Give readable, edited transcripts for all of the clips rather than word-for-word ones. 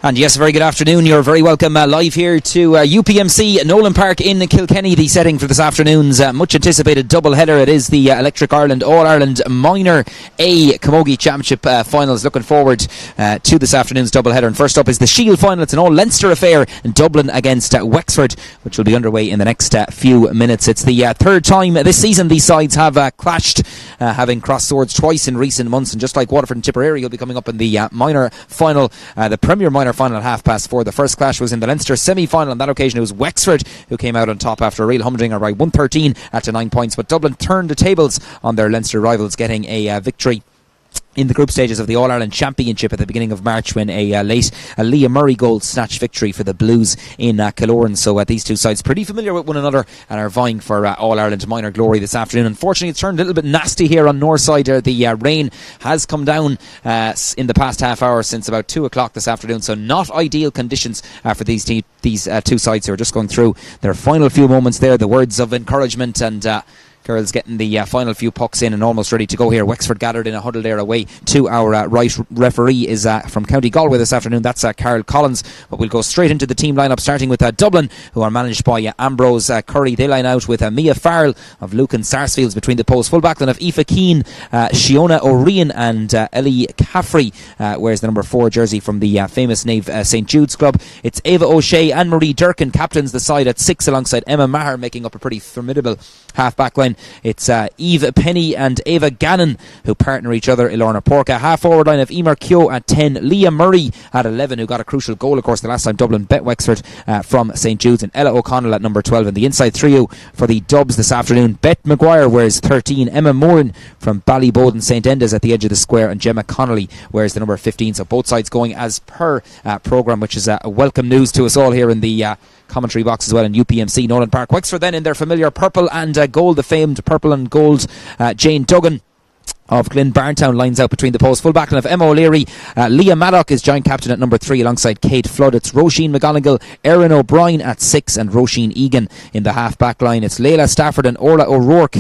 And yes, very good afternoon. You're very welcome live here to UPMC Nolan Park in Kilkenny. The setting for this afternoon's much anticipated double header. It is the Electric Ireland All-Ireland Minor A Camogie Championship finals. Looking forward to this afternoon's double header. And first up is the Shield final. It's an all-Leinster affair in Dublin against Wexford, which will be underway in the next few minutes. It's the third time this season these sides have clashed, having crossed swords twice in recent months. And just like Waterford and Tipperary, you'll be coming up in the minor final, the Premier Minor final at 4:30. The first clash was in the Leinster semi-final. On that occasion it was Wexford who came out on top after a real humdinger by 113 to 9 points, but Dublin turned the tables on their Leinster rivals, getting a victory in the group stages of the All-Ireland Championship at the beginning of March, when a Liam Murray goal snatched victory for the Blues in Killorn. So these two sides pretty familiar with one another and are vying for All-Ireland minor glory this afternoon. Unfortunately, it's turned a little bit nasty here on Northside. The rain has come down in the past half hour since about 2 o'clock this afternoon, so not ideal conditions for these two sides who are just going through their final few moments there. The words of encouragement and girls getting the final few pucks in and almost ready to go here. Wexford gathered in a huddle there away to our right. Referee is from County Galway this afternoon. That's Carl Collins. But we'll go straight into the team lineup, starting with Dublin, who are managed by Ambrose Curry. They line out with Mia Farrell of Lucan Sarsfields between the posts. Full backline of Aoife Keane, Shiona O'Ryan and Ellie Caffrey wears the number 4 jersey from the famous Nave St Jude's club. It's Ava O'Shea and Marie Durkin captains the side at 6, alongside Emma Maher making up a pretty formidable half back line. It's Eve Penny and Ava Gannon who partner each other. Ilorna Porca. Half forward line of Emer Keogh at 10. Leah Murray at 11, who got a crucial goal, of course, the last time Dublin bet Wexford from St Jude's. And Ella O'Connell at number 12. And the inside trio for the Dubs this afternoon: Beth Maguire wears 13. Emma Moran from Ballyboden St Enda's at the edge of the square. And Gemma Connolly wears the number 15. So both sides going as per programme, which is welcome news to us all here in the commentary box as well in UPMC Nolan Park. Wexford then in their familiar purple and gold, the famed purple and gold. Jane Duggan of Glyn Barntown lines out between the posts. Full backline of Emma O'Leary. Leah Maddock is joint captain at number 3 alongside Kate Flood. It's Roisin McGonigal, Erin O'Brien at 6 and Roisin Egan in the half back line. It's Layla Stafford and Orla O'Rourke,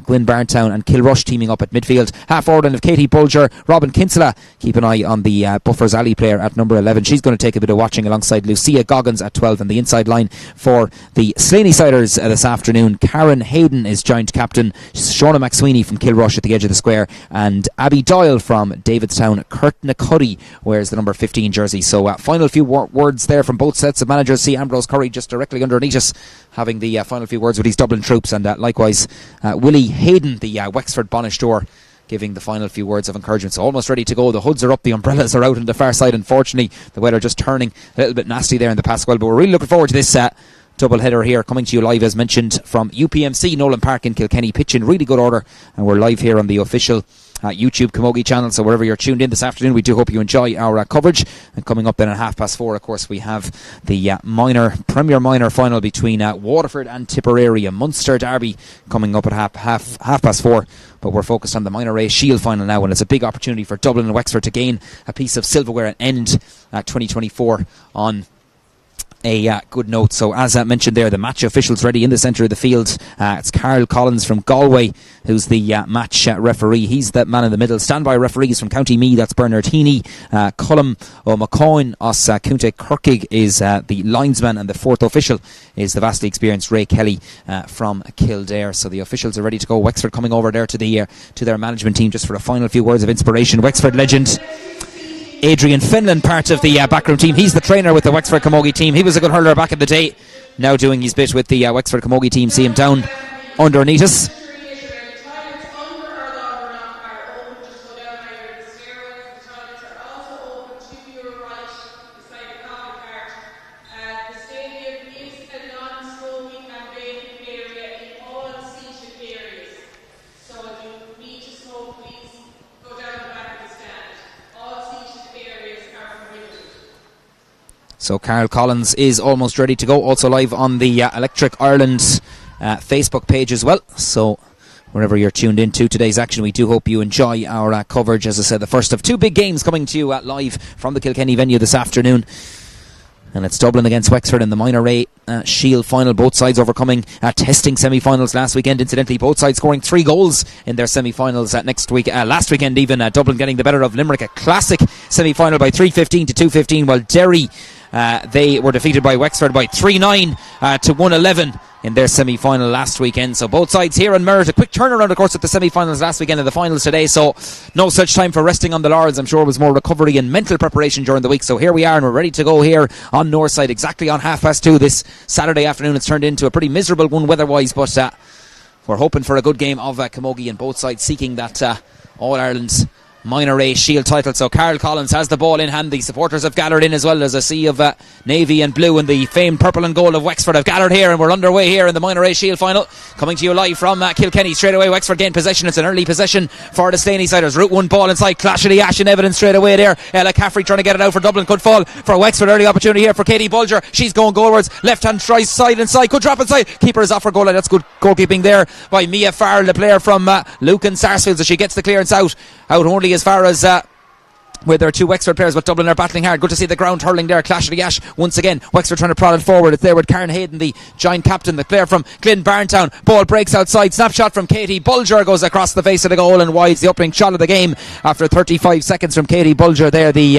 Glyn Barntown and Kilrush teaming up at midfield. Half forward line of Katie Bulger. Robin Kinsella, keep an eye on the Buffers Alley player at number 11. She's going to take a bit of watching alongside Lucia Goggins at 12. And the inside line for the Slaney-siders this afternoon: Karen Hayden is joint captain. Shauna McSweeney from Kilrush at the edge of the square. And Abby Doyle from Davidstown. Kurt Nicuddy wears the number 15 jersey. So final few words there from both sets of managers. See Ambrose Curry just directly underneath us having the final few words with his Dublin troops, and likewise Willie Hayden, the Wexford Bonishtor, giving the final few words of encouragement. So almost ready to go. The hoods are up, the umbrellas are out on the far side. Unfortunately, the weather just turning a little bit nasty there in the past while, but we're really looking forward to this double header here, coming to you live as mentioned from UPMC Nolan Park in Kilkenny. Pitch in really good order, and we're live here on the official YouTube Camogie channel. So wherever you're tuned in this afternoon, we do hope you enjoy our coverage. And coming up then at 4:30, of course, we have the Premier Minor final between Waterford and Tipperary, a Munster derby coming up at half past 4. But we're focused on the Minor A Shield final now, and it's a big opportunity for Dublin and Wexford to gain a piece of silverware and end 2024 on a good note. So as I mentioned there, the match officials ready in the centre of the field. It's Carl Collins from Galway who's the match referee. He's the man in the middle. Standby referees from County Meath, that's Bernard Heaney. Cullum O'McCoy os County Kirkig is the linesman, and the fourth official is the vastly experienced Ray Kelly from Kildare. So the officials are ready to go. Wexford coming over there to their management team just for a final few words of inspiration. Wexford legend Adrian Finlan, part of the backroom team. He's the trainer with the Wexford Camogie team. He was a good hurler back in the day. Now doing his bit with the Wexford Camogie team. See him down underneath us. So Carl Collins is almost ready to go. Also live on the Electric Ireland Facebook page as well. So wherever you're tuned into today's action, we do hope you enjoy our coverage. As I said, the first of two big games coming to you live from the Kilkenny venue this afternoon. And it's Dublin against Wexford in the Minor A Shield final. Both sides overcoming testing semi-finals last weekend. Incidentally, both sides scoring 3 goals in their semi-finals last weekend even. Dublin getting the better of Limerick. A classic semi-final by 3-15 to 2-15, while Derry, they were defeated by Wexford by 3-9 to 1-11 in their semi-final last weekend. So both sides here in merit. A quick turnaround, of course, at the semi-finals last weekend and the finals today. So no such time for resting on the laurels. I'm sure it was more recovery and mental preparation during the week. So here we are, and we're ready to go here on Northside exactly on 2:30 this Saturday afternoon. It's turned into a pretty miserable one weather-wise, but we're hoping for a good game of camogie, and both sides seeking that All-Ireland's Minor A Shield title. So Carl Collins has the ball in hand. The supporters have gathered in as well, as a sea of navy and blue, and the famed purple and gold of Wexford have gathered here, and we're underway here in the Minor A Shield final, coming to you live from Kilkenny. Straight away Wexford gain possession. It's an early possession for the Slaney-siders. Route 1 ball inside, clash of the ash in evidence straight away there. Ella Caffrey trying to get it out for Dublin, could fall for Wexford. Early opportunity here for Katie Bulger. She's going goalwards, left hand tries side inside, could drop inside. Keeper is off for goal, and that's good goalkeeping there by Mia Farrell, the player from Lucan Sarsfields, as she gets the clearance out only as far as where there are 2 Wexford players, but Dublin are battling hard. Good to see the ground hurling there. Clash of the ash once again. Wexford trying to prod it forward. It's there with Karen Hayden, the giant captain, the player from Glyn Barntown. Ball breaks outside. Snapshot from Katie Bulger goes across the face of the goal and wide. The opening shot of the game after 35 seconds from Katie Bulger there, the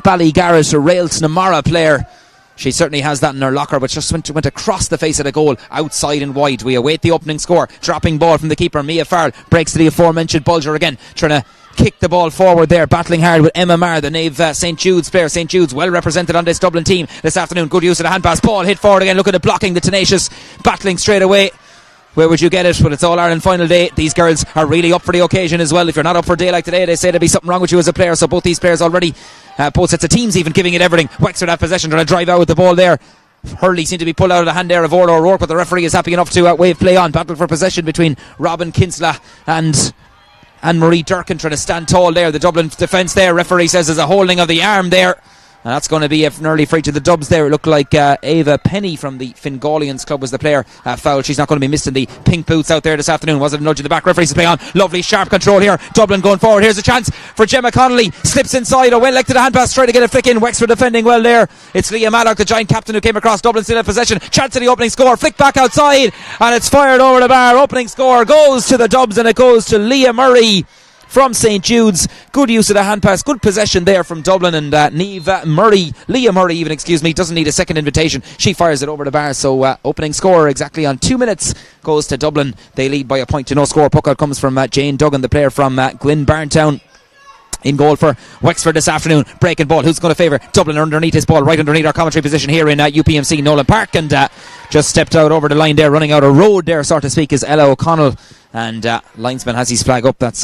Ballygarrett Rails Namara player. She certainly has that in her locker, but just went across the face of the goal, outside and wide. We await the opening score. Dropping ball from the keeper, Mia Farrell. Breaks to the aforementioned Bulger again, trying to kick the ball forward there, battling hard with Emma Marr, the Nave St Jude's player. St Jude's well represented on this Dublin team this afternoon. Good use of the hand pass. Ball hit forward again, looking at blocking the tenacious, battling straight away. Where would you get it? Well, it's All-Ireland final day. These girls are really up for the occasion as well. If you're not up for a day like today, they say there'd be something wrong with you as a player. So both these players already, both sets of teams even giving it everything. Wexford have possession, trying to drive out with the ball there. Hurley seemed to be pulled out of the hand there of Orla O'Rourke, but the referee is happy enough to wave play on. Battle for possession between Robin Kinsella and Anne-Marie Durkin, trying to stand tall there. The Dublin defence there, referee says, is a holding of the arm there. And that's going to be an early free to the Dubs there. It looked like Ava Penny from the Fingalians club was the player fouled. She's not going to be missing the pink boots out there this afternoon. Was it a nudge in the back? Referee's play on. Lovely sharp control here. Dublin going forward. Here's a chance for Gemma Connolly. Slips inside. A well-elected hand pass. Trying to get a flick in. Wexford defending well there. It's Leah Mallock, the giant captain, who came across. Dublin still in possession. Chance of the opening score. Flick back outside. And it's fired over the bar. Opening score goes to the Dubs, and it goes to Leah Murray from St Jude's. Good use of the hand pass, good possession there from Dublin, and Leah Murray doesn't need a second invitation. She fires it over the bar. So opening score exactly on 2 minutes goes to Dublin. They lead by a point to no score. Puck out comes from Jane Duggan, the player from Glyn Barntown. In goal for Wexford this afternoon. Breaking ball. Who's going to favour Dublin underneath his ball? Right underneath our commentary position here in UPMC Nolan Park. And just stepped out over the line there, running out a road there, so to speak, is Ella O'Connell. And linesman has his flag up. That's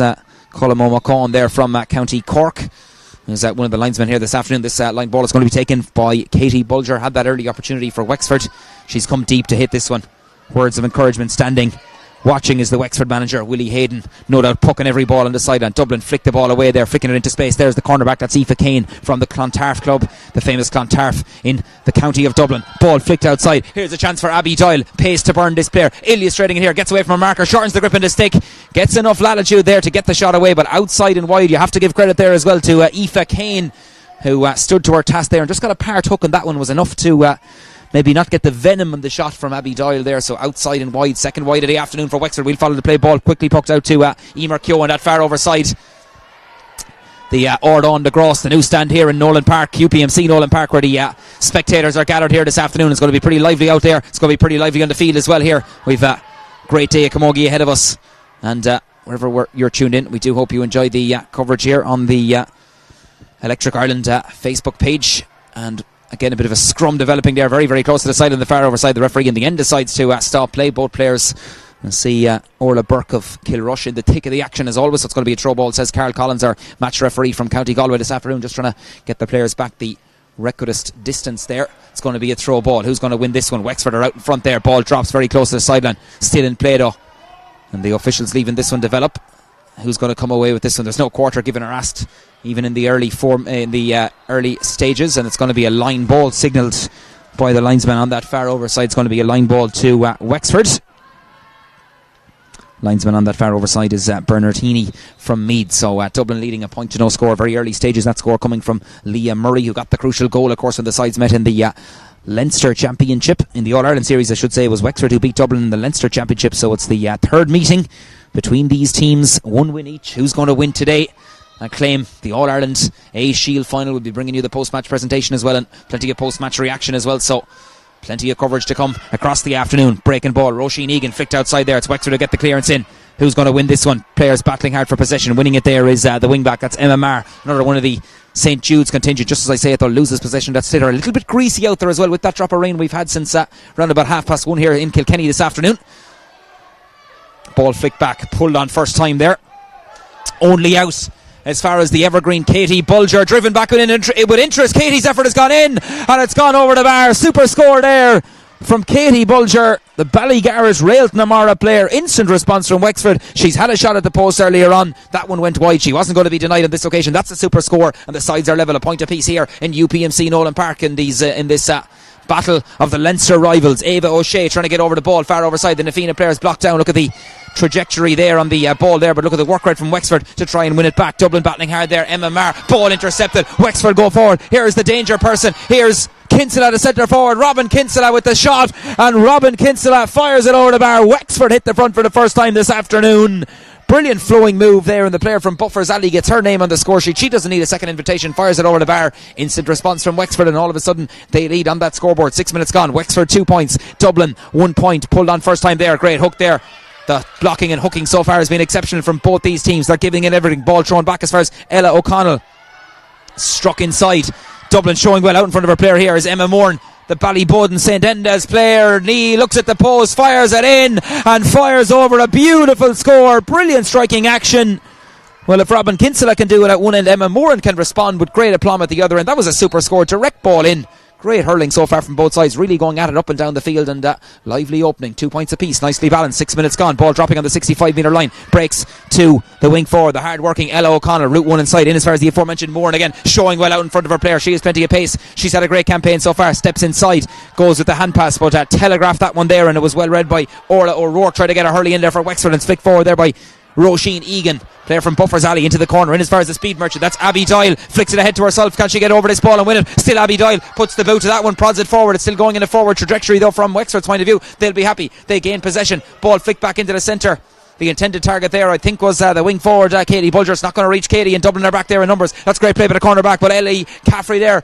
Colm O'Macaughan there from County Cork. There's one of the linesmen here this afternoon. This line ball is going to be taken by Katie Bulger. Had that early opportunity for Wexford. She's come deep to hit this one. Words of encouragement standing. Watching is the Wexford manager, Willie Hayden, no doubt pucking every ball on the sideline. Dublin flick the ball away there, flicking it into space. There's the cornerback, that's Aoife Kane from the Clontarf club, the famous Clontarf in the county of Dublin. Ball flicked outside. Here's a chance for Abby Doyle. Pace to burn this player. Illustrating it here, gets away from her marker, shortens the grip in the stick, gets enough latitude there to get the shot away, but outside and wide. You have to give credit there as well to Aoife Kane, who stood to her task there and just got a part hook, and that one was enough to maybe not get the venom in the shot from Abby Doyle there. So outside and wide, second wide of the afternoon for Wexford. We'll follow the play. Ball quickly pucked out to Emer Keogh, and that far overside. The Ordon de Gross, the new stand here in Nolan Park, UPMC Nolan Park, where the spectators are gathered here this afternoon. It's going to be pretty lively out there. It's going to be pretty lively on the field as well here. We've a great day of camogie ahead of us, and wherever you're tuned in, we do hope you enjoy the coverage here on the Electric Ireland Facebook page. And again, a bit of a scrum developing there, very, very close to the side on the far overside. The referee in the end decides to stop play. Both players, we'll see Orla Burke of Kilrush in the thick of the action as always. So it's going to be a throw ball, says Carl Collins, our match referee from County Galway this afternoon, just trying to get the players back the requisite distance there. It's going to be a throw ball. Who's going to win this one? Wexford are out in front there. Ball drops very close to the sideline. Still in play though, and the officials leaving this one develop. Who's going to come away with this one? There's no quarter given or asked, even in the early stages, and it's going to be a line ball signalled by the linesman on that far overside. It's going to be a line ball to Wexford. Linesman on that far overside is Bernardini from Meath. So Dublin leading a point to no score. Very early stages. That score coming from Liam Murray, who got the crucial goal, of course, when the sides met in the Leinster Championship. In the All-Ireland series, I should say, it was Wexford who beat Dublin in the Leinster Championship. So it's the third meeting between these teams. One win each. Who's going to win today and claim the All-Ireland A Shield final? We'll be bringing you the post-match presentation as well, and plenty of post-match reaction as well. So plenty of coverage to come across the afternoon. Breaking ball, Roisin Egan flicked outside there. It's Wexford to get the clearance in. Who's going to win this one? Players battling hard for possession. Winning it there is the wing-back. That's Emma Marr, another one of the St Jude's contingent. Just as I say it, they'll lose this possession. That's Slidder. A little bit greasy out there as well with that drop of rain we've had since around about 1:30 here in Kilkenny this afternoon. Ball flicked back, pulled on first time there. Only out as far as the evergreen Katie Bulger, driven back with interest. Katie's effort has gone in and it's gone over the bar. Super score there from Katie Bulger, the Ballygarrett Railton Amara player. Instant response from Wexford. She's had a shot at the post earlier on. That one went wide. She wasn't going to be denied on this occasion. That's a super score, and the sides are level, a point apiece here in UPMC Nolan Park in these in this battle of the Leinster rivals. Ava O'Shea trying to get over the ball, far overside. The Nafina players blocked down. Look at the trajectory there on the ball there, but look at the work rate from Wexford to try and win it back. Dublin battling hard there. Emma Marr, ball intercepted. Wexford go forward. Here's the danger person. Here's Kinsella, the centre forward. Robin Kinsella with the shot, and Robin Kinsella fires it over the bar. Wexford hit the front for the first time this afternoon. Brilliant flowing move there, and the player from Buffers Alley gets her name on the score sheet. She doesn't need a second invitation, fires it over the bar. Instant response from Wexford, and all of a sudden they lead on that scoreboard. 6 minutes gone. Wexford 2 points, Dublin 1 point. Pulled on first time there. Great hook there. The blocking and hooking so far has been exceptional from both these teams. They're giving it everything. Ball thrown back as far as Ella O'Connell struck inside. Dublin showing well out in front of her player here is Emma Moran, the Ballyboden St Enda's player. Knee looks at the post, fires it in, and fires over a beautiful score. Brilliant striking action. Well, if Robin Kinsella can do it at one end, Emma Moran can respond with great aplomb at the other end. That was a super score. Direct ball in. Great hurling so far from both sides, really going at it up and down the field, and lively opening. 2 points apiece, nicely balanced. 6 minutes gone. Ball dropping on the 65-metre line. Breaks to the wing forward, the hard-working Ella O'Connell. Route one inside, in as far as the aforementioned Moran again, showing well out in front of her player. She has plenty of pace. She's had a great campaign so far. Steps inside, goes with the hand pass, but telegraphed that one there, and it was well read by Orla O'Rourke. Tried to get a hurley in there for Wexford, and flicked forward there by Roisin Egan, player from Buffers Alley, into the corner. In as far as the speed merchant, that's Abby Doyle. Flicks it ahead to herself. Can she get over this ball and win it? Still Abby Doyle puts the boot to that one, prods it forward. It's still going in a forward trajectory though from Wexford's point of view. They'll be happy. They gain possession. Ball flicked back into the centre. The intended target there, I think, was the wing forward, Katie Bulger. It's not going to reach Katie, and Dublin are back there in numbers. That's great play by the cornerback, but Ellie Caffrey there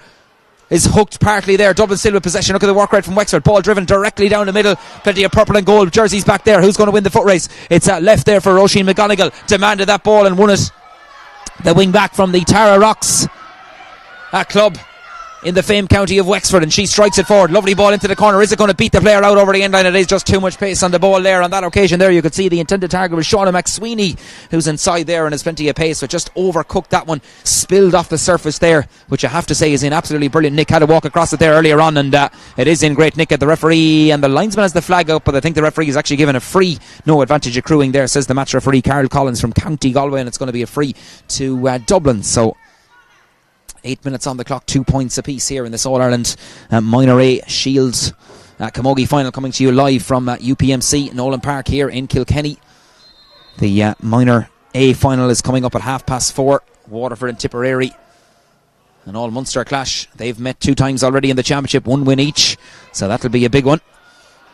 is hooked partly there. Dublin still with possession. Look at the work rate from Wexford. Ball driven directly down the middle. Plenty of purple and gold jerseys back there. Who's going to win the foot race? It's left there for Roisin McGonigal. Demanded that ball and won it. The wing back from the Tara Rocks club in the famed county of Wexford, and she strikes it forward. Lovely ball into the corner. Is it going to beat the player out over the end line? It is. Just too much pace on the ball there. On that occasion there, you could see the intended target was Shauna McSweeney, who's inside there and has plenty of pace, but just overcooked that one. Spilled off the surface there, which I have to say is in absolutely brilliant nick. Had a walk across it there earlier on, and it is in great nick. At the referee and the linesman has the flag up, but I think the referee is actually given a free. No advantage accruing there, says the match referee Carol Collins from County Galway, and it's going to be a free to Dublin. So 8 minutes on the clock, 2 points apiece here in this All-Ireland Minor A Shields Camogie final, coming to you live from UPMC Nolan Park here in Kilkenny. The Minor A final is coming up at 4:30. Waterford and Tipperary, an all-Munster clash. They've met 2 times already in the championship, 1 win each, so that'll be a big one.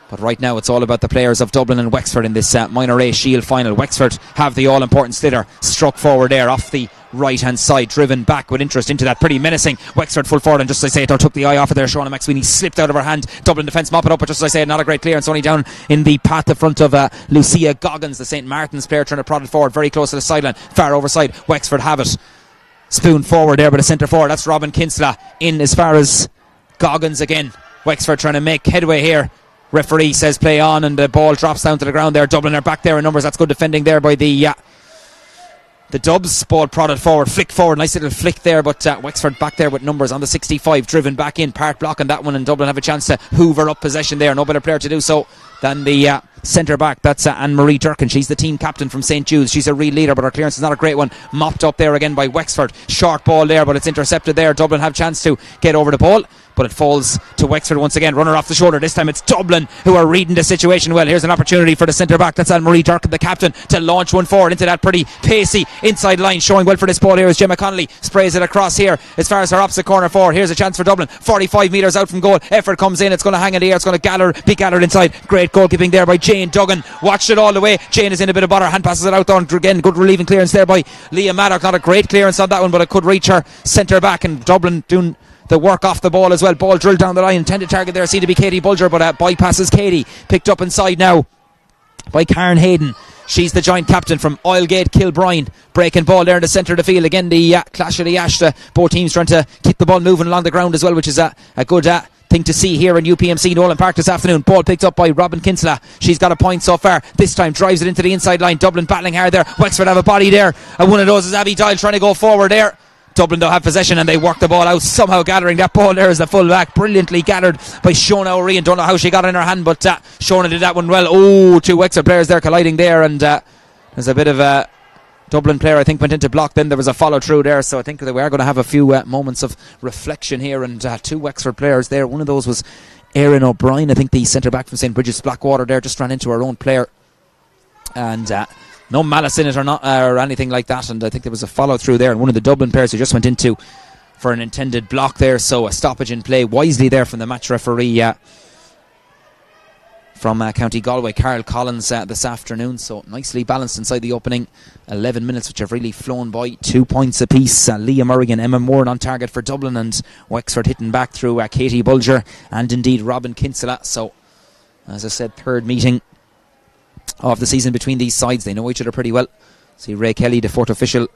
But right now it's all about the players of Dublin and Wexford in this Minor A Shield final. Wexford have the all-important Slidder, struck forward there off the right hand side, driven back with interest into that, pretty menacing. Wexford full forward, and just as I say it, took the eye off of there. Shauna McSweeney slipped out of her hand. Dublin defence mop it up, but just as I say it, not a great clearance, only down in the path in front of Lucia Goggins, the St Martin's player, trying to prod it forward very close to the sideline, far overside. Wexford have it, spoon forward there by the centre forward. That's Robin Kinsella in as far as Goggins again. Wexford trying to make headway here. Referee says play on, and the ball drops down to the ground there. Dublin are back there in numbers. That's good defending there by the Dubs. Ball prodded forward, flick forward, nice little flick there, but Wexford back there with numbers on the 65, driven back in, part blocking that one, and Dublin have a chance to hoover up possession there. No better player to do so than the centre back. That's Anne-Marie Durkin. She's the team captain from St. Jude's. She's a real leader, but her clearance is not a great one. Mopped up there again by Wexford. Short ball there, but it's intercepted there. Dublin have chance to get over the ball, but it falls to Wexford once again. Runner off the shoulder. This time it's Dublin who are reading the situation well. Here's an opportunity for the centre back. That's Anne-Marie Durkin, the captain, to launch one forward into that pretty pacey inside line. Showing well for this ball here is Gemma Connolly. Sprays it across here as far as her opposite corner forward. Here's a chance for Dublin. 45 metres out from goal. Effort comes in. It's going to hang in the air. It's going to be gathered inside. Great goalkeeping there by Jane Duggan. Watched it all the way. Jane is in a bit of bother. Hand passes it out there. Again, good relieving clearance there by Leah Maddock. Not a great clearance on that one, but it could reach her centre back, and Dublin doing the work off the ball as well. Ball drilled down the line. Intended target there seemed to be Katie Bulger, but bypasses Katie. Picked up inside now by Karen Hayden. She's the joint captain from Oilgate Kilbrine. Breaking ball there in the centre of the field. Again, the clash of the ash. Both teams trying to keep the ball moving along the ground as well, which is a good thing to see here in UPMC Nolan Park this afternoon. Ball picked up by Robin Kinsella. She's got a point so far. This time drives it into the inside line. Dublin battling hard there. Wexford have a body there, and one of those is Abby Doyle trying to go forward there. Dublin though have possession, and they work the ball out, somehow gathering that ball there as the full back, brilliantly gathered by Shona O'Ryan. Don't know how she got it in her hand, but Shona did that one well. Oh, two Wexford players there colliding there, and there's a bit of a Dublin player I think went into block. Then there was a follow through there, so I think that we are going to have a few moments of reflection here, and two Wexford players there. One of those was Erin O'Brien, I think the centre back from St. Bridget's Blackwater there, just ran into her own player, and no malice in it or anything like that, and I think there was a follow through there, and one of the Dublin players who just went into for an intended block there, so a stoppage in play wisely there from the match referee from County Galway, Carl Collins, this afternoon. So nicely balanced inside the opening 11 minutes, which have really flown by. 2 points apiece. Leah Murray and Emma Moore on target for Dublin, and Wexford hitting back through Katie Bulger and indeed Robin Kinsella. So as I said, third meeting of the season between these sides. They know each other pretty well. See Ray Kelly, the fourth official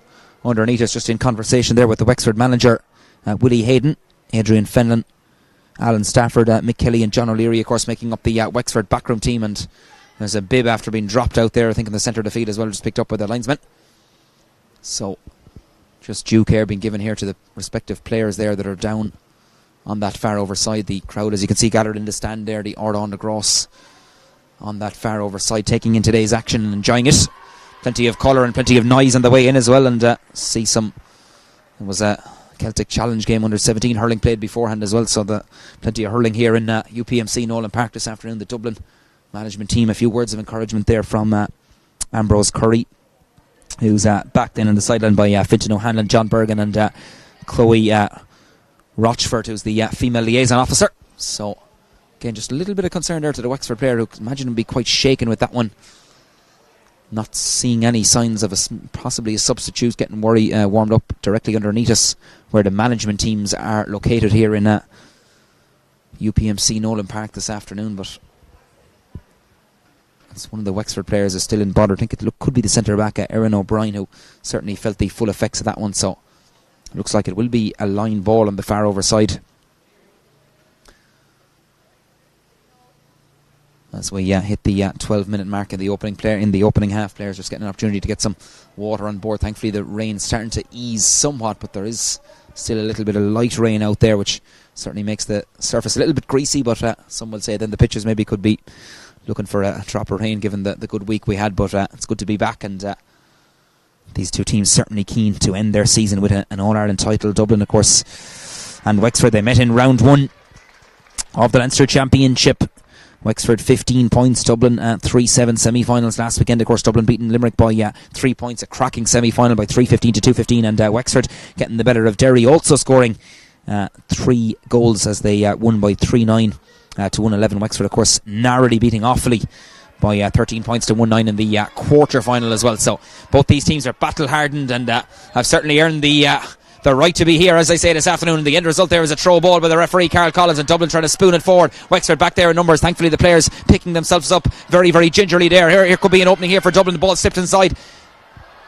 underneath us, just in conversation there with the Wexford manager Willie Hayden, Adrian Fenlon, Alan Stafford, Mick Kelly and John O'Leary, of course, making up the Wexford backroom team. And there's a bib after being dropped out there, I think in the centre of the field as well, just picked up by the linesman. So just due care being given here to the respective players there that are down on that far over side. The crowd, as you can see, gathered in the stand there, the Ardán de Gros on that far over side, taking in today's action and enjoying it. Plenty of colour and plenty of noise on the way in as well, and there was a Celtic Challenge game under 17 hurling played beforehand as well, so plenty of hurling here in UPMC Nolan Park this afternoon. The Dublin management team, a few words of encouragement there from Ambrose Curry, who's backed in on the sideline by Fintan O'Hanlon, John Bergen and Chloe Rochford, who's the female liaison officer. So again, just a little bit of concern there to the Wexford player, who imagine him be quite shaken with that one. Not seeing any signs of possibly a substitute getting warmed up directly underneath us, where the management teams are located here in UPMC Nolan Park this afternoon. But it's one of the Wexford players is still in bother. I think it could be the centre back, Erin O'Brien, who certainly felt the full effects of that one. So it looks like it will be a line ball on the far over side, as we hit the 12-minute mark in the opening half. Players just getting an opportunity to get some water on board. Thankfully the rain's starting to ease somewhat, but there is still a little bit of light rain out there, which certainly makes the surface a little bit greasy, but some will say then the pitches maybe could be looking for a drop of rain given the good week we had. But it's good to be back, and these two teams certainly keen to end their season with an All-Ireland title. Dublin, of course, and Wexford, they met in round 1 of the Leinster Championship. Wexford 15 points, Dublin 3-7 semi-finals last weekend. Of course, Dublin beating Limerick by 3 points, a cracking semi-final by 3-15 to 2-15, and Wexford getting the better of Derry, also scoring 3 goals as they won by 3-9 to 1-11. Wexford, of course, narrowly beating Offaly by 13 points to 1-9 in the quarter-final as well. So both these teams are battle-hardened and have certainly earned the right to be here, as I say, this afternoon. The end result there is a throw ball by the referee, Carl Collins, and Dublin trying to spoon it forward. Wexford back there in numbers. Thankfully the players picking themselves up very, very gingerly there. Here could be an opening here for Dublin. The ball slipped inside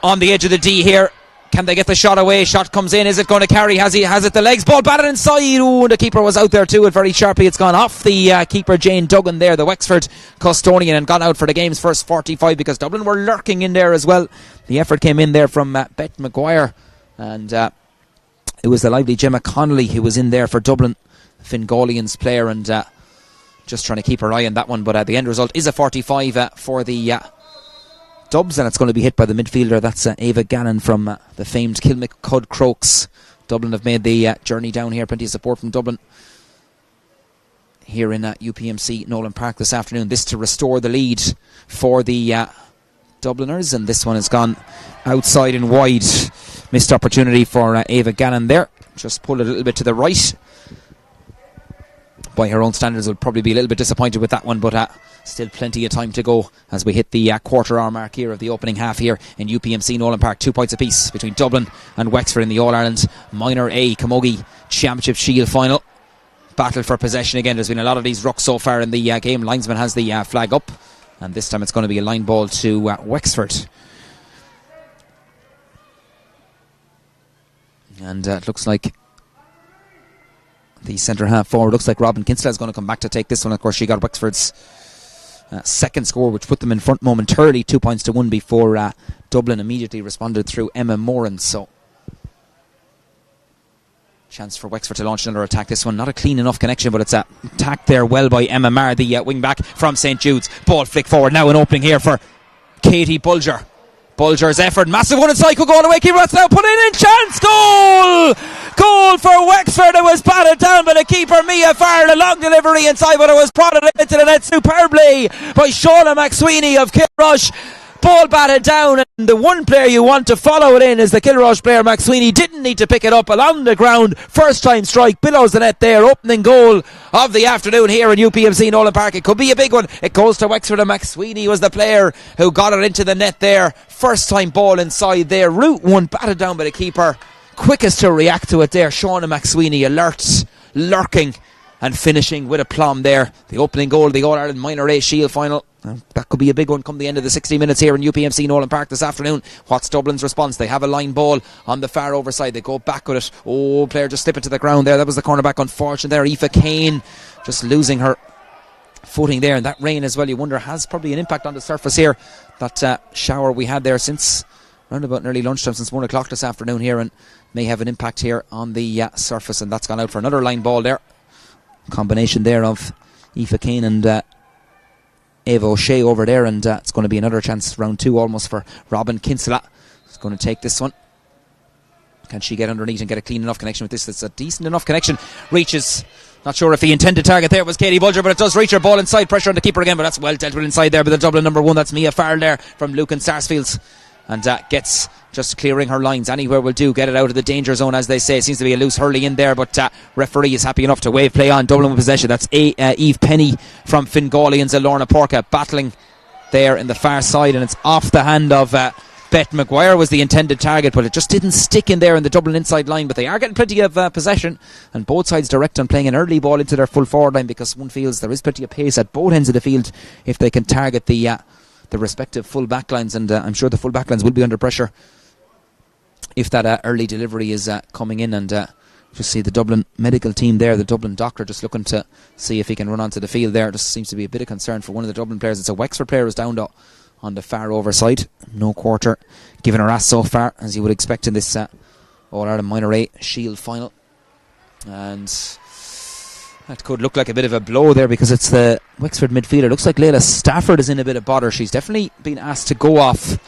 on the edge of the D here. Can they get the shot away? Shot comes in. Is it going to carry? Has it the legs? Ball batted inside. Ooh, the keeper was out there to it very sharply. It's gone off the keeper, Jane Duggan there, the Wexford custodian, and gone out for the game's first 45, because Dublin were lurking in there as well. The effort came in there from Beth Maguire, and it was the lively Gemma Connolly who was in there for Dublin, Fingolian's player, and just trying to keep her eye on that one, but the end result is a 45 for the Dubs, and it's going to be hit by the midfielder. That's Ava Gannon from the famed Kilmacud Crokes. Dublin have made the journey down here. Plenty of support from Dublin here in UPMC Nolan Park this afternoon. This to restore the lead for the Dubliners, and this one has gone outside and wide. Missed opportunity for Ava Gannon there. Just pulled it a little bit to the right. By her own standards, will probably be a little bit disappointed with that one, but still plenty of time to go as we hit the quarter hour mark here of the opening half here in UPMC Nolan Park. 2 points apiece between Dublin and Wexford in the All-Ireland Minor A Camogie Championship Shield final. Battle for possession again. There's been a lot of these rucks so far in the game. Linesman has the flag up, and this time it's going to be a line ball to Wexford. And it looks like the centre half forward, looks like Robin Kinsella is going to come back to take this one. Of course, she got Wexford's second score, which put them in front momentarily, 2 points to 1 before Dublin immediately responded through Emma Moran. So chance for Wexford to launch another attack. This one not a clean enough connection, but it's attacked there well by Emma Marr, the wing back from St Jude's. Ball flick forward, now an opening here for Katie Bulger. Bulger's effort, massive one inside, could go all the way, keeper that's now put in, chance, goal! Goal for Wexford. It was batted down by the keeper Mia Farrell, a long delivery inside, but it was prodded into the net superbly by Shauna McSweeney of Kilrush. Ball batted down, and the one player you want to follow it in is the Kilrush player McSweeney. Didn't need to pick it up along the ground. First time strike, billows the net there. Opening goal of the afternoon here in UPMC Nolan Park. It could be a big one. It goes to Wexford, and McSweeney was the player who got it into the net there. First time ball inside there. Route one batted down by the keeper. Quickest to react to it there, Shauna McSweeney, alert, lurking and finishing with aplomb there. The opening goal of the All-Ireland Minor A Shield final. That could be a big one come the end of the 60 minutes here in UPMC Nolan Park this afternoon. What's Dublin's response? They have a line ball on the far overside. They go back with it. Oh, player just slipping to the ground there. That was the cornerback, unfortunate there. Aoife Kane just losing her footing there. And that rain as well, you wonder, has probably an impact on the surface here. That shower we had there since around about nearly lunchtime, since 1 o'clock this afternoon here, and may have an impact here on the surface. And that's gone out for another line ball there. Combination there of Aoife Kane and Ava O'Shea over there, and it's going to be another chance, round 2 almost, for Robin Kinsella. She's going to take this one. Can she get underneath and get a clean enough connection with this? It's a decent enough connection. Reaches. Not sure if the intended target there was Katie Bulger, but it does reach her. Ball inside, pressure on the keeper again, but that's well dealt with inside there by the Dublin number 1. That's Mia Farrell there from Lucan Sarsfields, and gets just clearing her lines. Anywhere will do. Get it out of the danger zone, as they say. Seems to be a loose hurley in there, but referee is happy enough to wave play on. Dublin with possession. That's Eve Penny from Fingalians and Lorna Porca battling there in the far side, and it's off the hand of Beth Maguire was the intended target, but it just didn't stick in there in the Dublin inside line. But they are getting plenty of possession, and both sides direct on playing an early ball into their full forward line, because one feels there is plenty of pace at both ends of the field if they can target the respective full back lines, and I'm sure the full back lines will be under pressure if that early delivery is coming in. And just see the Dublin medical team there, the Dublin doctor just looking to see if he can run onto the field there. Just seems to be a bit of concern for one of the Dublin players. It's a Wexford player who's down on the far overside. No quarter given her ass so far, as you would expect in this All-Ireland Minor A Shield final. And that could look like a bit of a blow there, because it's the Wexford midfielder. Looks like Layla Stafford is in a bit of bother. She's definitely been asked to go off,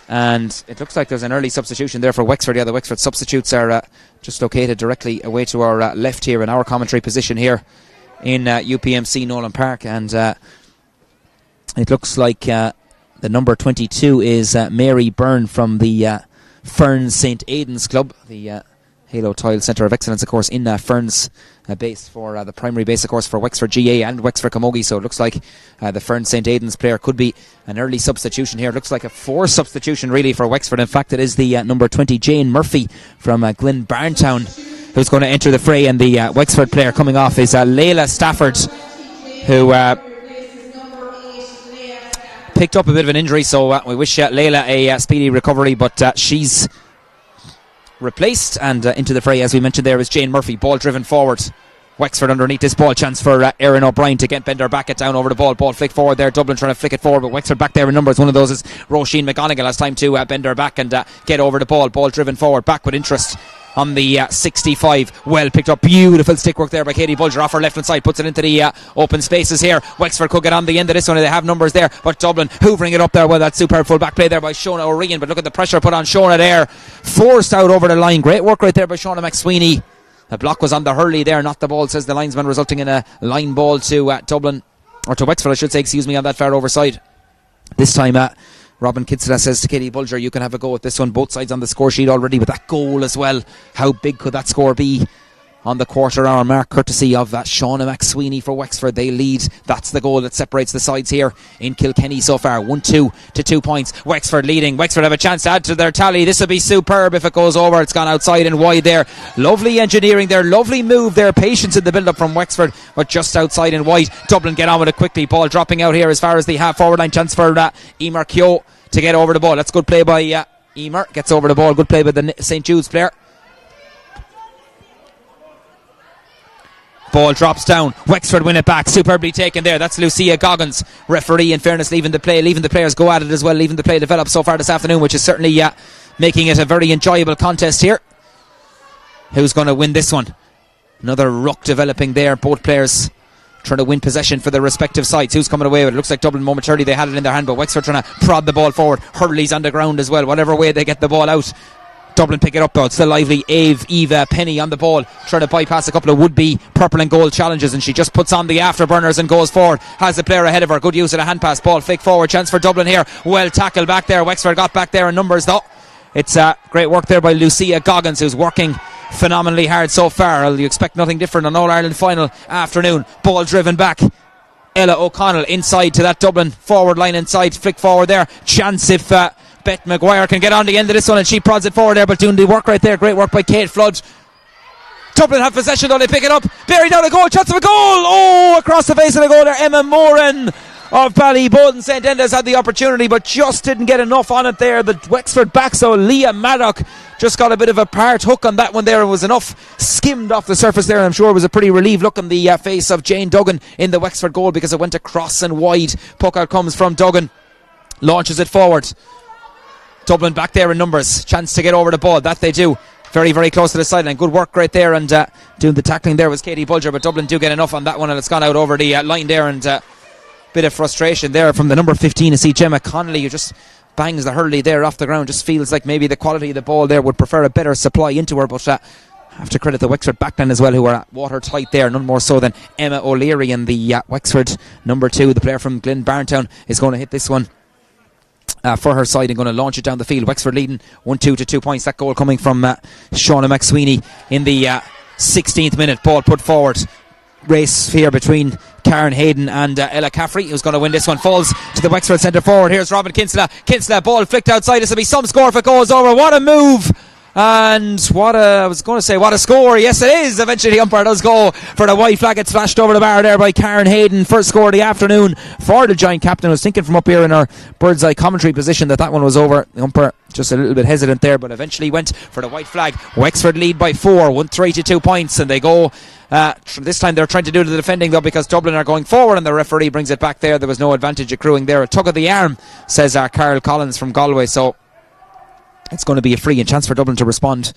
and it looks like there's an early substitution there for Wexford. Yeah, the Wexford substitutes are just located directly away to our left here in our commentary position here in UPMC Nolan Park, and it looks like the number 22 is Mary Byrne from the Ferns St Aidan's Club, the Halo Tile Centre of Excellence, of course, in Ferns base for the primary base, of course, for Wexford GA and Wexford Camogie. So it looks like the Ferns St Aidan's player could be an early substitution here. It looks like a 4 substitution really for Wexford. In fact, it is the number 20 Jane Murphy from Glen Barntown who's going to enter the fray, and the Wexford player coming off is Layla Stafford, who picked up a bit of an injury, so we wish Layla a speedy recovery, but she's replaced, and into the fray, as we mentioned there, is Jane Murphy. Ball driven forward, Wexford underneath this ball. Chance for Erin O'Brien to get Bender back it down over the ball. Ball flick forward there, Dublin trying to flick it forward, but Wexford back there in numbers. One of those is Roisin McGonigal. Has time to bend her back and get over the ball. Ball driven forward, back with interest on the 65. Well picked up, beautiful stick work there by Katie Bulger off her left hand side, puts it into the open spaces here. Wexford could get on the end of this one, they have numbers there, but Dublin hoovering it up there. Well, that superb full back play there by Shona O'Regan, but look at the pressure put on Shona there, forced out over the line. Great work right there by Shona McSweeney. The block was on the hurley there, not the ball, says the linesman, resulting in a line ball to Dublin, or to Wexford I should say, excuse me, on that far overside. This time Robin Kinsella says to Katie Bulger, you can have a go at this one. Both sides on the score sheet already with that goal as well. How big could that score be on the quarter hour mark, courtesy of Shauna McSweeney for Wexford? They lead. That's the goal that separates the sides here in Kilkenny so far. 1-2 to 2 points. Wexford leading. Wexford have a chance to add to their tally. This will be superb if it goes over. It's gone outside and wide there. Lovely engineering there, lovely move there, patience in the build up from Wexford, but just outside and wide. Dublin get on with it quickly. Ball dropping out here as far as the half forward line. Chance for Emer Keogh to get over the ball. That's good play by Emer. Gets over the ball. Good play by the St. Jude's player. Ball drops down. Wexford win it back. Superbly taken there. That's Lucia Goggins. Referee, in fairness, leaving the players go at it as well, leaving the play develop so far this afternoon, which is certainly making it a very enjoyable contest here. Who's going to win this one? Another ruck developing there. Both players trying to win possession for their respective sides. Who's coming away with it? Looks like Dublin momentarily they had it in their hand, but Wexford trying to prod the ball forward. Hurley's on the ground as well. Whatever way they get the ball out, Dublin pick it up though. It's still lively. Eva Penny on the ball, trying to bypass a couple of would-be purple and gold challenges, and she just puts on the afterburners and goes forward. Has the player ahead of her. Good use of the hand pass. Ball flick forward. Chance for Dublin here. Well tackled back there. Wexford got back there in numbers though. It's great work there by Lucia Goggins, who's working phenomenally hard so far. You expect nothing different on All-Ireland final afternoon. Ball driven back. Ella O'Connell inside to that Dublin forward line inside. Flick forward there. Chance if Beth Maguire can get on the end of this one, and she prods it forward there, but doing the work right there. Great work by Kate Flood. Dublin have possession though, they pick it up. Barry down a goal, chance of a goal. Oh, across the face of the goal there. Emma Moran of Ballyboden St. Enda's had the opportunity, but just didn't get enough on it there. The Wexford back, so Leah Maddock just got a bit of a part hook on that one there. It was enough skimmed off the surface there, and I'm sure it was a pretty relieved look on the face of Jane Duggan in the Wexford goal, because it went across and wide. Puck out comes from Duggan, launches it forward. Dublin back there in numbers. Chance to get over the ball. That they do. Very, very close to the sideline. Good work right there, and doing the tackling there was Katie Bulger, but Dublin do get enough on that one, and it's gone out over the line there, and bit of frustration there from the number 15 to see Gemma Connolly, who just bangs the hurley there off the ground. Just feels like maybe the quality of the ball there would prefer a better supply into her, but have to credit the Wexford backline as well, who are watertight there, none more so than Emma O'Leary. And the Wexford number 2, the player from Glen Barntown, is going to hit this one for her side and going to launch it down the field. Wexford leading 1-2 to 2 points. That goal coming from Shauna McSweeney in the 16th minute. Ball put forward. Race here between Karen Hayden and Ella Caffrey, who's going to win this one. Falls to the Wexford centre forward. Here's Robin Kinsella. Ball flicked outside. This will be some score if it goes over. What a move! And what a score. Yes, it is. Eventually the umpire does go for the white flag. It's flashed over the bar there by Karen Hayden. First score of the afternoon for the Giant captain. I was thinking from up here in our bird's eye commentary position that one was over. The umpire just a little bit hesitant there, but eventually went for the white flag. Wexford lead by 4, 1-3 to 2 points, and they go this time they're trying to do the defending though, because Dublin are going forward, and the referee brings it back there. There was no advantage accruing there. A tug of the arm, says Carl Collins from Galway. So it's going to be a free and chance for Dublin to respond,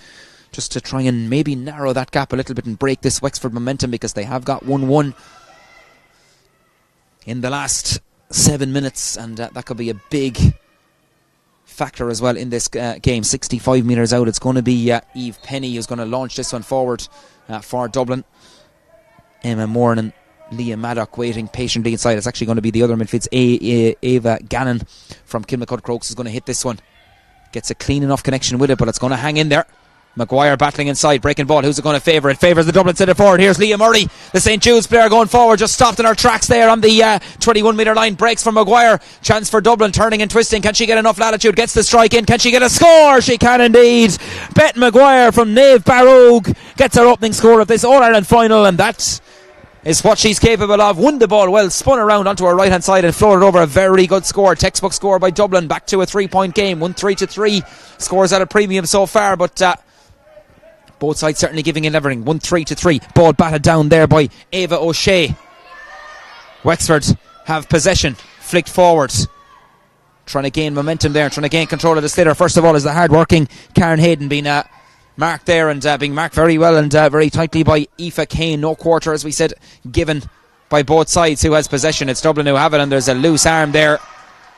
just to try and maybe narrow that gap a little bit and break this Wexford momentum, because they have got 1-1 in the last 7 minutes, and that could be a big factor as well in this game. 65 metres out, it's going to be Eve Penny who's going to launch this one forward for Dublin. Emma Moran and Leah Maddock waiting patiently inside. It's actually going to be the other midfields. Ava Gannon from Kilmacud Crokes is going to hit this one. Gets a clean enough connection with it, but it's going to hang in there. Maguire battling inside, breaking ball. Who's it going to favour? It favours the Dublin centre forward. Here's Leah Murray, the St. Jude's player, going forward. Just stopped in her tracks there on the 21 metre line. Breaks from Maguire. Chance for Dublin, turning and twisting. Can she get enough latitude? Gets the strike in. Can she get a score? She can indeed. Beth Maguire from Nave Barrogue gets her opening score of this All-Ireland final, and that is what she's capable of. Won the ball well, spun around onto her right hand side and floated over. A very good score, textbook score by Dublin. Back to a 3-point game, 1-3 to 3. Scores at a premium so far, but both sides certainly giving it everything. 1-3 to 3. Ball batted down there by Ava O'Shea. Wexford have possession, flicked forward, trying to gain momentum there, trying to gain control of the sliotar. First of all is the hard working Karen Hayden, being marked there, and being marked very well and very tightly by Aoife Kane. No quarter, as we said, given by both sides. Who has possession? It's Dublin who have it, and there's a loose arm there,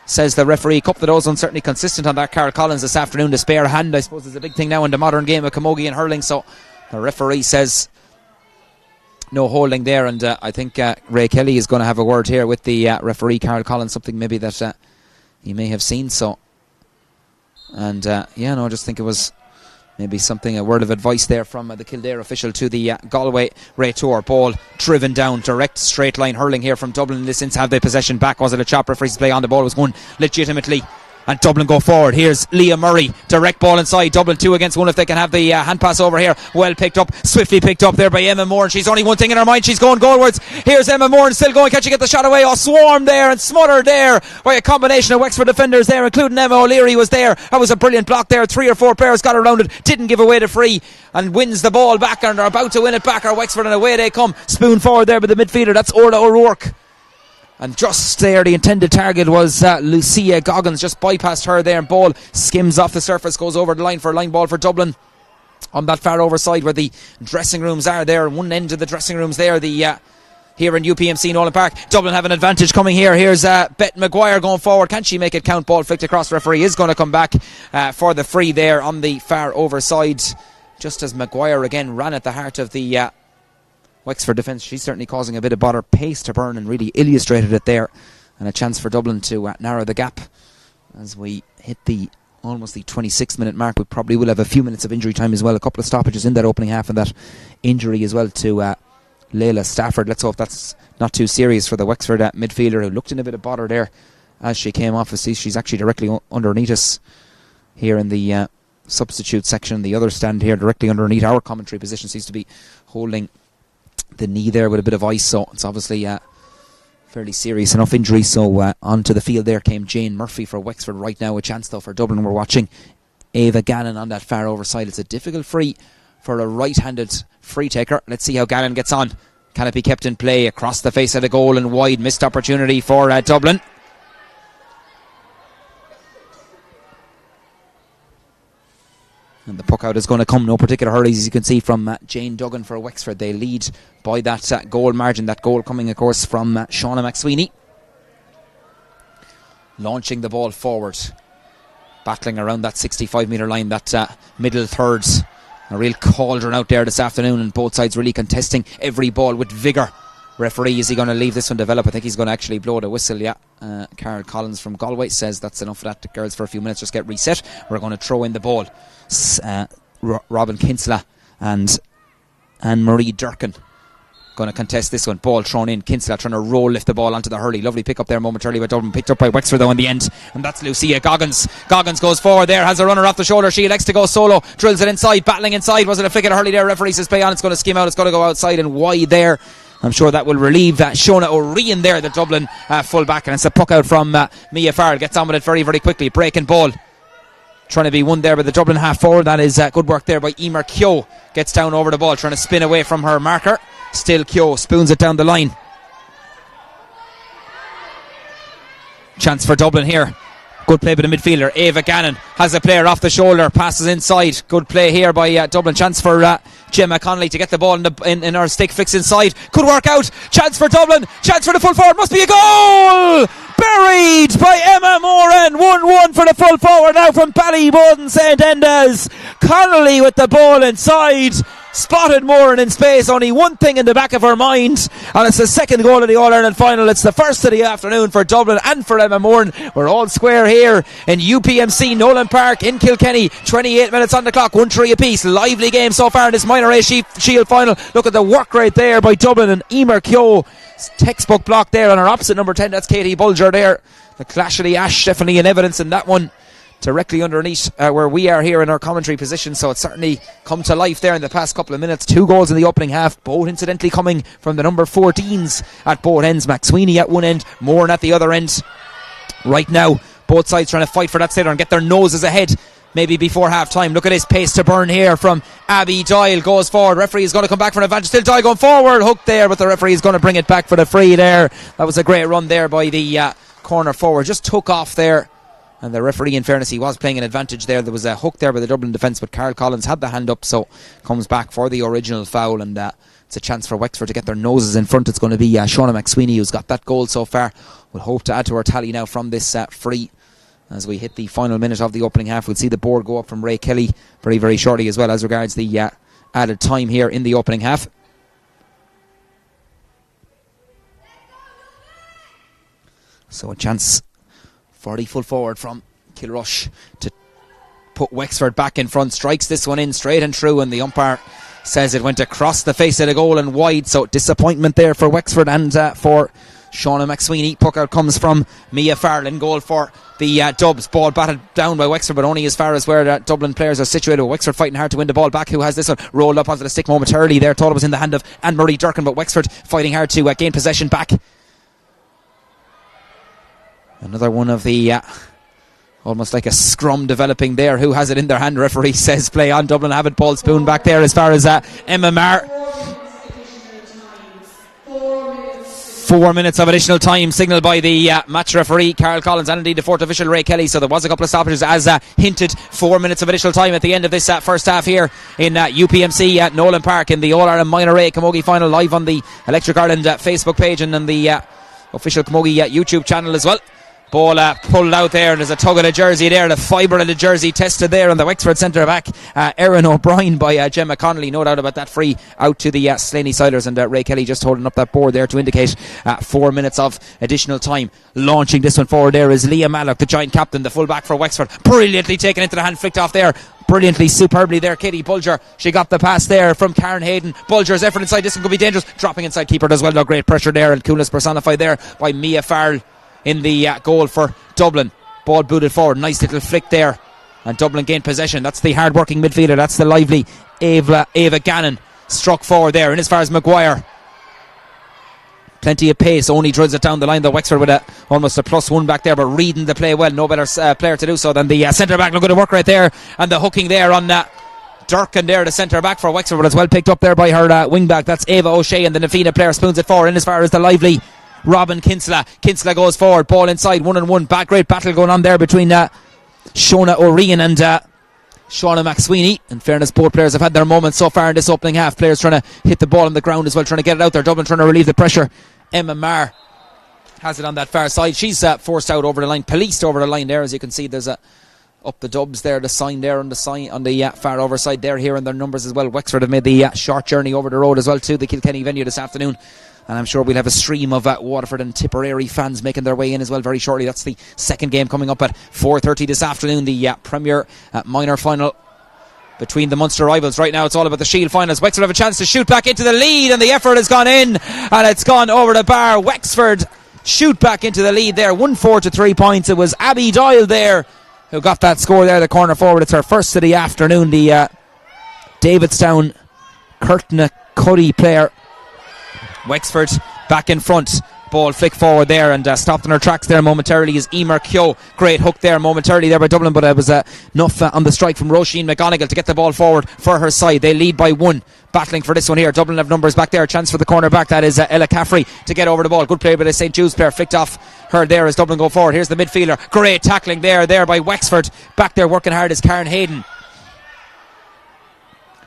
says the referee. A couple of those uncertainly consistent on that. Carol Collins this afternoon. The spare hand, I suppose, is a big thing now in the modern game of camogie and hurling, so the referee says no holding there, and I think Ray Kelly is going to have a word here with the referee, Carol Collins, something maybe that he may have seen. So, and I just think it was maybe something, a word of advice there from the Kildare official to the Galway Raytour. Ball driven down, direct straight line hurling here from Dublin in this instance. Have the possession back? Was it a chop? Referee's play on the ball was going legitimately, and Dublin go forward. Here's Leah Murray, direct ball inside. Dublin 2 against 1 if they can have the hand pass over here. Well picked up, swiftly picked up there by Emma Moore, and she's only one thing in her mind, she's going goalwards. Here's Emma Moore, and still going, can she get the shot away? Oh, swarmed there and smothered there by a combination of Wexford defenders there, including Emma O'Leary was there. That was a brilliant block there. 3 or 4 players got around it, didn't give away the free, and wins the ball back, and are about to win it back, or Wexford, and away they come. Spoon forward there by the midfielder, that's Orla O'Rourke. And just there, the intended target was Lucia Goggins. Just bypassed her there, and ball skims off the surface, goes over the line for a line ball for Dublin on that far overside where the dressing rooms are there. One end of the dressing rooms there, here in UPMC Nolan Park. Dublin have an advantage coming here. Here's Beth Maguire going forward. Can she make it count? Ball flicked across. Referee is going to come back for the free there on the far overside, just as Maguire again ran at the heart of the Wexford defence. She's certainly causing a bit of bother. Pace to burn, and really illustrated it there, and a chance for Dublin to narrow the gap as we hit almost the 26th minute mark. We probably will have a few minutes of injury time as well. A couple of stoppages in that opening half, and that injury as well to Layla Stafford. Let's hope that's not too serious for the Wexford midfielder, who looked in a bit of bother there as she came off. She's actually directly underneath us here in the substitute section. The other stand here directly underneath our commentary position seems to be holding the knee there with a bit of ice, so it's obviously fairly serious enough injury. So onto the field there came Jane Murphy for Wexford right now. A chance though for Dublin. We're watching Ava Gannon on that far overside. It's a difficult free for a right-handed free taker. Let's see how Gannon gets on. Can it be kept in play across the face of the goal and wide? Missed opportunity for Dublin. And the puck out is going to come, no particular hurries, as you can see from Jane Duggan for Wexford. They lead by that goal margin. That goal coming, of course, from Shauna McSweeney. Launching the ball forward, battling around that 65 metre line, that middle third. A real cauldron out there this afternoon, and both sides really contesting every ball with vigour. Referee, is he going to leave this one develop? I think he's going to actually blow the whistle, yeah. Carol Collins from Galway says that's enough of that. The girls for a few minutes just get reset. We're going to throw in the ball. Robin Kinsella and Anne-Marie Durkin going to contest this one. Ball thrown in. Kinsella trying to lift the ball onto the hurley. Lovely pick up there momentarily by Dublin. Picked up by Wexford though in the end. And that's Lucia Goggins. Goggins goes forward there. Has a runner off the shoulder. She elects to go solo. Drills it inside. Battling inside. Was it a flick at a hurley there? Referee says play on. It's going to skim out. It's going to go outside and wide there. I'm sure that will relieve Shona O'Ryan there, the Dublin full back. And it's a puck out from Mia Farrell. Gets on with it very, very quickly. Breaking ball. Trying to be won there by the Dublin half forward. That is good work there by Emer Keogh. Gets down over the ball, trying to spin away from her marker. Still Keogh spoons it down the line. Chance for Dublin here. Good play by the midfielder. Ava Gannon has a player off the shoulder, passes inside. Good play here by Dublin. Chance for Gemma Connolly to get the ball in her stick, fix inside. Could work out. Chance for Dublin. Chance for the full forward. Must be a goal! Buried by Emma Moran. 1-1 for the full forward now from Ballyboden St Enda's. Connolly with the ball inside. Spotted Moran in space, only one thing in the back of her mind, and it's the second goal of the All-Ireland final. It's the first of the afternoon for Dublin and for Emma Moran. We're all square here in UPMC Nolan Park in Kilkenny. 28 minutes on the clock, 1-3 apiece. Lively game so far in this minor A Shield final. Look at the work right there by Dublin, and Emer Keogh, textbook block there on her opposite number 10. That's Katie Bulger there. The clash of the ash definitely in evidence in that one, directly underneath where we are here in our commentary position. So it's certainly come to life there in the past couple of minutes. 2 goals in the opening half, both incidentally coming from the number 14s at both ends. McSweeney at one end, Moran at the other end. Right now both sides trying to fight for that sitter and get their noses ahead maybe before half time. Look at this pace to burn here from Abby Doyle. Goes forward, referee is going to come back for an advantage. Still Doyle going forward, hooked there, but the referee is going to bring it back for the free there. That was a great run there by the corner forward. Just took off there And the referee, in fairness, he was playing an advantage there. There was a hook there by the Dublin defence, but Carl Collins had the hand up, so comes back for the original foul. And it's a chance for Wexford to get their noses in front. It's going to be Shauna McSweeney who's got that goal so far. We'll hope to add to our tally now from this free as we hit the final minute of the opening half. We'll see the board go up from Ray Kelly very, very shortly as well as regards the added time here in the opening half. So a chance for the full forward from Kilrush to put Wexford back in front. Strikes this one in straight and true, and the umpire says it went across the face of the goal and wide. So disappointment there for Wexford and for Shauna McSweeney. Puck out comes from Mia Farrell. Goal for the Dubs. Ball batted down by Wexford, but only as far as where Dublin players are situated. Wexford fighting hard to win the ball back. Who has this one? Rolled up onto the stick momentarily there. Thought it was in the hand of Anne-Marie Durkin, but Wexford fighting hard to gain possession back. Another one of the almost like a scrum developing there. Who has it in their hand? Referee says play on. Dublin have it. Paul Spoon back there as far as Emma Marr. 4 minutes of additional time signalled by the match referee Carl Collins and indeed the fourth official Ray Kelly. So there was a couple of stoppages as hinted. 4 minutes of additional time at the end of this first half here in UPMC at Nolan Park in the All-Ireland Minor A Camogie final, live on the Electric Ireland Facebook page and on the official Camogie YouTube channel as well. Ball pulled out there, and there's a tug of the jersey there. The fibre of the jersey tested there on the Wexford centre back, Erin O'Brien by Gemma Connolly. No doubt about that. Free out to the Slaney Siders, and Ray Kelly just holding up that board there to indicate 4 minutes of additional time. Launching this one forward there is Leah Mallock, the giant captain, the full back for Wexford. Brilliantly taken into the hand, flicked off there. Brilliantly, superbly there, Katie Bulger. She got the pass there from Karen Hayden. Bulger's effort inside, this one could be dangerous. Dropping inside, keeper does well. No great pressure there, and coolness personified there by Mia Farrell in the goal for Dublin. Ball booted forward, nice little flick there, and Dublin gained possession. That's the hard working midfielder, that's the lively Ava Gannon. Struck forward there, and as far as Maguire, plenty of pace, only drills it down the line. The Wexford with almost a +1 back there, but reading the play well. No better player to do so than the centre back. Look at the work right there, and the hooking there on Durkin there, the centre back for Wexford, but it's well picked up there by her wing back. That's Ava O'Shea, and the Nafina player spoons it forward. And as far as the lively Robin Kinsella goes forward, ball inside, 1-on-1. Great battle going on there between Shona O'Ryan and Shauna McSweeney. In fairness, both players have had their moments so far in this opening half. Players trying to hit the ball on the ground as well, trying to get it out there. Dublin trying to relieve the pressure. Emma Marr has it on that far side. She's forced out over the line, policed over the line there. As you can see, there's a up the Dubs there, the sign there on the far overside there, here and their numbers as well. Wexford have made the short journey over the road as well to the Kilkenny venue this afternoon. And I'm sure we'll have a stream of Waterford and Tipperary fans making their way in as well very shortly. That's the second game coming up at 4:30 this afternoon, the Premier Minor final between the Munster rivals. Right now it's all about the Shield finals. Wexford have a chance to shoot back into the lead, and the effort has gone in and it's gone over the bar. Wexford shoot back into the lead there, 1-4 to 3 points. It was Abby Doyle there who got that score there, the corner forward. It's her first of the afternoon. The Davidstown Curtin Cuddy player. Wexford back in front. Ball flick forward there, and stopped in her tracks there momentarily is Emer Kyo. Great hook there momentarily there by Dublin, but it was enough on the strike from Roisin McGonigal to get the ball forward for her side. They lead by 1. Battling for this one here. Dublin have numbers back there. Chance for the corner back. That is Ella Caffrey to get over the ball. Good play by the St. Jude's player. Flicked off her there as Dublin go forward. Here's the midfielder. Great tackling there by Wexford. Back there working hard is Karen Hayden.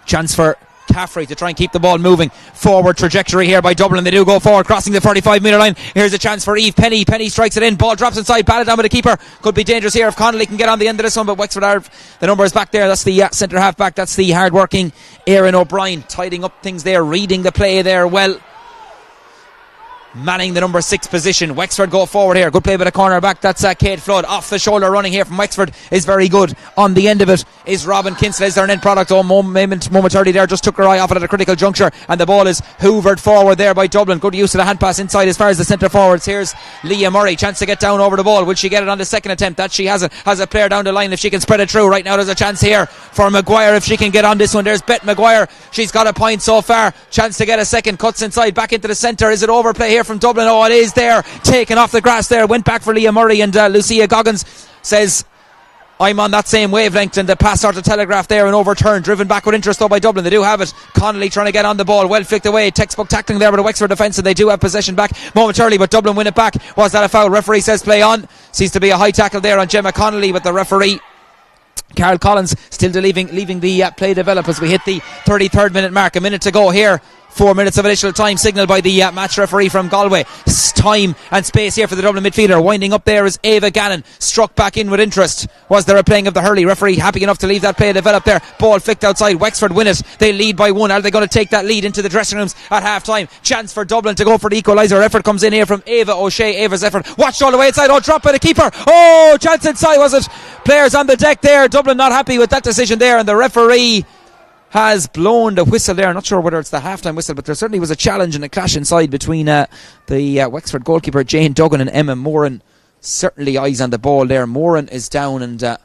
Chance for Caffrey to try and keep the ball moving. Forward trajectory here by Dublin. They do go forward, crossing the 45 metre line. Here's a chance for Eve Penny. Penny strikes it in. Ball drops inside. Batted down by the keeper. Could be dangerous here if Connolly can get on the end of this one, but Wexford have the numbers back there. That's the centre half back. That's the hard working Erin O'Brien, tidying up things there, reading the play there well, manning the number 6 position. Wexford go forward here. Good play by the corner back. That's Kate Flood. Off the shoulder running here from Wexford is very good. On the end of it is Robin Kinsella. Is there an end product? Momentarily there, just took her eye off it at a critical juncture, and the ball is hoovered forward there by Dublin. Good use of the hand pass inside as far as the centre forwards. Here's Leah Murray. Chance to get down over the ball. Will she get it on the second attempt? That she has a player down the line if she can spread it through. Right now there's a chance here for Maguire if she can get on this one. There's Bet Maguire. She's got a point so far. Chance to get a second. Cuts inside back into the centre. Is it overplay here from Dublin? Oh, it is there. Taken off the grass there. Went back for Leah Murray, and Lucia Goggins says I'm on that same wavelength, and the pass started to telegraph there and overturned, driven back with interest though by Dublin. They do have it. Connolly trying to get on the ball, well flicked away, textbook tackling there with the Wexford defence, and they do have possession back momentarily, but Dublin win it back. Was that a foul? Referee says play on. Seems to be a high tackle there on Gemma Connolly, but the referee Carl Collins still leaving the play develop as we hit the 33rd minute mark. A minute to go here. 4 minutes of additional time signalled by the match referee from Galway. Time and space here for the Dublin midfielder. Winding up there is Ava Gannon. Struck back in with interest. Was there a playing of the hurley? Referee happy enough to leave that play develop there. Ball flicked outside. Wexford win it. They lead by 1. Are they going to take that lead into the dressing rooms at half time? Chance for Dublin to go for the equaliser. Effort comes in here from Ava O'Shea. Ava's effort watched all the way inside. Oh, dropped by the keeper. Oh, chance inside, was it? Players on the deck there. Dublin not happy with that decision there, and the referee has blown the whistle there. I'm not sure whether it's the half-time whistle, but there certainly was a challenge and a clash inside between the Wexford goalkeeper Jane Duggan and Emma Moran. Certainly eyes on the ball there. Moran is down, and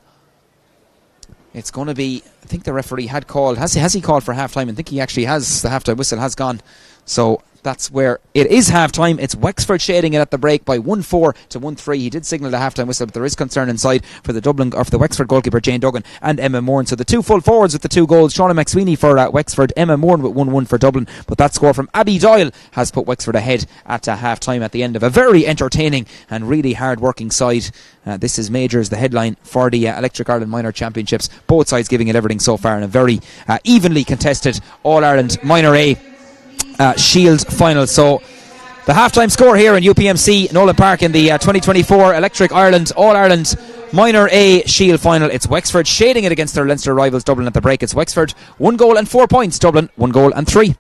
it's going to be, I think the referee had called, has he called for half-time? I think he actually has. The half-time whistle has gone, so that's where it is half-time. It's Wexford shading it at the break by 1-4 to 1-3. He did signal the half-time whistle, but there is concern inside for the Wexford goalkeeper Jane Duggan and Emma Moran. So the two full forwards with the 2 goals, Shauna McSweeney for Wexford, Emma Moran with 1-1 for Dublin. But that score from Abby Doyle has put Wexford ahead at half-time at the end of a very entertaining and really hard-working side. This is Majors, the headline for the Electric Ireland Minor Championships. Both sides giving it everything so far in a very evenly contested All-Ireland Minor A Shield final. So the half-time score here in UPMC Nolan Park in the 2024 Electric Ireland All-Ireland Minor A Shield final. It's Wexford shading it against their Leinster rivals Dublin at the break. It's Wexford 1 goal and 4 points, Dublin 1 goal and 3.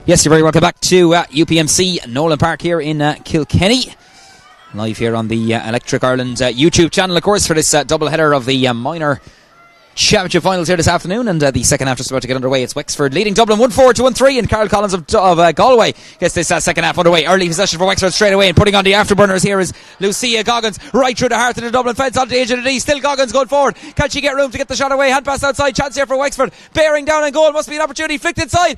Yes, you're very welcome back to UPMC Nolan Park here in Kilkenny. Live here on the Electric Ireland YouTube channel, of course, for this double header of the minor championship finals here this afternoon, and the second half is about to get underway. It's Wexford leading Dublin 1-4 to 1-3, and Carol Collins of Galway gets this second half underway. Early possession for Wexford straight away, and putting on the afterburners here is Lucia Goggins, right through the heart of the Dublin fence onto the edge of the D. Still Goggins going forward. Can she get room to get the shot away? Hand pass outside, chance here for Wexford, bearing down and goal. Must be an opportunity, flicked inside.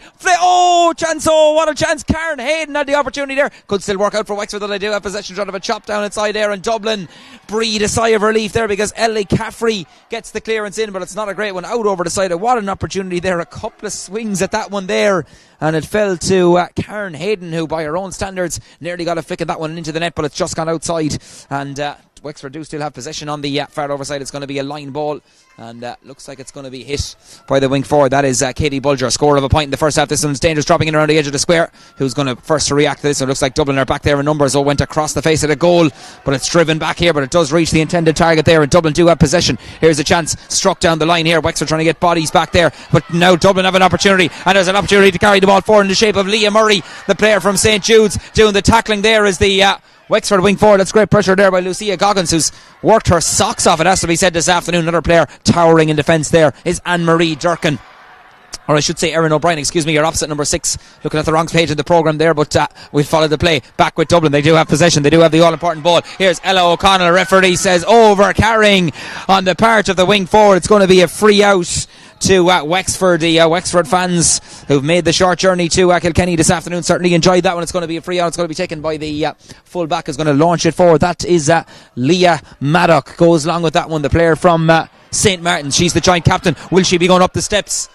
Chance, what a chance. Karen Hayden had the opportunity there. Could still work out for Wexford, though they do have possession. Trying to have a chop down inside there, and Dublin breathe a sigh of relief there because Ellie Caffrey gets the clearance in, but it's not a great one out over the side. What an opportunity there. A couple of swings at that one there, and it fell to Karen Hayden, who by her own standards nearly got a flick of that one into the net, but it's just gone outside, and Wexford do still have possession on the far overside. It's going to be a line ball, and looks like it's going to be hit by the wing forward. That is Katie Bulger, score of a point in the first half. This one's dangerous, dropping in around the edge of the square. Who's going to first to react to this? It looks like Dublin are back there in numbers. Went across the face of the goal, but it's driven back here, but it does reach the intended target there, and Dublin do have possession. Here's a chance, struck down the line here. Wexford trying to get bodies back there, but now Dublin have an opportunity, and there's an opportunity to carry the ball forward in the shape of Leah Murray, the player from St. Jude's. Doing the tackling there is the Wexford wing forward. That's great pressure there by Lucia Goggins, who's worked her socks off, it has to be said, this afternoon. Another player towering in defence there is Anne-Marie Durkin, or I should say Erin O'Brien, excuse me, you're opposite number 6, looking at the wrong page of the programme there, but we'll follow the play back with Dublin. They do have possession, they do have the all-important ball. Here's Ella O'Connell, referee says over carrying on the part of the wing forward. It's going to be a free out to Wexford. The Wexford fans who've made the short journey to Kilkenny this afternoon certainly enjoyed that one. It's going to be a free out. It's going to be taken by the full back, is going to launch it forward. That is Leah Maddock goes along with that one, the player from St. Martin's. She's the joint captain. Will she be going up the steps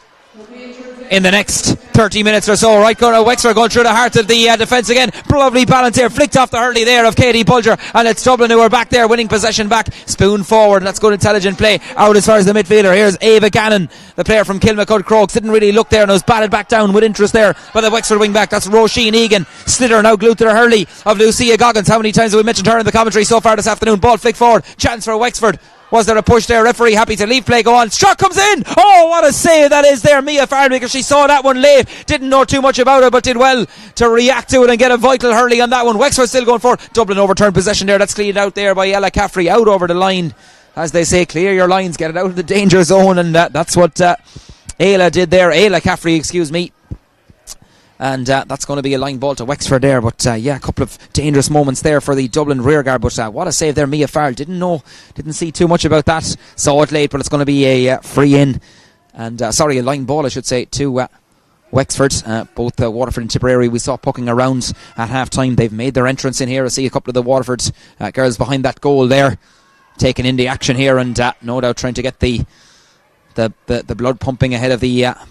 in the next 30 minutes or so? Right corner, Wexford going through the heart of the defence again. Lovely balance here, flicked off the hurley there of Katie Bulger, and it's Dublin who are back there winning possession back. Spoon forward, and that's good intelligent play out as far as the midfielder. Here's Ava Gannon, the player from Kilmacud Crokes. Didn't really look there and was batted back down with interest there by the Wexford wing back. That's Roisin Egan. Slitter now glued to the hurley of Lucia Goggins. How many times have we mentioned her in the commentary so far this afternoon? Ball flick forward, chance for Wexford. Was there a push there? Referee happy to leave play go on. Shot comes in. Oh, what a save that is there. Mia Farrell, because she saw that one late. Didn't know too much about it, but did well to react to it and get a vital hurley on that one. Wexford still going for Dublin. Overturned possession there. That's cleared out there by Ella Caffrey. Out over the line. As they say, clear your lines. Get it out of the danger zone. And that's what Ella did there. Ella Caffrey, excuse me. And that's going to be a line ball to Wexford there, but a couple of dangerous moments there for the Dublin rearguard, but what a save there. Mia Farrell didn't see too much about that, saw it late, but it's going to be a free in, and a line ball I should say, to Wexford. Both Waterford and Tipperary we saw pucking around at half time. They've made their entrance in here. I see a couple of the Waterford girls behind that goal there taking in the action here, and no doubt trying to get the blood pumping ahead of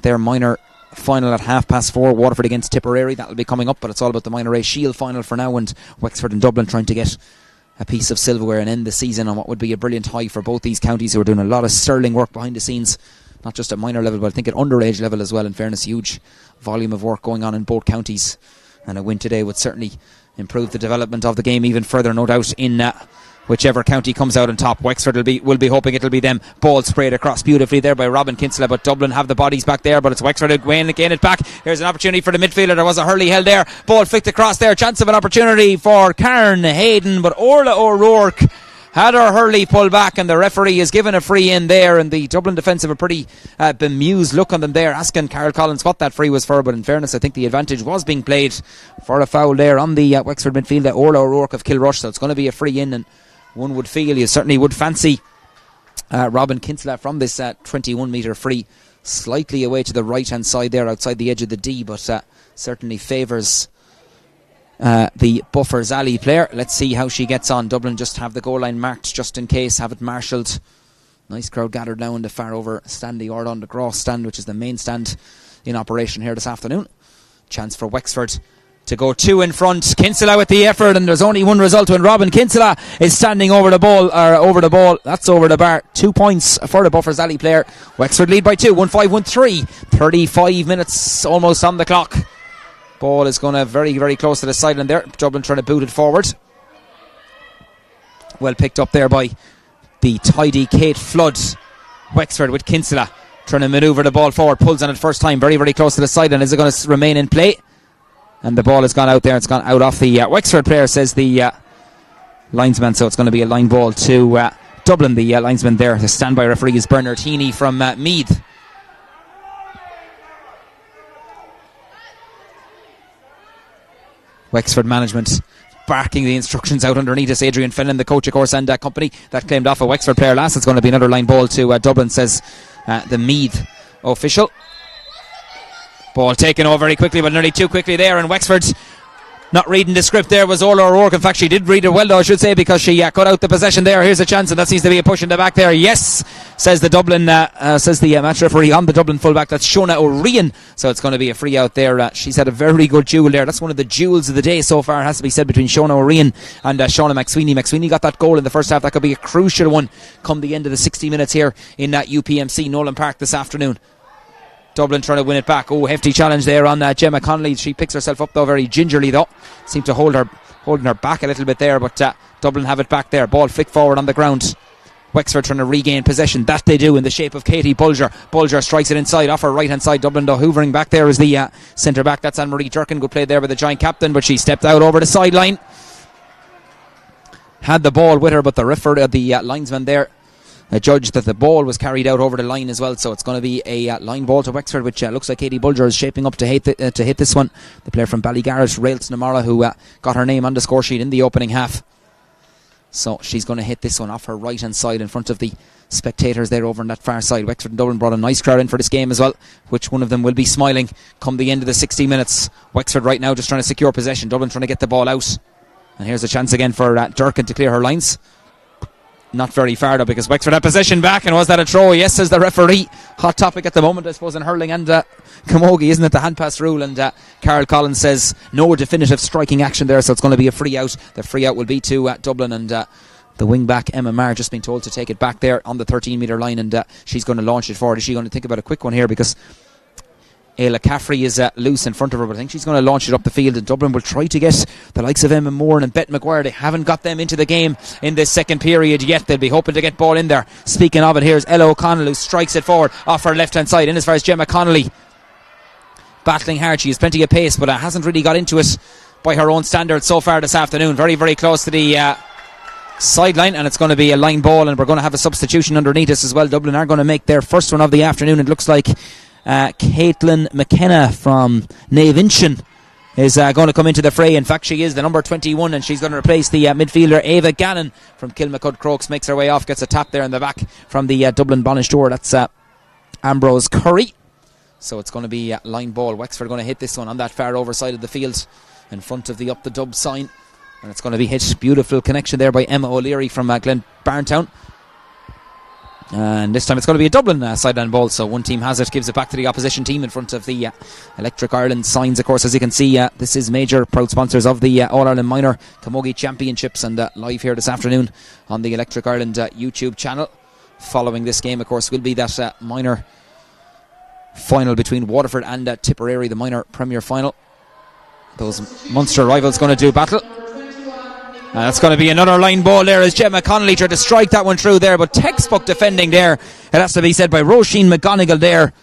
their minor final at 4:30, Waterford against Tipperary. That'll be coming up, but it's all about the Minor A Shield final for now, and Wexford and Dublin trying to get a piece of silverware and end the season on what would be a brilliant high for both these counties, who are doing a lot of sterling work behind the scenes, not just at minor level but I think at underage level as well. In fairness, huge volume of work going on in both counties, and a win today would certainly improve the development of the game even further, no doubt, in whichever county comes out on top. Wexford will be hoping it'll be them. Ball sprayed across beautifully there by Robin Kinsella, but Dublin have the bodies back there, but it's Wexford who gain it back. Here's an opportunity for the midfielder. There was a hurley held there. Ball flicked across there. Chance of an opportunity for Karen Hayden, but Orla O'Rourke had her hurley pulled back, and the referee is given a free in there, and the Dublin defence have a pretty bemused look on them there, asking Carol Collins what that free was for, but in fairness I think the advantage was being played for a foul there on the Wexford midfielder, Orla O'Rourke of Kilrush, so it's going to be a free in, and one would feel you certainly would fancy Robin Kinsella from this 21 metre free, slightly away to the right hand side there outside the edge of the D, but certainly favours the Buffers Alley player. Let's see how she gets on. Dublin just have the goal line marked just in case, have it marshalled. Nice crowd gathered now in the far over stand, the Ardon de Gros stand, which is the main stand in operation here this afternoon. Chance for Wexford to go two in front. Kinsella with the effort, and there's only one result when Robin Kinsella is standing over the ball. That's over the bar. 2 points for the Buffers Alley player. Wexford lead by 2, 1-5, 1-3. 35 minutes almost on the clock. Ball is going to very, very close to the sideline there. Dublin trying to boot it forward. Well picked up there by the tidy Kate Flood. Wexford with Kinsella trying to manoeuvre the ball forward. Pulls on it first time. Very, very close to the sideline. Is it going to remain in play? And the ball has gone out there. It's gone out off the Wexford player, says the linesman. So it's going to be a line ball to Dublin. The linesman there. The standby referee is Bernard Heaney from Meath. Wexford management barking the instructions out underneath us. Adrian Fenlon, the coach, of course, and company that claimed off a Wexford player last. It's going to be another line ball to Dublin, says the Meath official. Ball taken over very quickly, but nearly too quickly there, and Wexford not reading the script there was Ola O'Rourke. In fact, she did read it well, though, I should say, because she cut out the possession there. Here's a chance, and that seems to be a push in the back there. Yes, says the Dublin, says the match referee on the Dublin fullback. That's Shona O'Ryan. So it's going to be a free out there. She's had a very good duel there. That's one of the duels of the day so far, has to be said, between Shona O'Ryan and Shauna McSweeney. McSweeney got that goal in the first half. That could be a crucial one come the end of the 60 minutes here in UPMC Nolan Park this afternoon. Dublin trying to win it back. Oh, hefty challenge there on Gemma Connolly. She picks herself up though very gingerly though. Seemed to holding her back a little bit there, but Dublin have it back there. Ball flicked forward on the ground. Wexford trying to regain possession. That they do in the shape of Katie Bulger. Bulger strikes it inside off her right hand side. Dublin though hoovering back there is the centre back. That's Anne-Marie Durkin. Good play there by the giant captain, but she stepped out over the sideline. Had the ball with her, but the referee, the linesman there, judged that the ball was carried out over the line as well. So it's going to be a line ball to Wexford, which looks like Katie Bulger is shaping up to hit this one. The player from Ballygarrett, Rails Namara, who got her name on the score sheet in the opening half. So she's going to hit this one off her right hand side in front of the spectators there over on that far side. Wexford and Dublin brought a nice crowd in for this game as well, which one of them will be smiling come the end of the 60 minutes. Wexford right now just trying to secure possession. Dublin trying to get the ball out. And here's a chance again for Durkin to clear her lines. Not very far though, because Wexford had possession back. And was that a throw? Yes, says the referee. Hot topic at the moment, I suppose, in hurling and camogie, isn't it? The hand pass rule. And Carol Collins says no definitive striking action there, so it's going to be a free out. The free out will be to Dublin, and the wing back Emma Marr just been told to take it back there on the 13 metre line, and she's going to launch it forward. Is she going to think about a quick one here, because Ayla Caffrey is loose in front of her, but I think she's going to launch it up the field, and Dublin will try to get the likes of Emma Moore and Bette Maguire. They haven't got them into the game in this second period yet. They'll be hoping to get ball in there. Speaking of it, here's Ella O'Connell, who strikes it forward off her left hand side, in as far as Gemma Connolly. Battling hard, she has plenty of pace, but hasn't really got into it by her own standards so far this afternoon. Very, very close to the sideline, and it's going to be a line ball, and we're going to have a substitution underneath us as well. Dublin are going to make their first one of the afternoon. It looks like Caitlin McKenna from Navinchin is going to come into the fray. In fact, she is the number 21, and she's going to replace the midfielder Ava Gannon from Kilmacud Crokes. Makes her way off, gets a tap there in the back from the Dublin Bonish door. That's Ambrose Curry. So it's going to be line ball. Wexford are going to hit this one on that far over side of the field in front of the Up the Dub sign, and it's going to be hit. Beautiful connection there by Emma O'Leary from Glen Barntown. And this time it's going to be a Dublin sideline ball. So one team has it, gives it back to the opposition team in front of the Electric Ireland signs. Of course, as you can see, this is major proud sponsors of the All-Ireland Minor Camogie Championships, and live here this afternoon on the Electric Ireland YouTube channel. Following this game, of course, will be that minor final between Waterford and Tipperary, the minor premier final. Those Munster rivals going to do battle. And that's going to be another line ball there as Gemma Connolly tried to strike that one through there, but textbook defending there, it has to be said, by Roisin McGonigal there.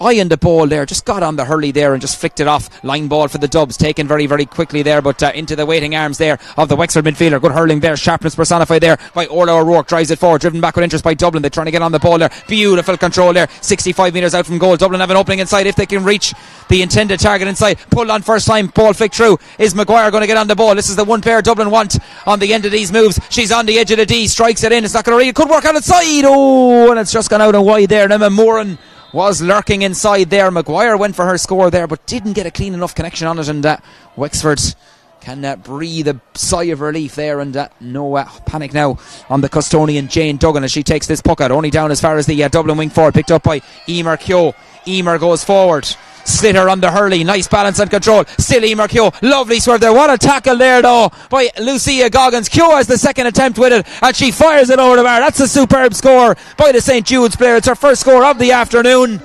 Eyeing the ball there, just got on the hurley there and just flicked it off. Line ball for the Dubs, taken very, very quickly there, but into the waiting arms there of the Wexford midfielder. Good hurling there, sharpness personified there by Orla O'Rourke. Drives it forward, driven back with interest by Dublin. They're trying to get on the ball there. Beautiful control there, 65 metres out from goal. Dublin have an opening inside if they can reach the intended target inside. Pulled on first time, ball flicked through. Is Maguire going to get on the ball? This is the one player Dublin want on the end of these moves. She's on the edge of the D, strikes it in. It's not going to read. Could work out inside. Oh, and it's just gone out and wide there. And Emma Moran was lurking inside there. Maguire went for her score there, but didn't get a clean enough connection on it, and Wexford can breathe a sigh of relief there, and no panic now on the custodian Jane Duggan as she takes this puck out, only down as far as the Dublin wing forward, picked up by Emer Keogh. Emer goes forward, slid her on the hurley, nice balance and control, still Emer Keogh, lovely swerve there. What a tackle there though by Lucia Goggins. Keogh has the second attempt with it, and she fires it over the bar. That's a superb score by the St. Jude's player. It's her first score of the afternoon.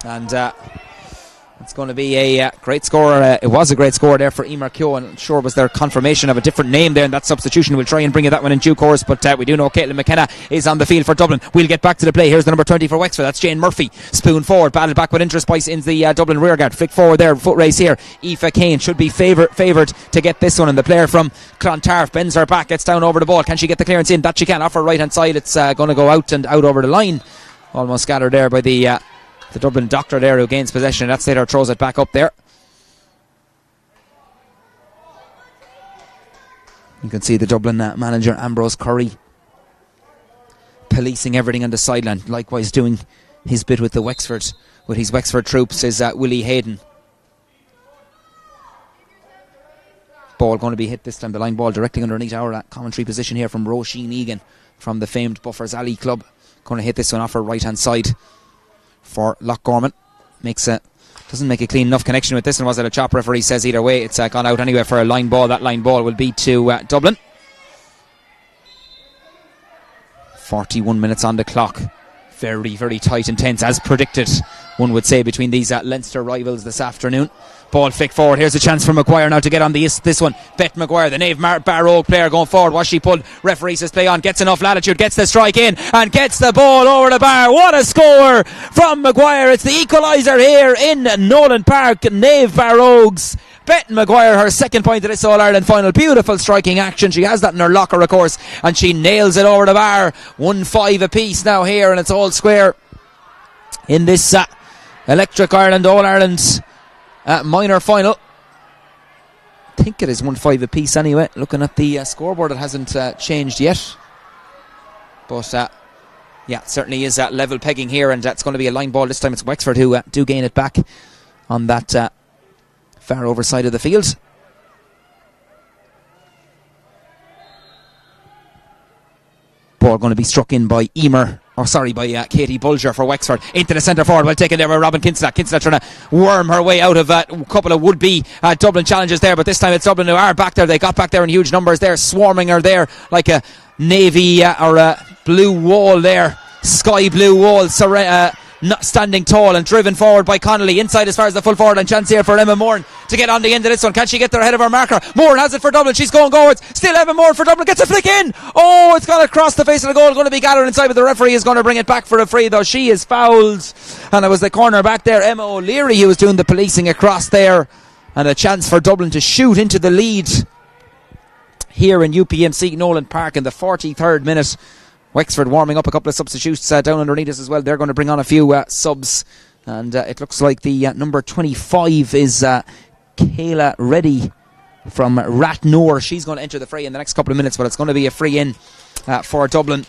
And It's going to be a great score. It was a great score there for Emer Keogh, and I'm sure was their confirmation of a different name there in that substitution. We'll try and bring you that one in due course, but we do know Caitlin McKenna is on the field for Dublin. We'll get back to the play. Here's the number 20 for Wexford. That's Jane Murphy. Spoon forward, battled back with interest Spice in the Dublin rearguard. Flick forward there, foot race here. Aoife Kane should be favoured to get this one, and the player from Clontarf bends her back, gets down over the ball. Can she get the clearance in? That she can. Off her right hand side, it's going to go out and out over the line. Almost scattered there by the Dublin doctor there, who gains possession. That's later throws it back up there. You can see the Dublin manager Ambrose Curry policing everything on the sideline, likewise doing his bit with his Wexford troops is Willie Hayden. Ball going to be hit this time, the line ball directly underneath our commentary position here from Roisin Egan from the famed Buffers Alley Club. Going to hit this one off her right hand side for Lochgorman. Doesn't make a clean enough connection with this one. Was it a chop? Referee says either way it's gone out anyway for a line ball. That line ball will be to Dublin. 41 minutes on the clock. Very, very tight and tense, as predicted, one would say, between these Leinster rivals this afternoon. Ball flick forward. Here's a chance for Maguire now to get on this one. Bet Maguire, the Nave Barrow player, going forward. Was she pulled? Referee says play on. Gets enough latitude. Gets the strike in and gets the ball over the bar. What a score from Maguire. It's the equaliser here in Nolan Park. Nave Barrows. Bet Maguire, her second point of this All-Ireland final. Beautiful striking action. She has that in her locker, of course, and she nails it over the bar. 1-5 apiece now here, and it's all square in this Electric Ireland All-Ireland minor final. I think it is 1-5 apiece anyway. Looking at the scoreboard, it hasn't changed yet. But yeah, certainly is level pegging here, and it's going to be a line ball. This time it's Wexford who do gain it back on that far over side of the field. Ball going to be struck in by by Katie Bulger for Wexford. Into the centre forward, well taken there by Robin Kinsella. Kinsella trying to worm her way out of a couple of would-be Dublin challenges there, but this time it's Dublin who are back there. They got back there in huge numbers there, swarming her there like a navy or a blue wall there, sky blue wall, not standing tall and driven forward by Connolly. Inside as far as the full forward, and chance here for Emma Moore to get on the end of this one. Can she get there ahead of her marker? Moore has it for Dublin. She's going gowards. Still Emma Moore for Dublin. Gets a flick in. Oh, it's gone across the face of the goal. Going to be gathered inside, but the referee is going to bring it back for a free, though. She is fouled, and it was the corner back there, Emma O'Leary, who was doing the policing across there, and a chance for Dublin to shoot into the lead here in UPMC Nolan Park in the 43rd minute. Wexford warming up a couple of substitutes down underneath us as well. They're going to bring on a few subs, and it looks like the number 25 is Kayla Reddy from Rathnore. She's going to enter the fray in the next couple of minutes, but it's going to be a free in for Dublin,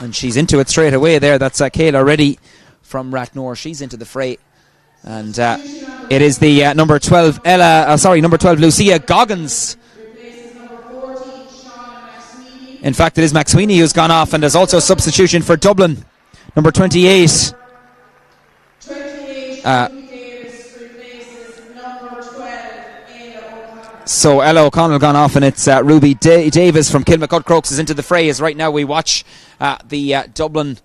and she's into it straight away there. That's Kayla Reddy from Rathnore. She's into the fray, and it is the number 12 Lucia Goggins. In fact, it is Max Sweeney who's gone off, and there's also a substitution for Dublin. Number 28. So Ella O'Connell gone off, and it's Ruby Davis from Kilmacud Crokes is into the fray. As right now we watch the Dublin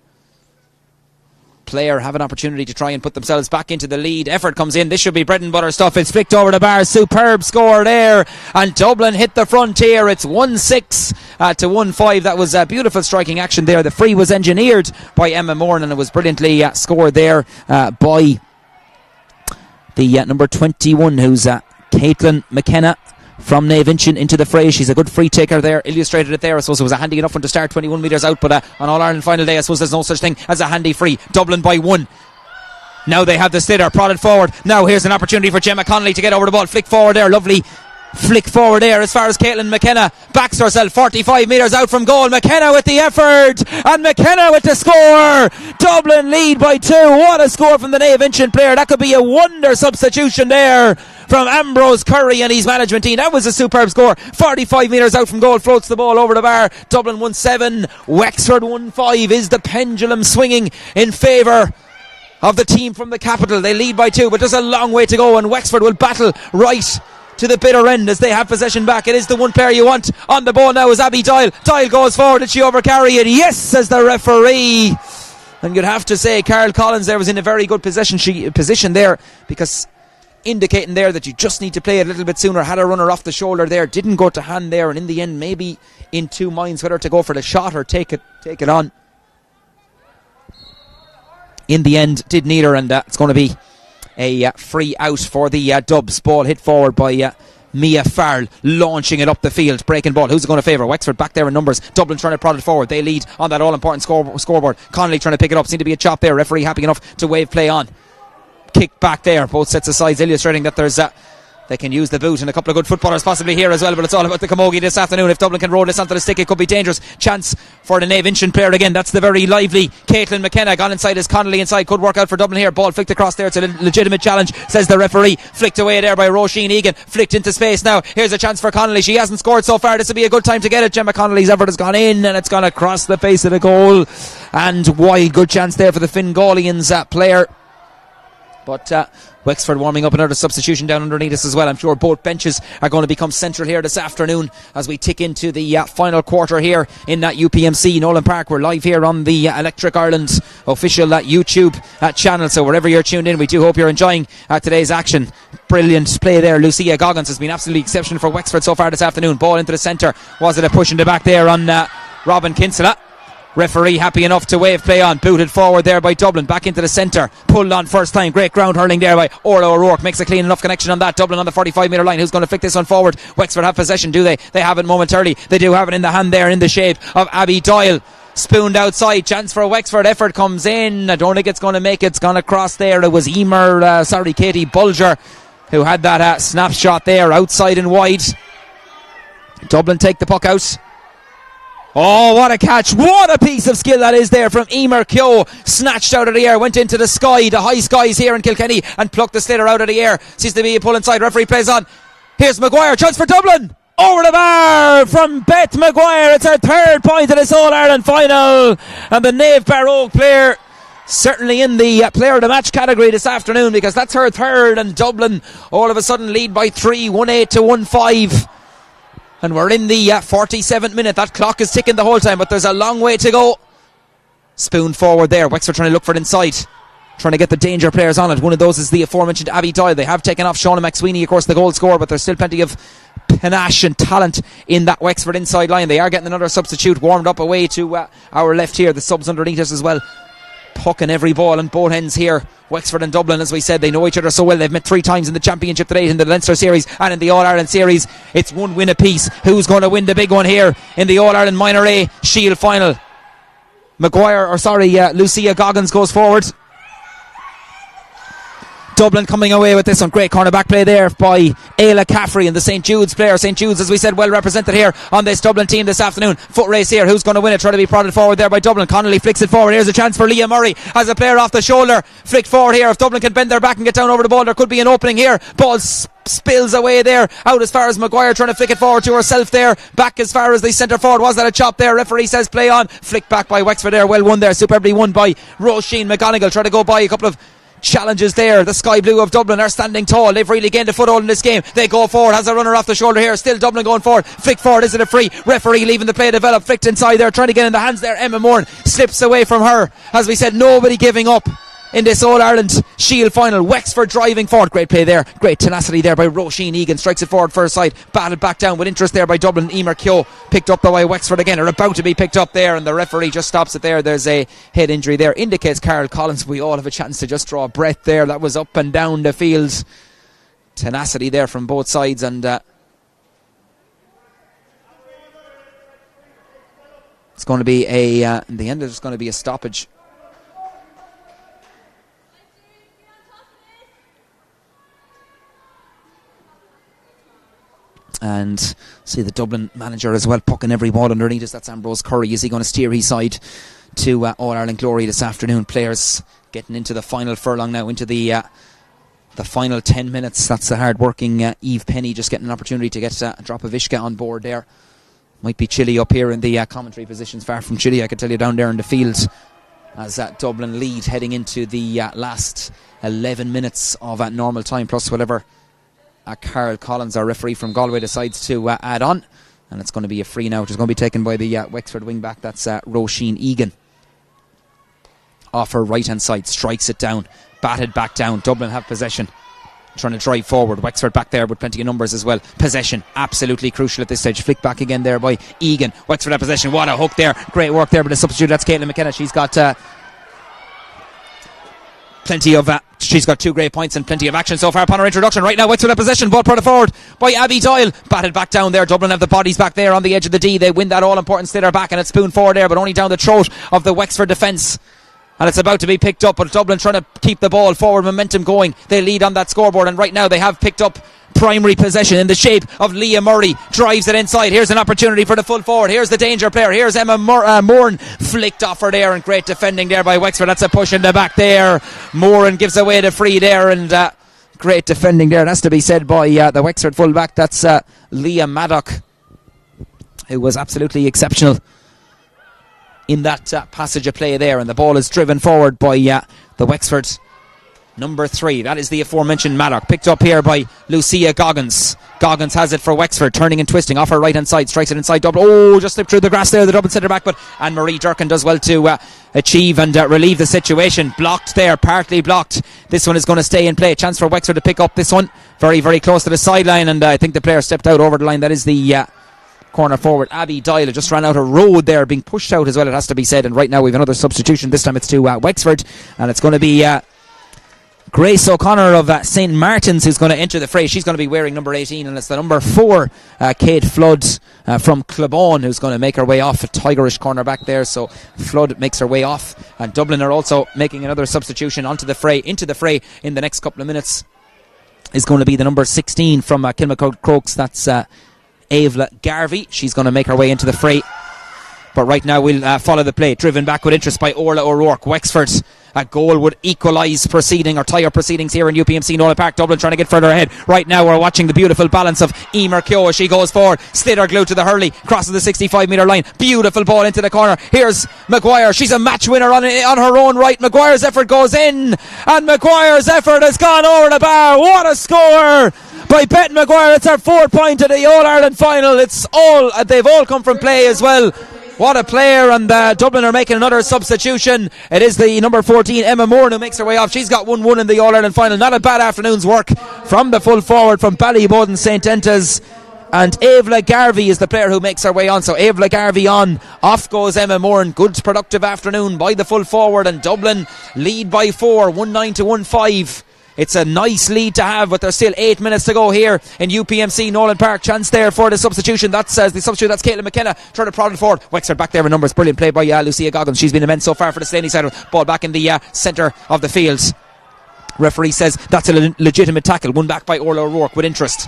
player have an opportunity to try and put themselves back into the lead. Effort comes in. This should be bread and butter stuff. It's flicked over the bar. Superb score there, and Dublin hit the frontier. It's 1-6 to 1-5. That was a beautiful striking action there. The free was engineered by Emma Moore, and it was brilliantly scored there by the number 21, who's Caitlin McKenna from Nave Inchin into the fray. She's a good free taker there. Illustrated it there. I suppose it was a handy enough one to start 21 metres out, but on All-Ireland final day I suppose there's no such thing as a handy free. Dublin by 1. Now they have the sliotar prodded forward. Now here's an opportunity for Gemma Connolly to get over the ball. Flick forward there. Lovely flick forward there as far as Caitlin McKenna backs herself 45 metres out from goal. McKenna with the effort, and McKenna with the score. Dublin lead by 2. What a score from the Nave Inchin player. That could be a wonder substitution there from Ambrose Curry and his management team. That was a superb score. 45 metres out from goal, floats the ball over the bar. Dublin 1-7, Wexford 1-5. Is the pendulum swinging in favour of the team from the capital? They lead by 2, but there's a long way to go, and Wexford will battle right to the bitter end as they have possession back. It is the one player you want on the ball now is Abby Doyle. Doyle goes forward. Did she overcarry it? Yes, says the referee. And you'd have to say Carl Collins there was in a very good position there, because indicating there that you just need to play it a little bit sooner. Had a runner off the shoulder there, didn't go to hand there, and in the end maybe in two minds whether to go for the shot or take it on. In the end did neither, and it's going to be a free out for the Dubs. Ball hit forward by Mia Farrell, launching it up the field. Breaking ball. Who's it going to favour? Wexford back there in numbers. Dublin trying to prod it forward. They lead on that all-important scoreboard. Connolly trying to pick it up. Seemed to be a chop there. Referee happy enough to wave play on. Kick back there. Both sets of sides illustrating that there's they can use the boot, and a couple of good footballers possibly here as well, but it's all about the camogie this afternoon. If Dublin can roll this onto the stick, it could be dangerous. Chance for the Nave Inchin player again. That's the very lively Caitlin McKenna. Gone inside as Connolly inside. Could work out for Dublin here. Ball flicked across there. It's a legitimate challenge, says the referee. Flicked away there by Roisin Egan. Flicked into space now. Here's a chance for Connolly. She hasn't scored so far. This will be a good time to get it. Gemma Connolly's effort has gone in, and it's gone across the face of the goal. And wide, good chance there for the Fingalians player. But Wexford warming up, another substitution down underneath us as well. I'm sure both benches are going to become central here this afternoon as we tick into the final quarter here in that UPMC Nolan Park. We're live here on the Electric Ireland official YouTube channel, so wherever you're tuned in, we do hope you're enjoying today's action. Brilliant play there. Lucia Goggins has been absolutely exceptional for Wexford so far this afternoon. Ball into the centre. Was it a push in the back there on Robin Kinsella? Referee happy enough to wave play on. Booted forward there by Dublin. Back into the centre. Pulled on first time. Great ground hurling there by Orla O'Rourke. Makes a clean enough connection on that. Dublin on the 45 metre line. Who's going to flick this one forward? Wexford have possession, do they? They have it momentarily. They do have it in the hand there in the shape of Abby Doyle. Spooned outside. Chance for Wexford. Effort comes in. I don't think it's going to make it. It's gone across there. It was Katie Bulger who had that snapshot there outside and wide. Dublin take the puck out. Oh, what a catch. What a piece of skill that is there from Emer Keogh. Snatched out of the air, went into the sky, the high skies here in Kilkenny, and plucked the sliotar out of the air. Seems to be a pull inside. Referee plays on. Here's Maguire. Chance for Dublin. Over the bar from Beth Maguire. It's her third point of this All-Ireland final. And the Nave Barrow player certainly in the player of the match category this afternoon, because that's her third, and Dublin all of a sudden lead by 3, 1-8 to 1-5. And we're in the 47th minute. That clock is ticking the whole time, but there's a long way to go. Spoon forward there. Wexford trying to look for it inside. Trying to get the danger players on it. One of those is the aforementioned Abby Doyle. They have taken off Shauna McSweeney, of course, the goal scorer, but there's still plenty of panache and talent in that Wexford inside line. They are getting another substitute warmed up away to our left here. The subs underneath us as well. Pucking every ball on both ends here. Wexford and Dublin, as we said, they know each other so well. They've met 3 times in the Championship today, in the Leinster Series and in the All-Ireland Series. It's one win apiece. Who's going to win the big one here in the All-Ireland Minor A Shield final? Lucia Goggins goes forward. Dublin coming away with this one. Great cornerback play there by Ayla Caffrey and the St. Jude's player. St. Jude's, as we said, well represented here on this Dublin team this afternoon. Foot race here. Who's going to win it? Trying to be prodded forward there by Dublin. Connolly flicks it forward. Here's a chance for Leah Murray as a player off the shoulder. Flicked forward here. If Dublin can bend their back and get down over the ball, there could be an opening here. Ball spills away there. Out as far as Maguire, trying to flick it forward to herself there. Back as far as the centre forward. Was that a chop there? Referee says play on. Flicked back by Wexford there. Well won there. Superbly won by Roisin McGonigal. Trying to go by a couple of challenges there. The Sky Blue of Dublin are standing tall. They've really gained a foothold in this game. They go forward. Has a runner off the shoulder here. Still Dublin going forward. Flick forward. Is it a free? Referee leaving the play develop. Flicked inside there. Trying to get in the hands there. Emma Moore slips away from her. As we said, nobody giving up in this All-Ireland Shield final. Wexford driving forward. Great play there. Great tenacity there by Roisin Egan. Strikes it forward first side. Batted back down with interest there by Dublin. Emer Keogh picked up the way Wexford again are about to be picked up there, and the referee just stops it there. There's a head injury there. Indicates Carl Collins. We all have a chance to just draw a breath there. That was up and down the field. Tenacity there from both sides, and it's going to be in the end there's going to be a stoppage. And see the Dublin manager as well pucking every ball underneath us. That's Ambrose Curry. Is he going to steer his side to All-Ireland glory this afternoon? Players getting into the final furlong now, into the final 10 minutes. That's the hard-working Eve Penny just getting an opportunity to get a drop of Ishka on board there. Might be chilly up here in the commentary positions. Far from chilly, I can tell you, down there in the field, as Dublin lead heading into the last 11 minutes of normal time, plus whatever Carl Collins, our referee from Galway, decides to add on. And it's going to be a free now, which is going to be taken by the Wexford wing back. That's Roisin Egan. off her right hand side, strikes it down, batted back down. Dublin have possession, trying to drive forward. Wexford back there with plenty of numbers as well. Possession absolutely crucial at this stage. Flick back again there by Egan. Wexford have possession. What a hook there, great work there by the substitute. That's Caitlin McKenna. She's got she's got 2 great points and plenty of action so far upon her introduction. Right now Wexford have possession, ball brought forward by Abby Doyle, batted back down there. Dublin have the bodies back there on the edge of the D. They win that all important sliotar back, and it's spoon forward there, but only down the throat of the Wexford defence, and it's about to be picked up. But Dublin trying to keep the ball forward, momentum going. They lead on that scoreboard, and right now they have picked up primary possession in the shape of Leah Murray. Drives it inside. Here's an opportunity for the full forward. Here's the danger player. Here's Emma Moran. Flicked off her there, and great defending there by Wexford. That's a push in the back there. Moran gives away the free there, and great defending there. It has to be said by the Wexford fullback. That's Leah Maddock, who was absolutely exceptional in that passage of play there. And the ball is driven forward by the Wexford number 3. That is the aforementioned Maddock. Picked up here by Lucia Goggins. Goggins has it for Wexford, turning and twisting off her right hand side, strikes it inside Dublin. Oh, just slipped through the grass there, the Dublin centre back, but Anne-Marie Durkin does well to achieve and relieve the situation. Blocked there, partly blocked. This one is going to stay in play. Chance for Wexford to pick up this one. Very, very close to the sideline, and I think the player stepped out over the line. That is the corner forward Abby Doyle. Just ran out a road there, being pushed out as well, it has to be said. And right now we have another substitution. This time it's to Wexford, and it's going to be Grace O'Connor of St. Martin's who's going to enter the fray. She's going to be wearing number 18, and it's the number 4 Kate Flood from Clabon who's going to make her way off. A tigerish corner back there, so Flood makes her way off, and Dublin are also making another substitution into the fray in the next couple of minutes. Is going to be the number 16 from Kilmacud Crokes. That's Aivla Garvey. She's going to make her way into the fray, but right now we'll follow the play. Driven back with interest by Orla O'Rourke. Wexford, a goal would equalise proceeding or tie up proceedings here in UPMC Nolan Park. Dublin trying to get further ahead. Right now we're watching the beautiful balance of Emer Keogh as she goes forward. Sliotar glued to the hurley, crosses the 65 metre line. Beautiful ball into the corner. Here's Maguire. She's a match winner on her own right. Maguire's effort goes in, and Maguire's effort has gone over the bar. What a score by Bet Maguire. It's her 4th point of the All-Ireland final. They've all come from play as well. What a player, and Dublin are making another substitution. It is the number 14 Emma Moore who makes her way off. She's got 1-1 in the All-Ireland final. Not a bad afternoon's work from the full forward from Ballyboden St. Entas. And Aivla Garvey is the player who makes her way on. So Aivla Garvey on, off goes Emma Moore. Good productive afternoon by the full forward, and Dublin lead by 4, 1-9 to 1-5. It's a nice lead to have, but there's still 8 minutes to go here in UPMC Nolan Park. Chance there for the substitution. That's the substitute. That's Caitlin McKenna trying to prod it forward. Wexford back there in numbers. Brilliant play by Lucia Goggins. She's been immense so far for the Slaney side. Ball back in the centre of the field. Referee says that's a legitimate tackle. Won back by Orla O'Rourke with interest.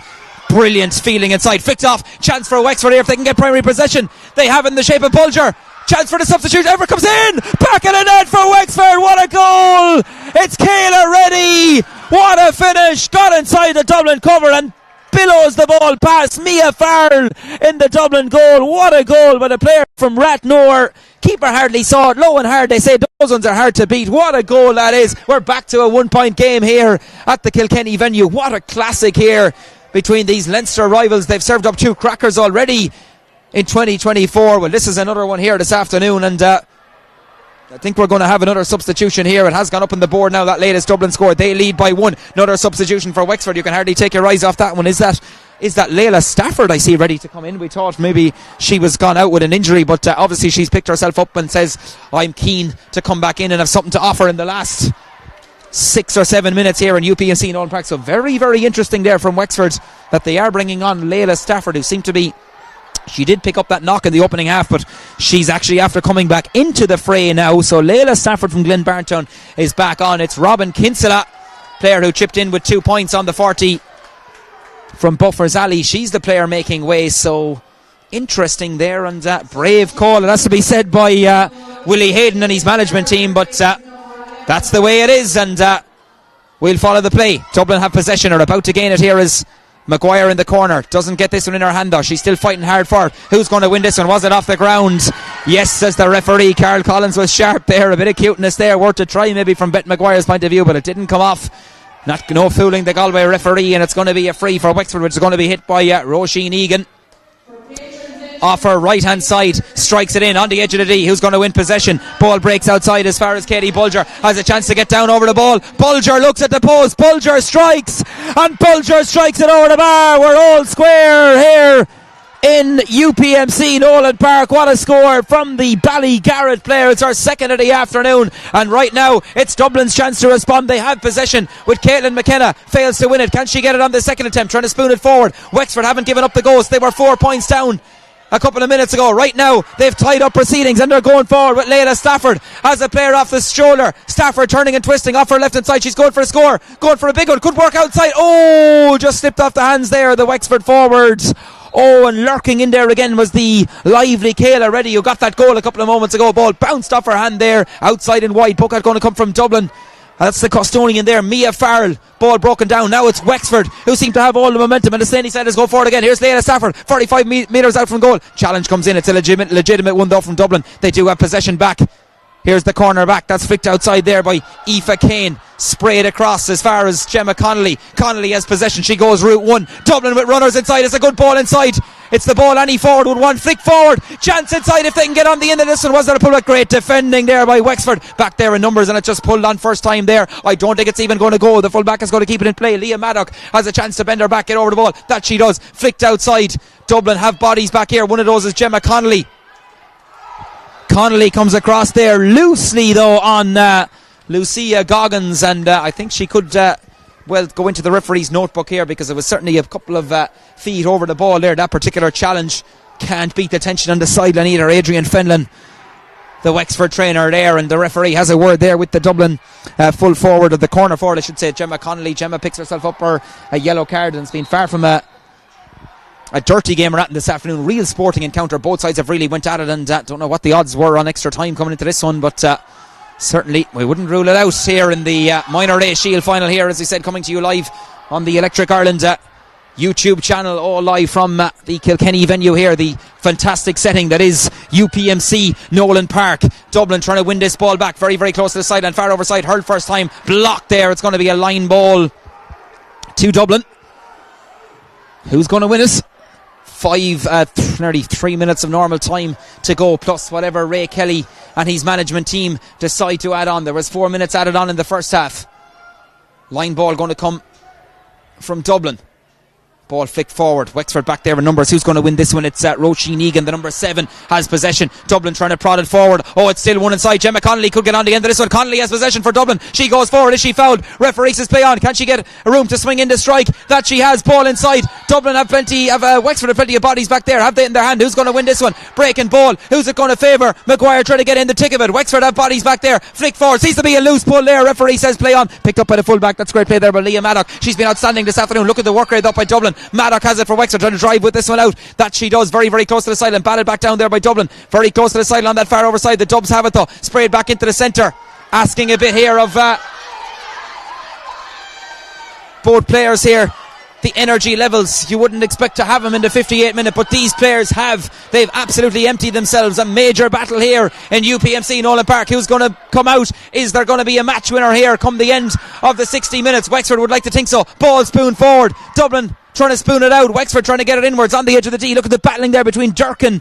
Brilliant feeling inside. Flicked off. Chance for Wexford here if they can get primary possession. They have in the shape of Bulger. Chance for the substitute. Ever comes in. Back in the net for Wexford. What a goal. It's Kayla Reddy. What a finish. Got inside the Dublin cover and billows the ball past Mia Farrell in the Dublin goal. What a goal by the player from Rathnore. Keeper hardly saw it. Low and hard. They say those ones are hard to beat. What a goal that is. We're back to a 1-point game here at the Kilkenny venue. What a classic here between these Leinster rivals. They've served up 2 crackers already in 2024. Well, this is another one here this afternoon, and I think we're going to have another substitution here. It has gone up on the board now, that latest Dublin score. They lead by 1. Another substitution for Wexford. You can hardly take your eyes off that one. Is that Layla Stafford I see ready to come in? We thought maybe she was gone out with an injury, but obviously she's picked herself up and says, I'm keen to come back in and have something to offer in the last 6 or 7 minutes here in UPMC Nolan Park. So very, very interesting there from Wexford that they are bringing on Layla Stafford, who seemed to be... She did pick up that knock in the opening half, but she's actually after coming back into the fray now. So Layla Stafford from Glenbarntown is back on. It's Robin Kinsella, player who chipped in with 2 points on the 40 from Buffers Alley. She's the player making way. So interesting there, and brave call. It has to be said by Willie Hayden and his management team, but that's the way it is, and we'll follow the play. Dublin have possession, are about to gain it here as Maguire in the corner. Doesn't get this one in her hand though. She's still fighting hard for it. Who's going to win this one? Was it off the ground? Yes, says the referee. Carl Collins was sharp there. A bit of cuteness there. Worth a try maybe from Bet Maguire's point of view, but it didn't come off. No fooling the Galway referee, and it's going to be a free for Wexford, which is going to be hit by Roisin Egan off her right hand side, strikes it in on the edge of the D. Who's going to win possession? Ball breaks outside as far as Katie Bulger has a chance to get down over the ball. Bulger looks at the post, Bulger strikes, and Bulger strikes it over the bar. We're all square here in UPMC Nolan Park. What a score from the Ballygarrett player. It's our second of the afternoon, and right now it's Dublin's chance to respond. They have possession with Caitlin McKenna, fails to win it. Can she get it on the second attempt? Trying to spoon it forward. Wexford haven't given up the ghost. They were 4 points down a couple of minutes ago. Right now they've tied up proceedings and they're going forward with Layla Stafford as a player off the shoulder. Stafford turning and twisting off her left hand side. She's going for a score, going for a big one. Could work outside. Oh, just slipped off the hands there, the Wexford forwards. Oh, and lurking in there again was the lively Kayla Reddy, who got that goal a couple of moments ago. Ball bounced off her hand there, outside and wide. Puck out going to come from Dublin. That's the custodian there, Mia Farrell. Ball broken down. Now it's Wexford who seem to have all the momentum, and the Slaney side is go forward again. Here's Layla Stafford, 45 metres out from goal. Challenge comes in. It's a legitimate one though from Dublin. They do have possession back. Here's the corner back. That's flicked outside there by Aoife Kane. Sprayed across as far as Gemma Connolly. Connolly has possession. She goes route one. Dublin with runners inside. It's a good ball inside. It's the ball Annie forward with one flick forward. Chance inside if they can get on the end of this one. Was there a pull-back? Great defending there by Wexford. Back there in numbers, and it just pulled on first time there. I don't think it's even going to go. The full-back is going to keep it in play. Leah Maddock has a chance to bend her back, get over the ball. That she does. Flicked outside. Dublin have bodies back here. One of those is Gemma Connolly. Connolly comes across there loosely though on Lucia Goggins, and I think she could go into the referee's notebook here, because it was certainly a couple of feet over the ball there. That particular challenge can't beat the tension on the sideline either. Adrian Fenlon, the Wexford trainer there, and the referee has a word there with the Dublin full forward, of the corner forward I should say, Gemma Connolly. Gemma picks herself up for a yellow card, and it's been far from a dirty game we're at this afternoon. Real sporting encounter. Both sides have really went at it, and don't know what the odds were on extra time coming into this one, but certainly we wouldn't rule it out here in the Minor A Shield final here, as I said, coming to you live on the Electric Ireland YouTube channel, all live from the Kilkenny venue here, the fantastic setting that is UPMC Nolan Park. Dublin trying to win this ball back, very very close to the sideline, far overside, hurled first time, blocked there. It's going to be a line ball to Dublin. Who's going to win it? Nearly 3 minutes of normal time to go, plus whatever Ray Kelly and his management team decide to add on. There was 4 minutes added on in the first half. Line ball going to come from Dublin. Ball flicked forward. Wexford back there in numbers. Who's going to win this one? It's Roisin Egan, the number 7, has possession. Dublin trying to prod it forward. Oh, it's still one inside. Gemma Connolly could get on the end of this one. Connolly has possession for Dublin. She goes forward. Is she fouled? Referee says play on. Can she get a room to swing in the strike? That she has. Ball inside. Dublin have plenty of Wexford have plenty of bodies back there. Have they in their hand? Who's going to win this one? Breaking ball. Who's it going to favour? Maguire trying to get in the tick of it. Wexford have bodies back there. Flick forward. Seems to be a loose pull there. Referee says play on. Picked up by the fullback. That's great play there by Leah Maddock. She's been outstanding this afternoon. Look at the work rate up by Dublin. Maddock has it for Wexford, trying to drive with this one out. That she does, very very close to the sideline, batted back down there by Dublin, very close to the sideline on that far overside. The Dubs have it though, sprayed back into the centre, asking a bit here of both players here. The energy levels, you wouldn't expect to have them in the 58th minute, but these players they've absolutely emptied themselves. A major battle here in UPMC Nolan Park. Who's going to come out? Is there going to be a match winner here come the end of the 60 minutes? Wexford would like to think so. Ball spoon forward, Dublin trying to spoon it out, Wexford trying to get it inwards on the edge of the D. Look at the battling there between Durkin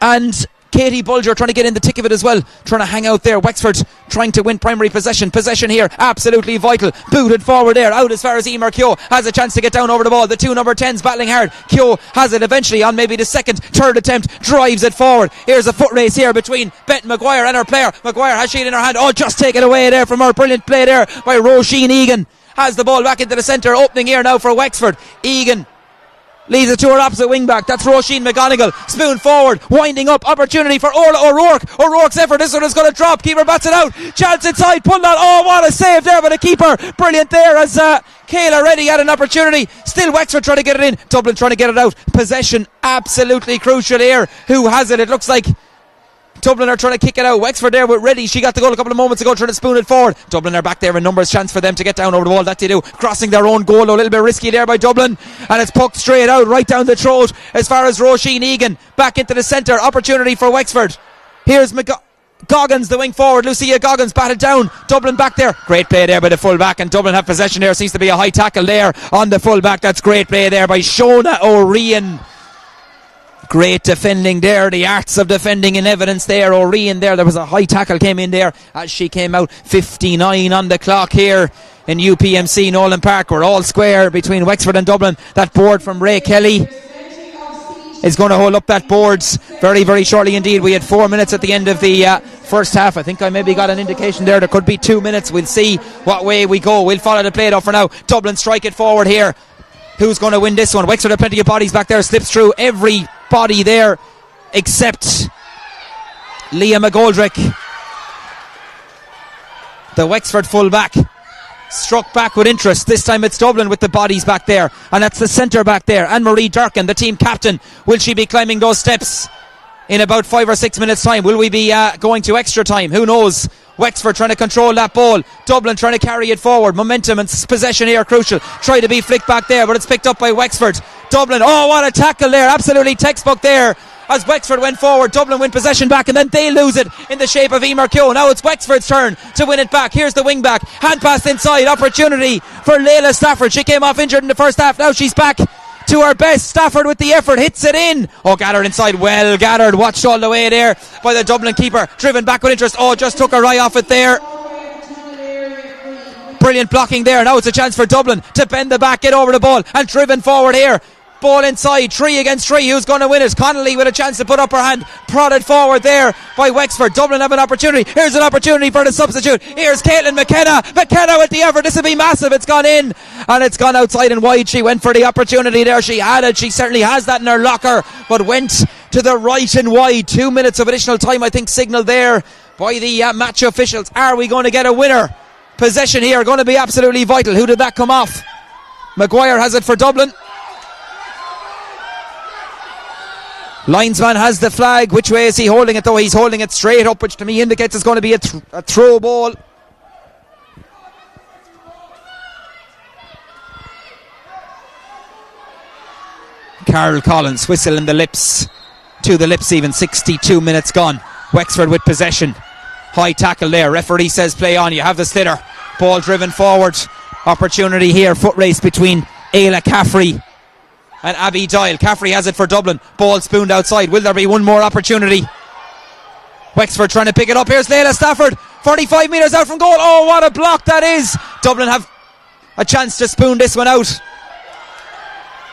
and Katie Bulger, trying to get in the tick of it as well, trying to hang out there. Wexford trying to win primary possession here, absolutely vital. Booted forward there, out as far as Emer Keogh has a chance to get down over the ball. The two number 10s battling hard. Keogh has it eventually on maybe the third attempt, drives it forward. Here's a foot race here between Bette Maguire and her player. Maguire has she in her hand. Oh, just take it away there from her. Brilliant play there by Roisin Egan. Has the ball back into the centre, opening here now for Wexford. Egan leads it to her opposite wing back. That's Roisin McGonigal. Spoon forward, winding up, opportunity for Orla O'Rourke. O'Rourke's effort, this one is going to drop. Keeper bats it out. Chance inside, pulled on. Oh, what a save there by the keeper. Brilliant there as Kayla Reddy had an opportunity. Still Wexford trying to get it in. Dublin trying to get it out. Possession absolutely crucial here. Who has it? It looks like Dublin are trying to kick it out. Wexford there with Reddy. She got the goal a couple of moments ago, trying to spoon it forward. Dublin are back there in numbers. Chance for them to get down over the wall. That they do. Crossing their own goal. A little bit risky there by Dublin. And it's poked straight out, right down the throat as far as Roisin Egan. Back into the centre. Opportunity for Wexford. Here's Goggins, the wing forward. Lucia Goggins batted down. Dublin back there. Great play there by the full-back, and Dublin have possession there. Seems to be a high tackle there on the full-back. That's great play there by Shona O'Ryan. Great defending there, the arts of defending in evidence there. O'Ryan there was a high tackle came in there as she came out. 59 on the clock here in UPMC Nolan Park. We're all square between Wexford and Dublin. That board from Ray Kelly is going to hold up that boards very, very shortly indeed. We had 4 minutes at the end of the first half. I think I maybe got an indication there could be 2 minutes. We'll see what way we go. We'll follow the play though for now. Dublin strike it forward here. Who's going to win this one? Wexford have plenty of bodies back there. Slips through everybody there except Leah McGoldrick, the Wexford full-back. Struck back with interest. This time it's Dublin with the bodies back there, and that's the centre back there. Anne-Marie Durkin, the team captain. Will she be climbing those steps in about 5 or 6 minutes time? Will we be going to extra time? Who knows? Wexford trying to control that ball. Dublin trying to carry it forward. Momentum and possession here crucial. Try to be flicked back there, but it's picked up by Wexford. Dublin, oh what a tackle there. Absolutely textbook there. As Wexford went forward, Dublin win possession back, and then they lose it in the shape of Emer Keogh. Now it's Wexford's turn to win it back. Here's the wing back. Hand pass inside. Opportunity for Layla Stafford. She came off injured in the first half. Now she's back to her best. Stafford with the effort. Hits it in. Oh, gathered inside. Well gathered. Watched all the way there by the Dublin keeper. Driven back with interest. Oh, just took her eye off it there. Brilliant blocking there. Now it's a chance for Dublin to bend the back, get over the ball, and driven forward here. Ball inside, 3 against 3. Who's going to win it? Connolly with a chance to put up her hand. Prodded forward there by Wexford. Dublin have an opportunity. Here's an opportunity for the substitute. Here's Caitlin McKenna. McKenna with the effort. This will be massive. It's gone in and it's gone outside and wide. She went for the opportunity there. She had it. She certainly has that in her locker, but went to the right and wide. 2 minutes of additional time, I think, signalled there by the match officials. Are we going to get a winner? Possession here going to be absolutely vital. Who did that come off? Maguire has it for Dublin. Linesman has the flag. Which way is he holding it though? He's holding it straight up, which to me indicates it's going to be a throw ball. Carol Collins, whistle in the lips. To the lips even. 62 minutes gone. Wexford with possession. High tackle there. Referee says play on. You have the sliotar. Ball driven forward. Opportunity here. Foot race between Ayla Caffrey and Abby Doyle. Caffrey has it for Dublin. Ball spooned outside. Will there be one more opportunity? Wexford trying to pick it up. Here's Layla Stafford. 45 metres out from goal. Oh, what a block that is. Dublin have a chance to spoon this one out.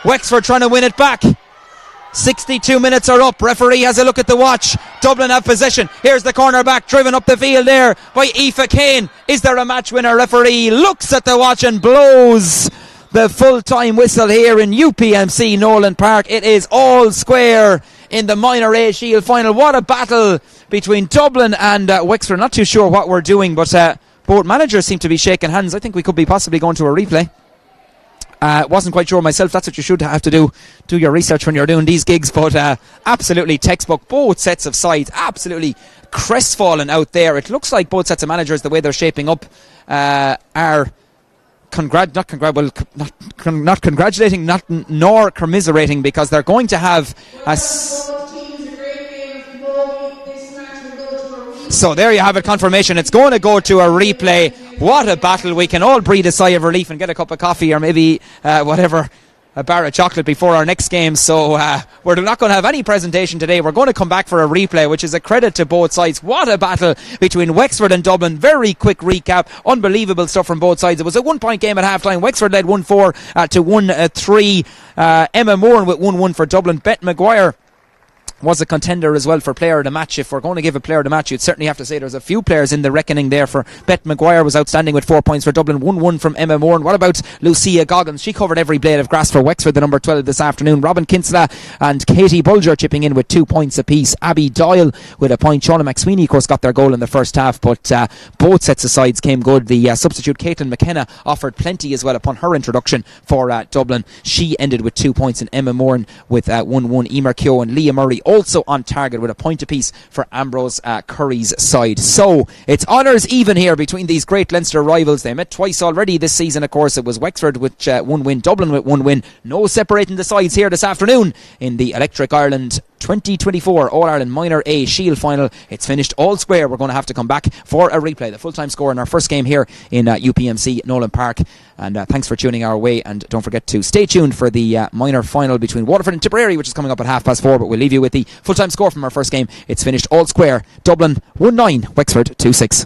Wexford trying to win it back. 62 minutes are up. Referee has a look at the watch. Dublin have possession. Here's the corner back, driven up the field there by Aoife Kane. Is there a match winner? Referee looks at the watch and blows the full-time whistle here in UPMC Nolan Park. It is all square in the Minor A Shield final. What a battle between Dublin and Wexford. Not too sure what we're doing, but both managers seem to be shaking hands. I think we could be possibly going to a replay. Wasn't quite sure myself. That's what you should have to do your research when you're doing these gigs, but absolutely textbook. Both sets of sides absolutely crestfallen out there. It looks like both sets of managers, the way they're shaping up, are not congratulating, nor commiserating, because they're going to have a so there you have it, confirmation. It's going to go to a replay. What a battle. We can all breathe a sigh of relief and get a cup of coffee or maybe a bar of chocolate before our next game. So we're not going to have any presentation today. We're going to come back for a replay, which is a credit to both sides. What a battle between Wexford and Dublin. Very quick recap. Unbelievable stuff from both sides. It was a 1 point game at half time. Wexford led 1-4 to 1-3. Emma Moran with 1-1 for Dublin. Beth Maguire was a contender as well for player of the match. If we're going to give a player of the match, you'd certainly have to say there's a few players in the reckoning there. For Beth Maguire was outstanding with 4 points for Dublin. 1-1 from Emma Moran. What about Lucia Goggins? She covered every blade of grass for Wexford, the number 12 this afternoon. Robin Kinsella and Katie Bulger chipping in with 2 points apiece. Abby Doyle with a point. Shauna McSweeney, of course, got their goal in the first half, but both sets of sides came good. The substitute Caitlin McKenna offered plenty as well upon her introduction for Dublin. She ended with 2 points, and Emma Moran with 1-1. Emer Keogh and Leah Murray also on target with a point apiece for Ambrose Curry's side. So it's honours even here between these great Leinster rivals. They met twice already this season, of course. It was Wexford with 1 win, Dublin with 1 win. No separating the sides here this afternoon in the Electric Ireland 2024 All-Ireland Minor A Shield Final. It's finished all square. We're going to have to come back for a replay. The full-time score in our first game here in UPMC Nolan Park. And thanks for tuning our way, and don't forget to stay tuned for the minor final between Waterford and Tipperary, which is coming up at 4:30. But we'll leave you with the full-time score from our first game. It's finished all square. Dublin 1-9, Wexford 2-6.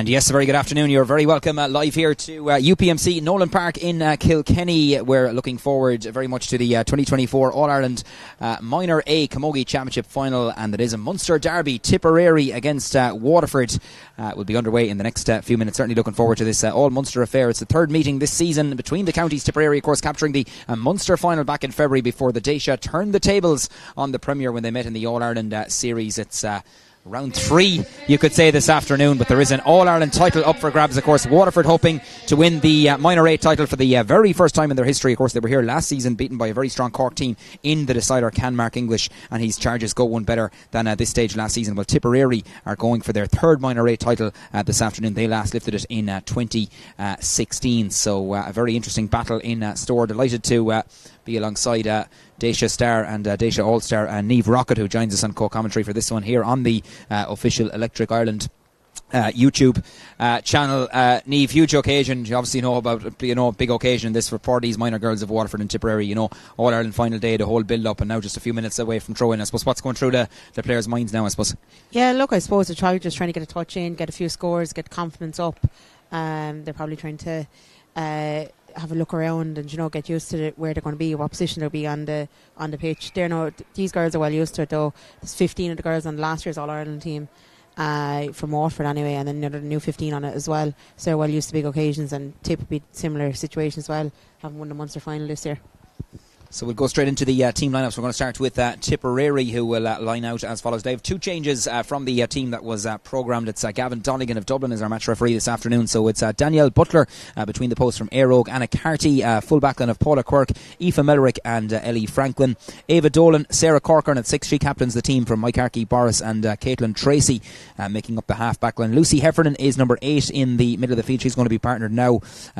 And yes, a very good afternoon. You're very welcome live here to UPMC Nolan Park in Kilkenny. We're looking forward very much to the 2024 All-Ireland Minor A Camogie Championship final, and it is a Munster derby. Tipperary against Waterford will be underway in the next few minutes. Certainly looking forward to this all-Munster affair. It's the third meeting this season between the counties. Tipperary, of course, capturing the Munster final back in February before the Daisha turned the tables on the Premier when they met in the All-Ireland series. It's round 3, you could say, this afternoon, but there is an All-Ireland title up for grabs, of course. Waterford hoping to win the Minor A title for the very first time in their history. Of course, they were here last season, beaten by a very strong Cork team in the decider, Can Mark English, and his charges go one better than at this stage last season. Well, Tipperary are going for their third Minor A title this afternoon. They last lifted it in 2016, so a very interesting battle in store. Delighted to be alongside Daisha Star and Daisha All-Star and Niamh Rocket, who joins us on co-commentary for this one here on the official Electric Ireland YouTube channel. Niamh, huge occasion. You obviously know about, big occasion this for these minor girls of Waterford and Tipperary. All-Ireland final day, the whole build-up, and now just a few minutes away from throw-in. I suppose what's going through the players' minds now, I suppose? Yeah, look, I suppose they're just trying to get a touch in, get a few scores, get confidence up. They're probably trying to have a look around and get used to where they're going to be, what position they'll be on the pitch. These girls are well used to it, though. There's 15 of the girls on last year's All-Ireland team from Waterford anyway, and then the new 15 on it as well, so they're well used to big occasions, and Tip would be similar situation as well, having won the Munster final this year. So we'll go straight into the team lineups. We're going to start with Tipperary, who will line out as follows. They have 2 changes from the team that was programmed. It's Gavin Donegan of Dublin is our match referee this afternoon. So it's Danielle Butler between the posts from Éire Óg, Anna Carty, full backline of Paula Quirk, Aoife Mellerick and Ellie Franklin. Ava Dolan, Sarah Corcoran at 6. She captains the team from Mike Harkey, Boris and Caitlin Tracy, making up the half backline. Lucy Heffernan is number 8 in the middle of the field. She's going to be partnered now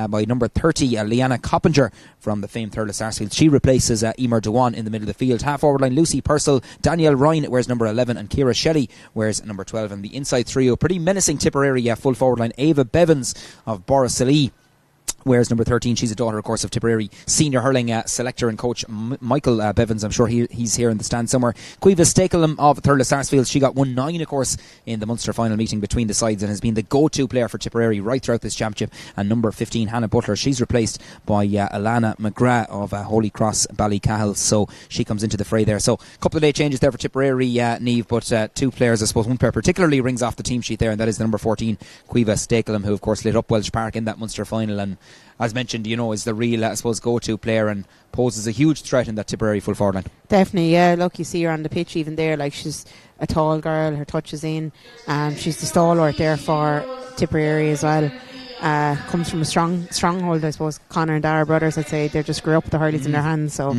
by number 30, Leanna Coppinger from the famed Thurles Sarsfield. She replaces Emer Dewan in the middle of the field. Half forward line, Lucy Purcell, Danielle Ryan wears number 11 and Ciara Shelley wears number 12. And the inside trio, pretty menacing Tipperary full forward line. Ava Bevins of Borrisalee wears number 13. She's a daughter, of course, of Tipperary senior hurling selector and coach Michael Bevins. I'm sure he's here in the stand somewhere. Caoimhe Stakelum of Thurles Sarsfield. She got 1-9, of course, in the Munster final meeting between the sides and has been the go-to player for Tipperary right throughout this championship. And number 15, Hannah Butler. She's replaced by Alana McGrath of Holy Cross Ballycahill. So she comes into the fray there. So a couple of late changes there for Tipperary, Niamh, but 2 players, I suppose, one player particularly rings off the team sheet there, and that is the number 14, Caoimhe Stakelum, who, of course, lit up Welsh Park in that Munster final, and as mentioned, is the real, I suppose, go-to player and poses a huge threat in that Tipperary full forward line. Definitely, yeah. Look, you see her on the pitch even there, like she's a tall girl, her touch is in. She's the stalwart there for Tipperary as well. Comes from a stronghold, I suppose. Conor and Dara brothers, I'd say, they just grew up with the hurleys in their hands, so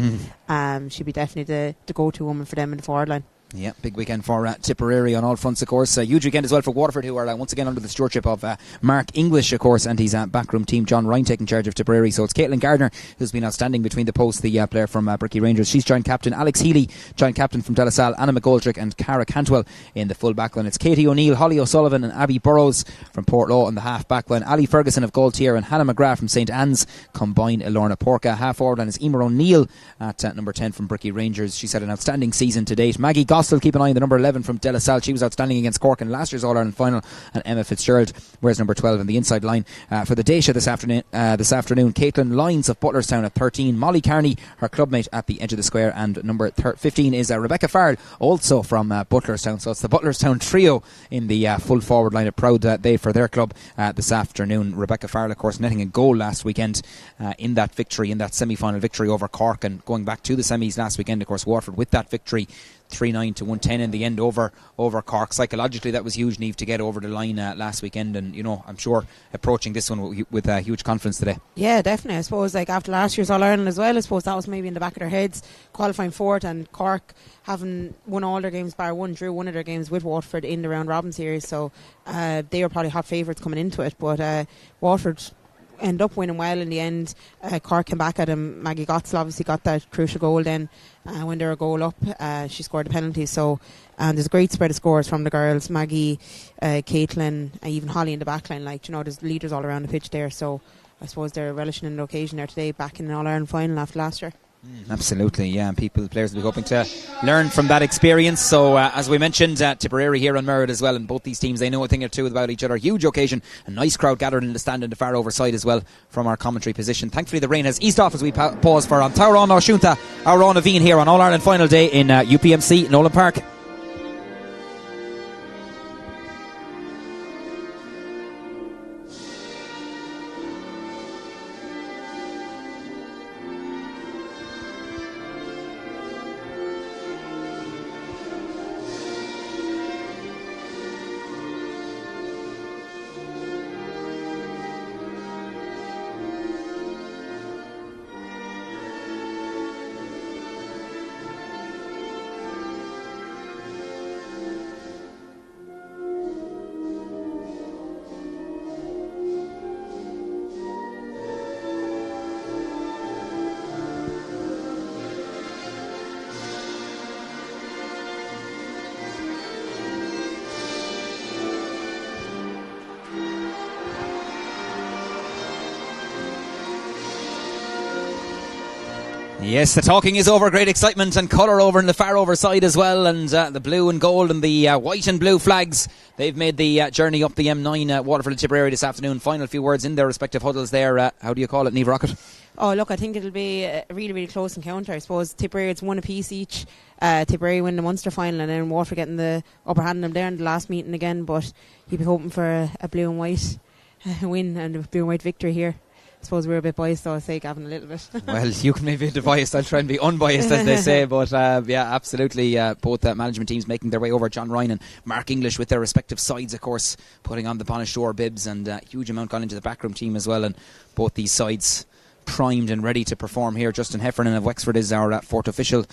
she'd be definitely the go-to woman for them in the forward line. Yeah, big weekend for Tipperary on all fronts, of course. Huge weekend as well for Waterford, who are once again under the stewardship of Mark English, of course, and his backroom team, John Ryan, taking charge of Tipperary. So it's Caitlin Gardner who's been outstanding between the posts, the player from Bricky Rangers. She's joint captain. Alex Healy, joint captain from De La Salle. Anna McGoldrick and Cara Cantwell in the full backline. It's Katie O'Neill, Holly O'Sullivan and Abby Burrows from Portlaw in the half backline. Ali Ferguson of Gaultier and Hannah McGrath from St Anne's combine Ilorna Porca. Half forward line is Emer O'Neill at number 10 from Bricky Rangers. She's had an outstanding season to date. Maggie Gossel, keep an eye on the number 11 from De La Salle. She was outstanding against Cork in last year's All-Ireland final. And Emma Fitzgerald wears number 12 in the inside line. For the Daisha this afternoon, Caitlin Lyons of Butlerstown at 13. Molly Carney, her clubmate, at the edge of the square. And number 15 is Rebecca Farrell, also from Butlerstown. So it's the Butlerstown trio in the full forward line. A proud day for their club this afternoon. Rebecca Farrell, of course, netting a goal last weekend in that victory, in that semi-final victory over Cork, and going back to the semis last weekend, of course, Waterford with that victory 3-9 to 110 in the end over Cork. Psychologically, that was huge, Niamh, to get over the line last weekend, and I'm sure approaching this one with huge confidence today. Yeah, definitely. I suppose after last year's All-Ireland as well, I suppose that was maybe in the back of their heads, qualifying fourth, and Cork having won all their games bar one, drew one of their games with Waterford in the round robin series, so they were probably hot favourites coming into it, but Waterford end up winning well in the end. Cork came back at him. Maggie Gotzel obviously got that crucial goal then when they were a goal up. She scored a penalty, so there's a great spread of scores from the girls. Maggie, Caitlin, even Holly in the backline. There's leaders all around the pitch there, so I suppose they're relishing in the occasion there today, back in an All-Ireland final after last year. Absolutely, yeah. Players will be hoping to learn from that experience. So, as we mentioned, Tipperary here on Merritt as well, and both these teams, they know a thing or two about each other. Huge occasion, a nice crowd gathered in the stand in the far over side as well from our commentary position. Thankfully, the rain has eased off as we pause for Taurán Náisiúnta, Aurán Aveen here on All Ireland final day in UPMC Nolan Park. Yes, the talking is over. Great excitement and colour over in the far over side as well, and the blue and gold and the white and blue flags, they've made the journey up the M9 Waterford and Tipperary this afternoon. Final few words in their respective huddles there. How do you call it, Niamh Rocket? Oh, look, I think it'll be a really, really close encounter. I suppose Tipperary, it's one apiece each. Tipperary win the Munster final, and then Waterford getting the upper hand on them there in the last meeting again, but you'd be hoping for a blue and white win and a blue and white victory here. I suppose we're a bit biased, so I'll say Gavin a little bit. Well, you can maybe be biased. I'll try and be unbiased, as they say. But yeah, absolutely. Both management teams making their way over. John Ryan and Mark English with their respective sides, of course, putting on the Bonish Door bibs, and huge amount gone into the backroom team as well. And both these sides primed and ready to perform here. Justin Heffernan of Wexford is our fourth official.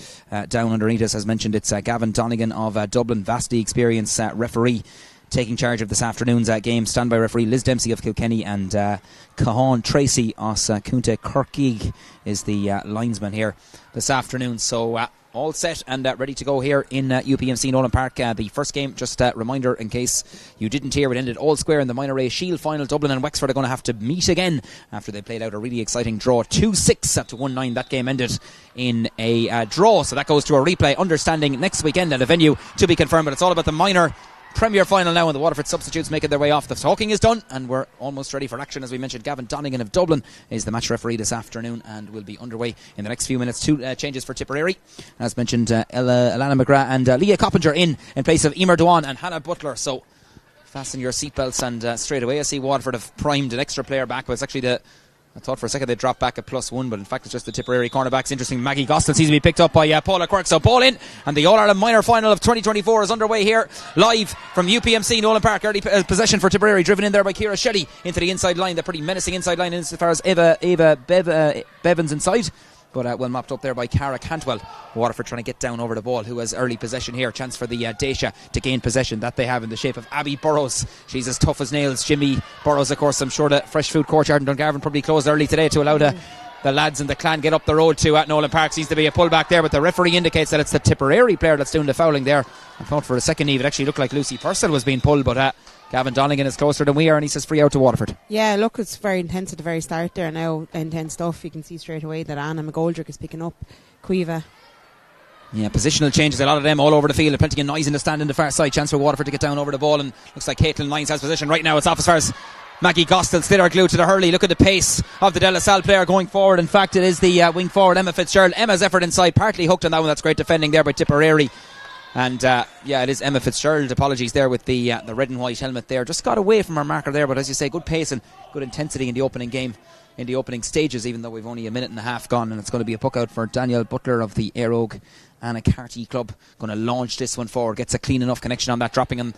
Down underneath us, as mentioned, it's Gavin Donegan of Dublin, vastly experienced referee, taking charge of this afternoon's game. Standby referee Liz Dempsey of Kilkenny, and Cahan Tracy os Cúnta Kirkig is the linesman here this afternoon. So all set and ready to go here in UPMC Nolan Park. The first game, just a reminder in case you didn't hear, it ended all square in the Minor A Shield final. Dublin and Wexford are going to have to meet again after they played out a really exciting draw, 2-6 up to 1-9. That game ended in a draw, so that goes to a replay understanding next weekend at a venue to be confirmed. But it's all about the minor Premier final now, and the Waterford substitutes making their way off. The talking is done and we're almost ready for action. As we mentioned, Gavin Donegan of Dublin is the match referee this afternoon and will be underway in the next few minutes. Two changes for Tipperary. As mentioned, Alana McGrath and Leah Coppinger in place of Emer Dwan and Hannah Butler. So fasten your seatbelts, and straight away I see Waterford have primed an extra player back. Well, it's actually I thought for a second they'd drop back at +1, but in fact it's just the Tipperary cornerbacks. Interesting, Maggie Gostel seems to be picked up by Paula Quirk. So ball in, and the All-Ireland Minor Final of 2024 is underway here, live from UPMC Nolan Park. Early possession for Tipperary, driven in there by Ciara Shelley into the inside line. The pretty menacing inside line insofar as Eva Bevins inside, but well mapped up there by Cara Cantwell. Waterford trying to get down over the ball, who has early possession here. Chance for the Dacia to gain possession. That they have in the shape of Abby Burrows. She's as tough as nails. Jimmy Burrows, of course, I'm sure the Fresh Food Courtyard in Dungarvan probably closed early today to allow the lads and the clan get up the road to at Nolan Park. Seems to be a pullback there, but the referee indicates that it's the Tipperary player that's doing the fouling there. I thought for a second, Eve, it actually looked like Lucy Purcell was being pulled, but Gavin Donegan is closer than we are, and he says free out to Waterford. Yeah, look, it's very intense at the very start there now. Intense stuff. You can see straight away that Anna McGoldrick is picking up Cueva. Yeah, positional changes, a lot of them all over the field. Plenty of noise in the stand in the far side. Chance for Waterford to get down over the ball, and looks like Caitlin Lyons has position right now. It's off as far as Maggie Gostel, still are glued to the hurley. Look at the pace of the De La Salle player going forward. In fact, it is the wing forward Emma Fitzgerald. Emma's effort inside, partly hooked on that one. That's great defending there by Tipperary. And it is Emma Fitzgerald, apologies there, with the red and white helmet there. Just got away from her marker there, but as you say, good pace and good intensity in the opening game, in the opening stages, even though we've only a minute and a half gone. And it's going to be a puck out for Danielle Butler of the Aerogue Anna Carty Club. Going to launch this one forward, gets a clean enough connection on that, dropping on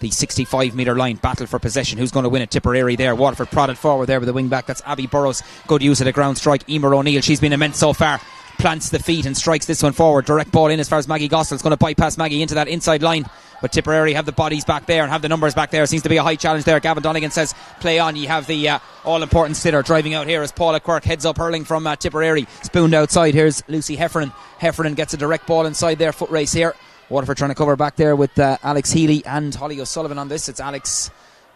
the 65 metre line. Battle for possession. Who's going to win it? Tipperary there. Waterford prodded forward there with the wing back. That's Abby Burrows. Good use of the ground strike. Emer O'Neill, she's been immense so far. Plants the feet and strikes this one forward. Direct ball in as far as Maggie Gostel. It's going to bypass Maggie into that inside line, but Tipperary have the bodies back there and have the numbers back there. Seems to be a high challenge there. Gavin Donegan says play on. You have the all-important sitter driving out here as Paula Quirk heads up hurling from Tipperary. Spooned outside. Here's Lucy Heffernan. Heffernan gets a direct ball inside there. Foot race here. Waterford trying to cover back there with Alex Healy and Holly O'Sullivan on this. It's Alex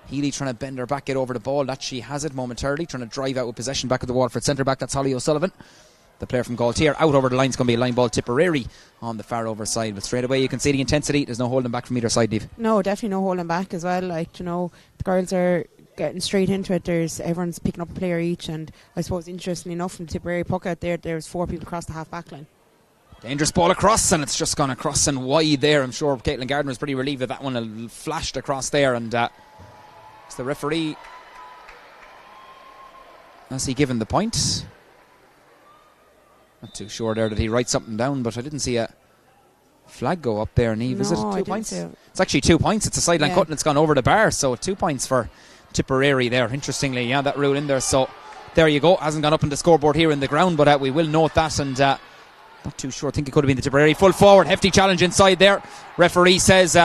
Healy trying to bend her back, get over the ball. That she has it momentarily. Trying to drive out with possession back at the Waterford centre back. That's Holly O'Sullivan. the player from Galtier. Out over the line is going to be a line ball Tipperary on the far over side. But straight away you can see the intensity. There's no holding back from either side, Dave. No, definitely no holding back as well. Like, you know, the girls are getting straight into it. Everyone's picking up a player each, and I suppose interestingly enough from the Tipperary puck out there's 4 people across the half back line. Dangerous ball across, and it's just gone across and wide there. I'm sure Caitlin Gardner was pretty relieved that one flashed across there, and it's the referee. Has he given the point? Not too sure there that he writes something down, but I didn't see a flag go up there. And is it 2 points? It's actually 2 points. It's a sideline cut and it's gone over the bar, so 2 points for Tipperary there. Interestingly, that rule in there. So there you go. Hasn't gone up on the scoreboard here in the ground, but we will note that. And not too sure. I think it could have been the Tipperary. Full forward, hefty challenge inside there. Referee says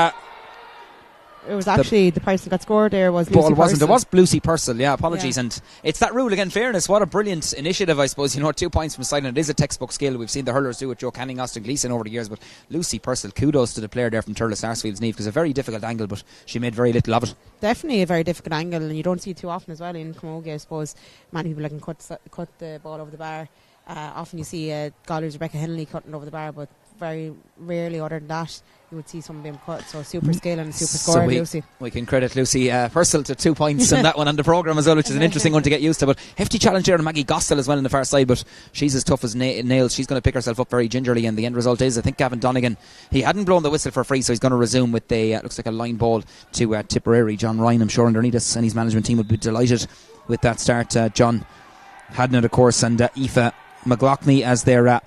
it was actually the person that got scored there was Lucy Purcell. It was Lucy Purcell, apologies. And it's that rule again, fairness. What a brilliant initiative, I suppose. 2 points from side, and it is a textbook skill. We've seen the hurlers do it, Joe Canning, Austin Gleeson over the years, but Lucy Purcell, kudos to the player there from Turles Sarsfield's Niamh, because a very difficult angle, but she made very little of it. Definitely a very difficult angle, and you don't see it too often as well in Camogie, I suppose. Many people can cut the ball over the bar. Often you see Galway's Rebecca Henley cutting over the bar, but very rarely other than that you would see someone being cut. So super skill and super score, Lucy. We can credit Lucy Purcell to 2 points on that one on the programme as well, which is an interesting one to get used to. But hefty challenge there to Maggie Gostill as well on the far side, but she's as tough as nails. She's going to pick herself up very gingerly, and the end result is, I think Gavin Donegan, he hadn't blown the whistle for free, so he's going to resume with the looks like a line ball to Tipperary. John Ryan, I'm sure underneath us, and his management team would be delighted with that start. John Hadnett, of course, and Aoife McLaughlin as their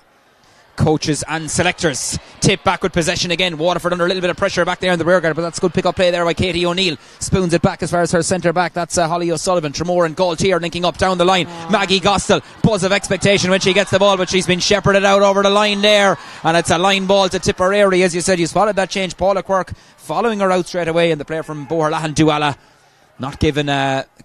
coaches and selectors. Tip back with possession again. Waterford under a little bit of pressure back there in the rear guard, but that's good pick up play there by Katie O'Neill. Spoons it back as far as her centre back. That's Holly O'Sullivan. Tremore and Galtier linking up down the line. Maggie Gostill, buzz of expectation when she gets the ball, but she's been shepherded out over the line there, and it's a line ball to Tipperary. As you said, you spotted that change. Paula Quirk following her out straight away, and the player from Boherlahan, Duala, not giving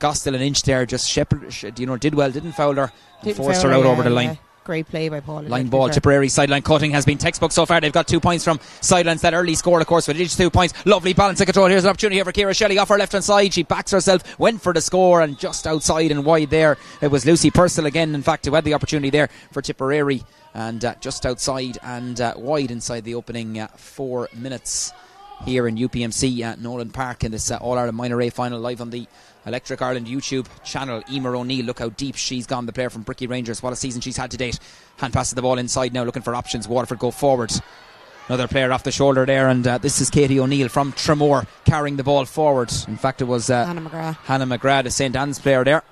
Gostill an inch there, just did well, didn't foul her, and forced her out over the line. Great play by Paul. Line ball, Tipperary sideline cutting has been textbook so far. They've got 2 points from sidelines. That early score, of course, with each 2 points. Lovely balance and control. Here's an opportunity here for Ciara Shelley off her left hand side. She backs herself, went for the score, and just outside and wide there. It was Lucy Purcell again, in fact, who had the opportunity there for Tipperary, and just outside and wide inside the opening 4 minutes here in UPMC at Nolan Park in this All-Ireland Minor A final, live on the Electric Ireland YouTube channel. Emer O'Neill, look how deep she's gone, the player from Bricky Rangers. What a season she's had to date. Hand passes the ball inside now, looking for options. Waterford go forward. Another player off the shoulder there, and this is Katie O'Neill from Tremore carrying the ball forward. In fact, it was Hannah McGrath, the St. Anne's player there.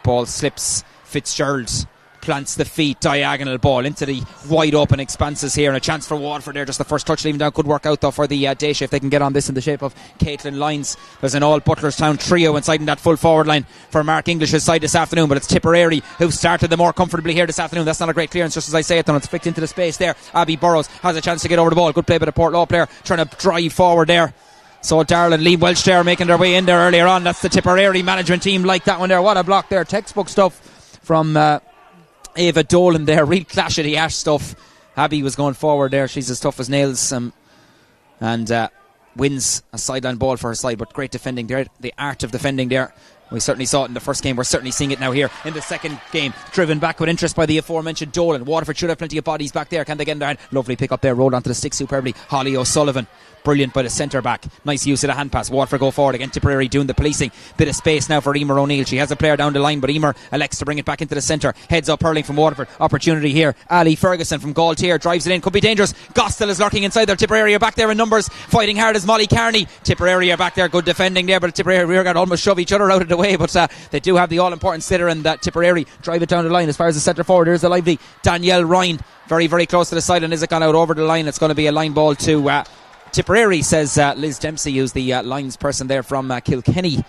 Ball slips. Fitzgerald plants the feet, diagonal ball into the wide open expanses here, and a chance for Waterford there. Just the first touch leaving down could work out though for the Daisha if they can get on this in the shape of Caitlin Lyons. There's an all Butlerstown trio inside in that full forward line for Mark English's side this afternoon, but it's Tipperary who've started the more comfortably here this afternoon. That's not a great clearance, just as I say it, and it's flicked into the space there. Abby Burrows has a chance to get over the ball. Good play by the Port Law player, trying to drive forward there. So Darrell and Lee Welch there making their way in there earlier on. That's the Tipperary management team, like that one there. What a block there, textbook stuff from Ava Dolan there, real clash of the ash stuff. Abby was going forward there, she's as tough as nails, and wins a sideline ball for her side, but great defending there, the art of defending there. We certainly saw it in the first game, we're certainly seeing it now here in the second game. Driven back with interest by the aforementioned Dolan. Waterford should have plenty of bodies back there, can they get in there? Lovely pick up there, rolled onto the stick superbly. Holly O'Sullivan, brilliant by the centre back, nice use of the hand pass. Waterford go forward again, Tipperary doing the policing. Bit of space now for Emer O'Neill, she has a player down the line, but Emer elects to bring it back into the centre. Heads up hurling from Waterford, opportunity here. Ali Ferguson from Galtier drives it in, could be dangerous. Gostill is lurking inside there. Tipperary are back there in numbers, fighting hard as Molly Carney. Tipperary are back there, good defending there, but Tipperary rearguard almost shove each other out of the way, but they do have the all-important sitter, and Tipperary drive it down the line as far as the centre forward. There's the lively Danielle Ryan, very very close to the side, and is it gone out over the line? It's going to be a line ball to Tipperary, says Liz Dempsey, who's the lines person there from Kilkenny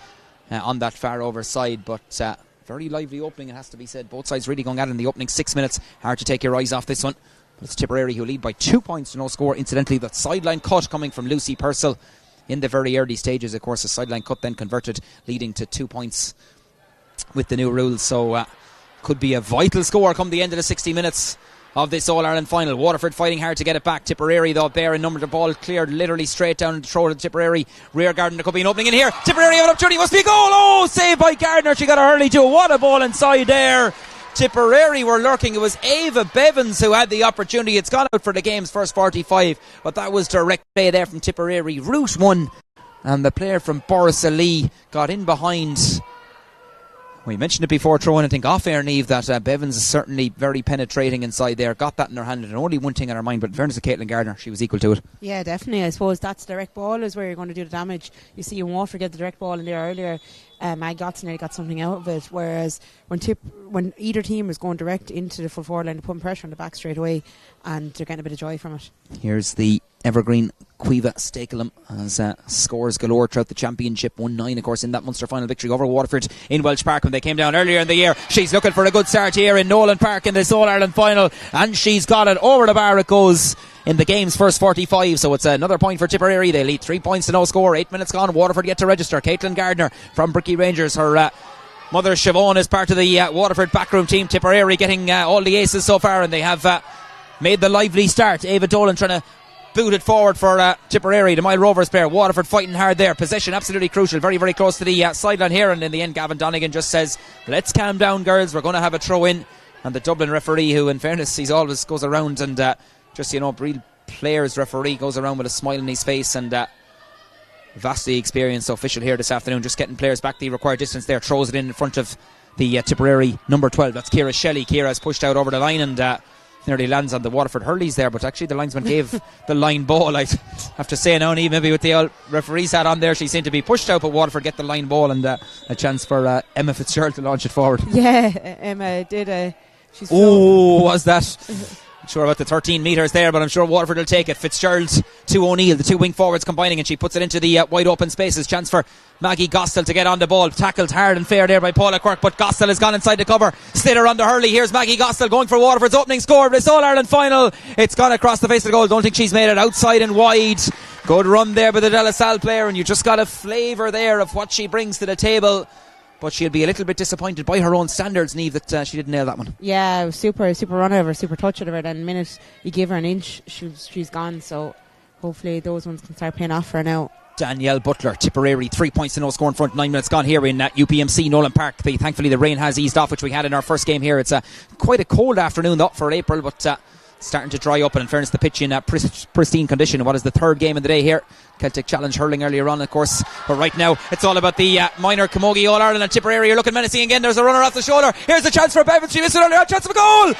on that far over side. But very lively opening, it has to be said. Both sides really going at it in the opening 6 minutes. Hard to take your eyes off this one. But it's Tipperary who lead by 2 points to no score. Incidentally, that sideline cut coming from Lucy Purcell in the very early stages. Of course, a sideline cut then converted, leading to 2 points with the new rules. So could be a vital score come the end of the 60 minutes of this All-Ireland final. Waterford fighting hard to get it back. Tipperary though bare in number. The ball cleared literally straight down the throat of Tipperary rear guard, and there could be an opening in here. Tipperary have an opportunity, must be a goal. Oh, saved by Gardner, she got a hurley to it. What a ball inside there. Tipperary were lurking. It was Ava Bevins who had the opportunity. It's gone out for the game's first 45, but that was direct play there from Tipperary. Route 1, and the player from Boris Ali got in behind. We mentioned it before, throwing, I think, off air, Niamh, that Bevins is certainly very penetrating inside there. Got that in her hand, and only one thing in her mind, but in fairness to Caitlin Gardner, she was equal to it. Yeah, definitely. I suppose that's direct ball is where you're going to do the damage. You see Waterford get the direct ball in there earlier. Mag Gotson nearly got something out of it, whereas when either team is going direct into the full forward line, they're putting pressure on the back straight away, and they're getting a bit of joy from it. Here's the evergreen Cueva Stakelum as scores galore throughout the championship. 1-9, of course, in that Munster final victory over Waterford in Welsh Park when they came down earlier in the year. She's looking for a good start here in Nolan Park in this All-Ireland final, and she's got it. Over the bar it goes in the game's first 45, so it's another point for Tipperary. They lead 3 points to no score. 8 minutes gone. Waterford yet to register. Caitlin Gardner from Bricky Rangers, her mother Siobhan is part of the Waterford backroom team. Tipperary getting all the aces so far, and they have made the lively start. Ava Dolan trying to boot it forward for Tipperary, the Mile Rovers player. Waterford fighting hard there. Possession absolutely crucial. Very, very close to the sideline here, and in the end Gavin Donegan just says, let's calm down, girls, we're going to have a throw in. And the Dublin referee, who in fairness he's always goes around and just, real players referee, goes around with a smile on his face, and vastly experienced official here this afternoon, just getting players back the required distance there. Throws it in front of the Tipperary number 12. That's Ciara Shelley. Ciara's pushed out over the line and nearly lands on the Waterford hurleys there, but actually the linesman gave the line ball. I have to say now, maybe with the old referee's hat on there, she seemed to be pushed out, but Waterford get the line ball, and a chance for Emma Fitzgerald to launch it forward. Yeah, Emma did was that not sure about the 13 metres there, but I'm sure Waterford will take it. Fitzgerald to O'Neill, the two wing forwards combining, and she puts it into the wide open spaces. Chance for Maggie Gostel to get on the ball. Tackled hard and fair there by Paula Quirk, but Gostel has gone inside the cover. Slid around the hurley. Here's Maggie Gostel going for Waterford's opening score of this All-Ireland final. It's gone across the face of the goal. Don't think she's made it outside and wide. Good run there by the De La Salle player, and you just got a flavour there of what she brings to the table. But she'll be a little bit disappointed by her own standards, Niamh, that she didn't nail that one. Yeah, super run over, super touch over. Then the minute you give her an inch, she's gone. So hopefully those ones can start paying off for her now. Danielle Butler, Tipperary, 3 points to no score in front. 9 minutes gone here in UPMC Nolan Park. Thankfully the rain has eased off, which we had in our first game here. It's quite a cold afternoon though for April, but starting to dry up, and in fairness the pitch in pristine condition. What is the third game of the day here? Celtic Challenge hurling earlier on, of course, but right now it's all about the minor Camogie All-Ireland, and Tipperary are looking menacing again. There's a runner off the shoulder. Here's a chance for Bevins. She missed it earlier. Chance of a goal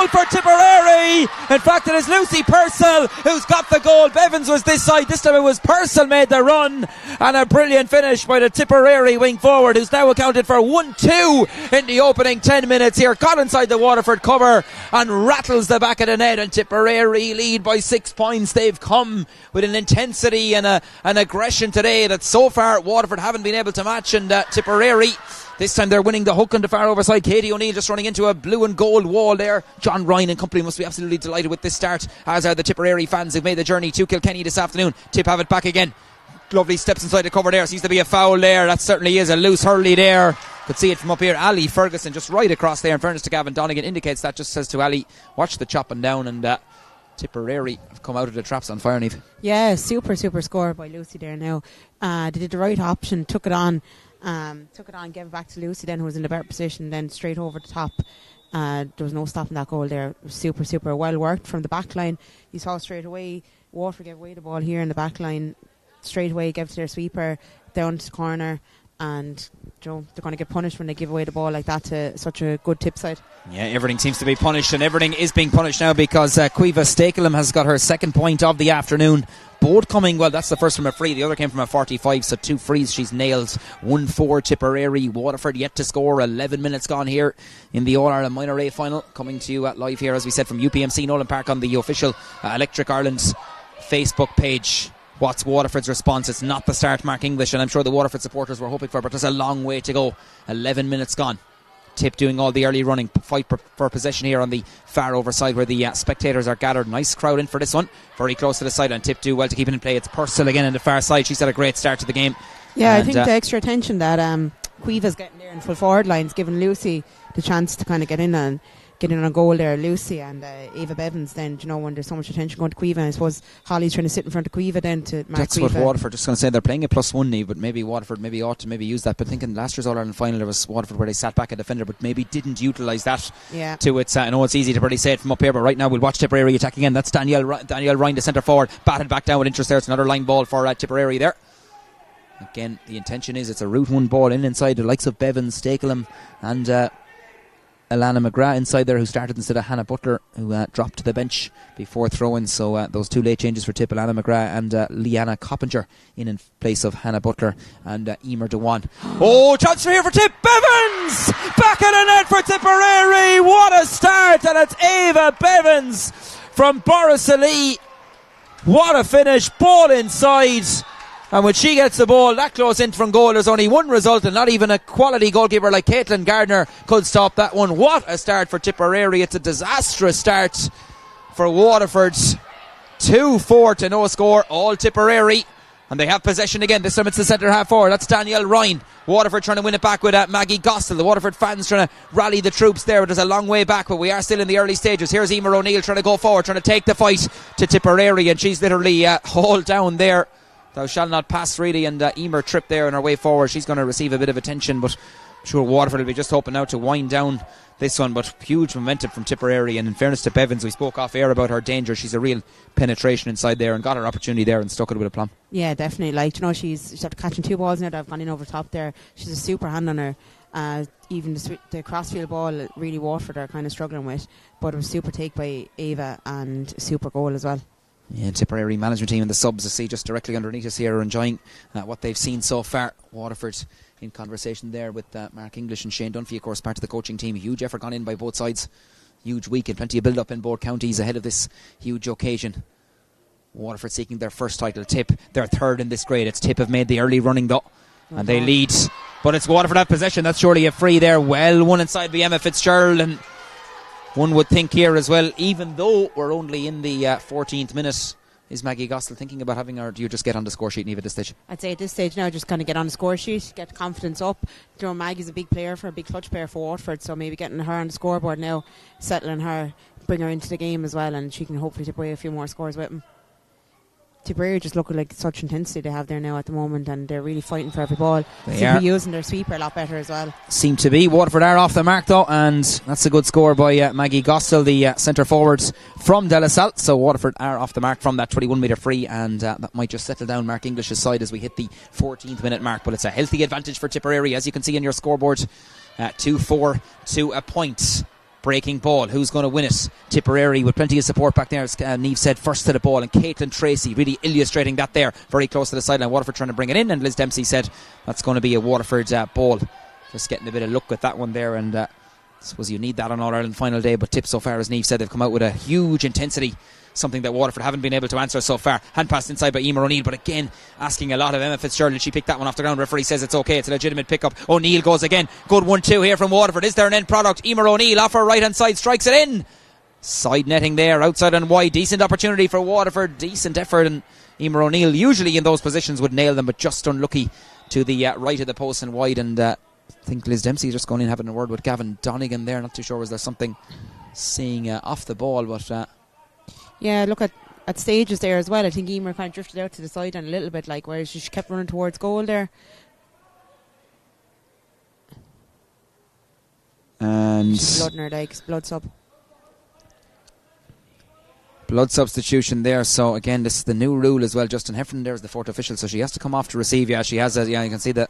for Tipperary. In fact, it is Lucy Purcell who's got the goal. Bevins was this side, this time it was Purcell made the run, and a brilliant finish by the Tipperary wing forward, who's now accounted for 1-2 in the opening 10 minutes here. Got inside the Waterford cover and rattles the back of the net, and Tipperary lead by 6 points. They've come with an intensity and an aggression today that so far Waterford haven't been able to match, and Tipperary this time they're winning the hook on the far overside. Katie O'Neill just running into a blue and gold wall there. John Ryan and company must be absolutely delighted with this start, as are the Tipperary fans who've made the journey to Kilkenny this afternoon. Tip have it back again. Lovely steps inside the cover there. Seems to be a foul there. That certainly is a loose hurley there. Could see it from up here. Ali Ferguson just right across there. In fairness to Gavin Donegan, indicates that, just says to Ali, watch the chopping down, and Tipperary have come out of the traps on fire, Niamh. Yeah, super score by Lucy there now. They did the right option, took it on, gave it back to Lucy then, who was in the better position, then straight over the top. There was no stopping that goal there. Super well worked from the back line. You saw straight away Waterford gave away the ball here in the back line. Straight away gave to their sweeper down to the corner, and they're going to get punished when they give away the ball like that to such a good tip side. Yeah, everything seems to be punished, and everything is being punished now, because Cueva Stakelum has got her second point of the afternoon. Both coming, well, that's the first from a free, the other came from a 45, so 2 frees she's nailed. 1-4 Tipperary. Waterford yet to score. 11 minutes gone here in the All-Ireland Minor A final, coming to you live here, as we said, from UPMC Nolan Park on the official Electric Ireland Facebook page. What's Waterford's response? It's not the start Mark English, and I'm sure the Waterford supporters were hoping for, but there's a long way to go. 11 minutes gone. Tip doing all the early running, fight for possession here on the far overside where the spectators are gathered. Nice crowd in for this one, very close to the sideline. Tip do well to keep it in play. It's Purcell again in the far side. She's had a great start to the game. Yeah, I think the extra attention that Cueva's getting there in full forward lines, giving Lucy the chance to kind of get in and getting on a goal there, Lucy and Ava Bevins, then, you know, when there's so much attention going to Cueva, and I suppose Holly's trying to sit in front of Cueva then to mark That's Cueva. what Waterford, just going to say, they're playing a +1 knee, but maybe Waterford ought to use that. But thinking last year's All-Ireland final, there was Waterford where they sat back a defender, but maybe didn't utilise that to its. I know it's easy to probably say it from up here, but right now we'll watch Tipperary attack again. That's Danielle Ryan, the centre forward, batted back down with interest there. It's another line ball for Tipperary there. Again, the intention is it's a route one ball inside the likes of Bevins, Stakelham and Alana McGrath inside there, who started instead of Hannah Butler, who dropped to the bench before throwing. So those two late changes for Tip, Alana McGrath and Leanna Coppinger in place of Hannah Butler and Emer Dewan. Oh, chance here for Tip. Bevins back in the net for Tipperary. What a start, and it's Ava Bevins from Borrisalee. What a finish, ball inside. And when she gets the ball that close in from goal, there's only one result, and not even a quality goalkeeper like Caitlin Gardner could stop that one. What a start for Tipperary. It's a disastrous start for Waterford. 2-4 to no score, all Tipperary. And they have possession again. This time it's the centre half forward. That's Danielle Ryan. Waterford trying to win it back with Maggie Gostel. The Waterford fans trying to rally the troops there. But there's a long way back, but we are still in the early stages. Here's Emer O'Neill trying to go forward, trying to take the fight to Tipperary. And she's literally hauled down there. Thou shalt not pass, really, and Emer tripped there on her way forward. She's going to receive a bit of attention, but I'm sure Waterford will be just hoping now to wind down this one. But huge momentum from Tipperary, and in fairness to Bevins, we spoke off air about her danger. She's a real penetration inside there and got her opportunity there and stuck it with a plum. Yeah, definitely. Like, you know, she's after catching two balls now that have gone in over top there. She's a super hand on her. Even the crossfield ball, really Waterford are kind of struggling with, but it was super take by Ava and super goal as well. Yeah, Tipperary management team and the subs, I see just directly underneath us here, are enjoying what they've seen so far. Waterford in conversation there with Mark English and Shane Dunphy, of course, part of the coaching team. Huge effort gone in by both sides. Huge weekend, plenty of build-up in both counties ahead of this huge occasion. Waterford seeking their first title. Tip, their third in this grade. It's Tip have made the early running though, and they lead. But it's Waterford have possession. That's surely a free there. Well, one inside by Emma Fitzgerald, and one would think here as well, even though we're only in the 14th minute, is Maggie Gostel thinking about having her, do you just get on the score sheet, Niamh, at this stage? I'd say at this stage now, just kind of get on the score sheet, get confidence up. You know, Maggie's a big player, a big clutch player for Waterford, so maybe getting her on the scoreboard now, settling her, bring her into the game as well, and she can hopefully tip away a few more scores with them. Tipperary just looking like such intensity they have there now at the moment, and they're really fighting for every ball. They are using their sweeper a lot better as well. Seem to be. Waterford are off the mark though, and that's a good score by Maggie Gostel, the centre forwards from De La Salle. So Waterford are off the mark from that 21 metre free, and that might just settle down Mark English's side as we hit the 14th minute mark. But it's a healthy advantage for Tipperary, as you can see in your scoreboard. 2-4 to a point. Breaking ball, who's going to win it? Tipperary with plenty of support back there, as Niamh said, first to the ball, and Caitlin Tracy really illustrating that there, very close to the sideline. Waterford trying to bring it in, and Liz Dempsey said that's going to be a Waterford ball. Just getting a bit of luck with that one there, and I suppose you need that on All-Ireland final day. But Tip so far, as Niamh said, they've come out with a huge intensity, something that Waterford haven't been able to answer so far. Hand passed inside by Emer O'Neill, but again asking a lot of Emma Fitzgerald. She picked that one off the ground. Referee says it's okay, it's a legitimate pickup. O'Neill goes again. Good 1-2 here from Waterford. Is there an end product? Emer O'Neill off her right hand side, strikes it in. Side netting there, outside and wide. Decent opportunity for Waterford, decent effort, and Emer O'Neill usually in those positions would nail them, but just unlucky to the right of the post and wide. And I think Liz Dempsey is just going in having a word with Gavin Donegan there. Not too sure was there something seeing off the ball, but yeah, look at stages there as well. I think Emer kind of drifted out to the side and a little bit, like, where she kept running towards goal there. And blood in her legs, blood substitution there. So again, this is the new rule as well. Justin Heffernan there is the fourth official, so she has to come off to receive. Yeah, she has. You can see the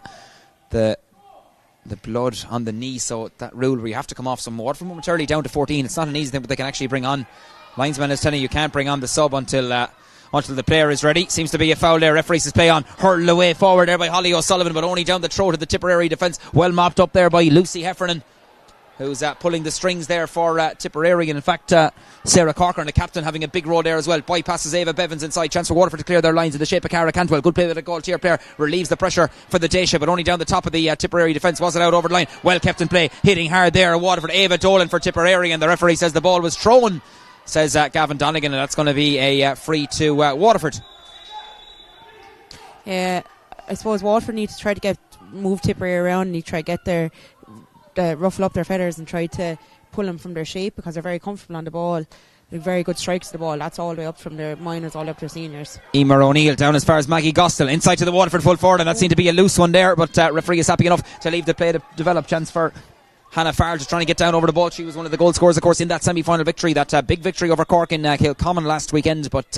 blood on the knee. So that rule where you have to come off some more from momentarily down to 14. It's not an easy thing, but they can actually bring on. Linesman is telling you can't bring on the sub until the player is ready. Seems to be a foul there. Referee says play on. Hurled away forward there by Holly O'Sullivan, but only down the throat of the Tipperary defence. Well mopped up there by Lucy Heffernan, who's pulling the strings there for Tipperary. And in fact, Sarah Corcoran, the captain, having a big role there as well. Bypasses Ava Bevins inside. Chance for Waterford to clear their lines in the shape of Cara Cantwell. Good play with a goal tier player. Relieves the pressure for the Dacia, but only down the top of the Tipperary defence. Was it out over the line? Well kept in play. Hitting hard there. Waterford. Ava Dolan for Tipperary, and the referee says the ball was thrown, says Gavin Donegan, and that's going to be a free to Waterford. Yeah, I suppose Waterford need to try to move Tipperary around, and need to try to get their ruffle up their feathers and try to pull them from their shape because they're very comfortable on the ball. They're very good strikes to the ball. That's all the way up from their minors all up to their seniors. Emer O'Neill down as far as Maggie Gostel. Inside to the Waterford full forward, and that seemed to be a loose one there, but referee is happy enough to leave the play to develop. Chance for Hannah Farrell just trying to get down over the ball. She was one of the goal scorers, of course, in that semi-final victory, that big victory over Cork in Kilcommon last weekend, but